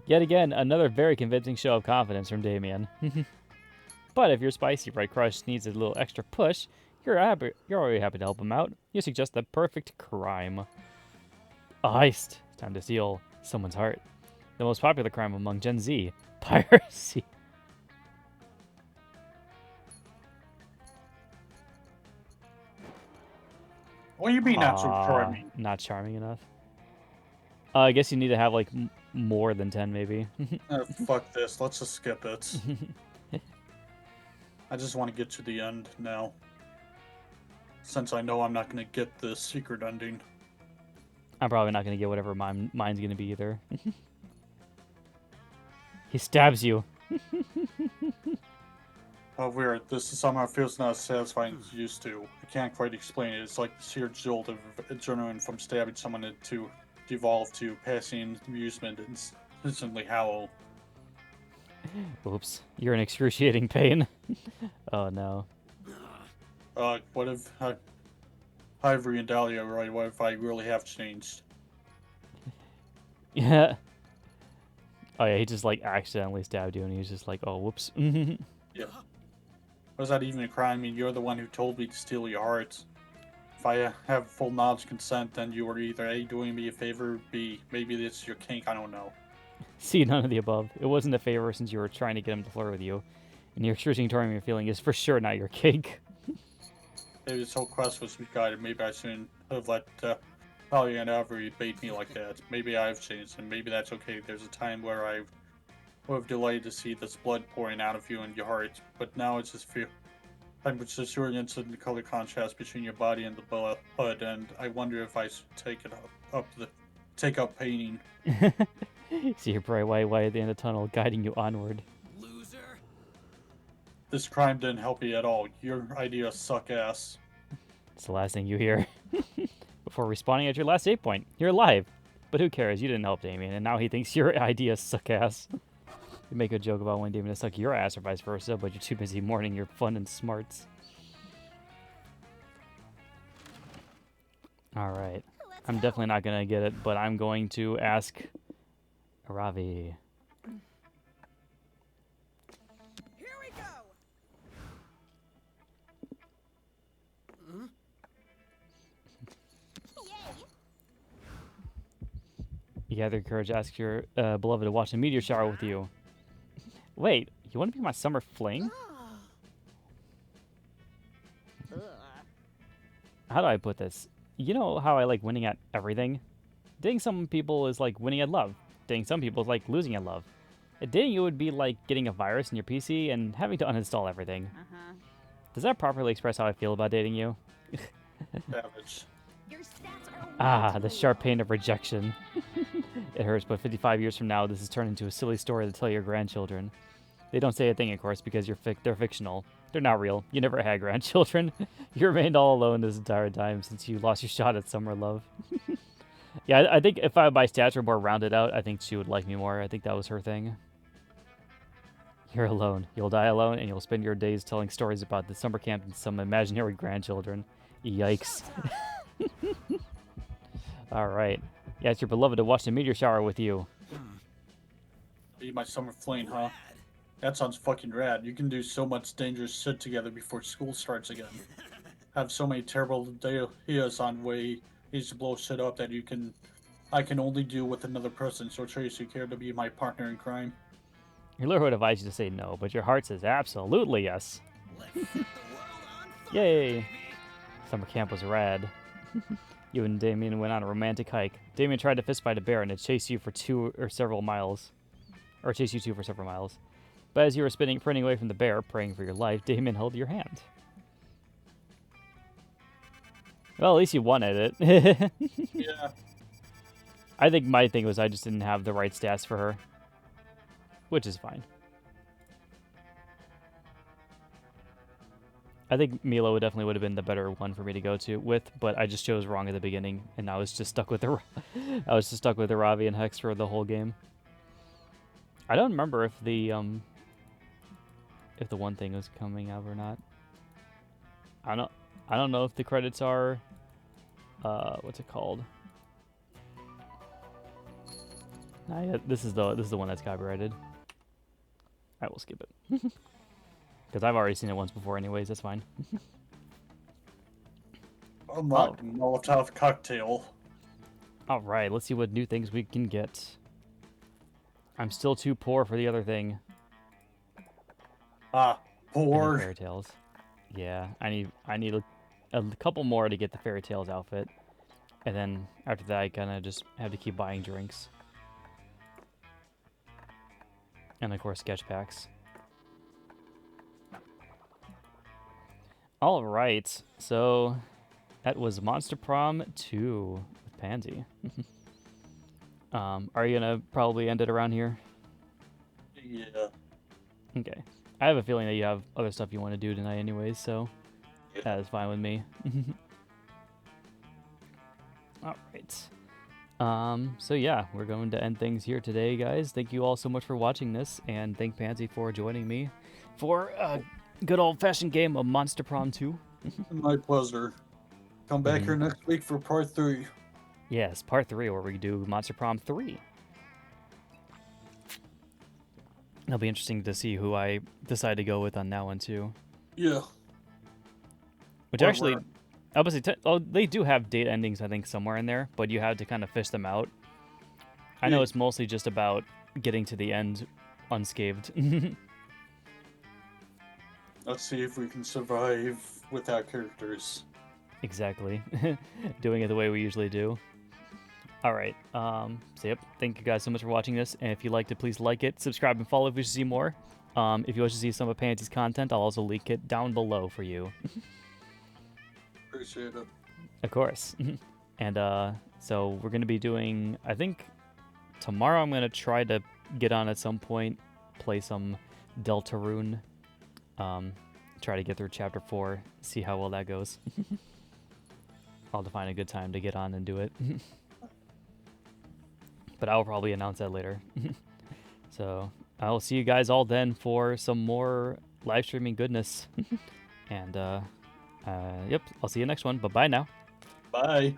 Yet again, another very convincing show of confidence from Damien. But if your spicy bright crush needs a little extra push, you're already happy to help him out. You suggest the perfect crime. A heist. Time to steal someone's heart. The most popular crime among Gen Z. Piracy. What do you mean not so charming? Not charming enough. I guess you need to have like more than 10 maybe. Fuck this. Let's just skip it. I just want to get to the end now. Since I know I'm not going to get the secret ending. I'm probably not going to get whatever mine's going to be either. He stabs you. Oh, weird. This somehow feels not as satisfying as it used to. I can't quite explain it. It's like the sheer jolt of adrenaline from stabbing someone to devolve to passing amusement and instantly howl. Oops. You're in excruciating pain. Oh, no. What if Ivory and Dahlia are right? What if I really have changed? Yeah. Oh, yeah, he just, like, accidentally stabbed you, and he's just like, oh, whoops. Yeah. Was that even a crime? I mean, you're the one who told me to steal your heart. If I have full knowledge consent, then you were either A, doing me a favor, B, maybe it's your kink, I don't know. See, none of the above. It wasn't a favor since you were trying to get him to flirt with you. And your excruciating torment you're feeling is for sure not your kink. Maybe this whole quest was misguided. Maybe I shouldn't have let Dahlia and Avery bait me like that. Maybe I've changed, and maybe that's okay. There's a time where I would have delighted to see this blood pouring out of you and your heart, but now it's just feel. I'm just really into the color contrast between your body and the blood, and I wonder if I should take up painting. See your bright white light at the end of the tunnel guiding you onward. Loser. This crime didn't help you at all. Your ideas suck ass. It's the last thing you hear. Before responding at your last save point. You're alive. But who cares? You didn't help Damien, and now he thinks your ideas suck ass. You make a joke about wanting Damien to suck your ass or vice versa, but you're too busy mourning your fun and smarts. Alright. I'm definitely not going to get it, but I'm going to ask Ravi. Here we go. You gather courage to ask your beloved to watch a meteor shower with you. Wait, you want to be my summer fling? How do I put this? You know how I like winning at everything? Dating some people is like winning at love. Dating some people is like losing at love. Dating you would be like getting a virus in your PC and having to uninstall everything. Does that properly express how I feel about dating you? Savage. Your stats are Ah, the sharp pain of rejection. It hurts, but 55 years from now, this has turned into a silly story to tell your grandchildren. They don't say a thing, of course, because they're fictional. They're not real. You never had grandchildren. You remained all alone this entire time since you lost your shot at summer love. Yeah, I think if my stats were more rounded out, I think she would like me more. I think that was her thing. You're alone. You'll die alone, and you'll spend your days telling stories about the summer camp and some imaginary grandchildren. Yikes. All right. Yeah, it's your beloved to watch the meteor shower with you. Be my summer fling, huh? That sounds fucking rad. You can do so much dangerous shit together before school starts again. Have so many terrible ideas on ways to blow shit up that I can only do with another person. So Tracy, care to be my partner in crime? Your lure would advise you to say no, but your heart says absolutely yes. Let's set the world on fire, Yay! baby. Summer camp was rad. You and Damien went on a romantic hike. Damien tried to fistfight a bear and it chased you for several miles. Or chased you two for several miles. But as you were sprinting away from the bear, praying for your life, Damien held your hand. Well, at least you won at it. Yeah. I think my thing was I just didn't have the right stats for her. Which is fine. I think Milo definitely would have been the better one for me to go to with, but I just chose wrong at the beginning, and I was just stuck with the Ravi and Hex for the whole game. I don't remember if the one thing was coming up or not. I don't know if the credits are what's it called? This is the one that's copyrighted. I will skip it. Because I've already seen it once before anyways, that's fine. Unlock Molotov cocktail. Alright, let's see what new things we can get. I'm still too poor for the other thing. Ah, poor. Fairy tales. Yeah, I need a couple more to get the fairy tales outfit. And then after that I kinda just have to keep buying drinks. And of course sketch packs. Alright, so that was Monster Prom 2 with Pansy. Are you gonna probably end it around here? Yeah. Okay. I have a feeling that you have other stuff you want to do tonight anyways, so that is fine with me. Alright. So yeah, we're going to end things here today, guys. Thank you all so much for watching this, and thank Pansy for joining me for a good old-fashioned game of Monster Prom 2. My pleasure. Come back here next week for part 3. Yes, part 3, where we do Monster Prom 3. It'll be interesting to see who I decide to go with on that one, too. Yeah. Which actually, obviously, they do have date endings, I think, somewhere in there, but you have to kind of fish them out. I know it's mostly just about getting to the end unscathed. Let's see if we can survive without characters. Exactly. Doing it the way we usually do. Alright, so yep, thank you guys so much for watching this, and if you liked it, please like it, subscribe, and follow if you wish to see more. If you wish to see some of Pansy's content, I'll also link it down below for you. Appreciate it. Of course. And, so we're going to be doing, I think, tomorrow I'm going to try to get on at some point, play some Deltarune, try to get through Chapter 4, see how well that goes. I'll have to find a good time to get on and do it. But I'll probably announce that later. So I'll see you guys all then for some more live streaming goodness. And yep, I'll see you next one. Bye-bye now. Bye.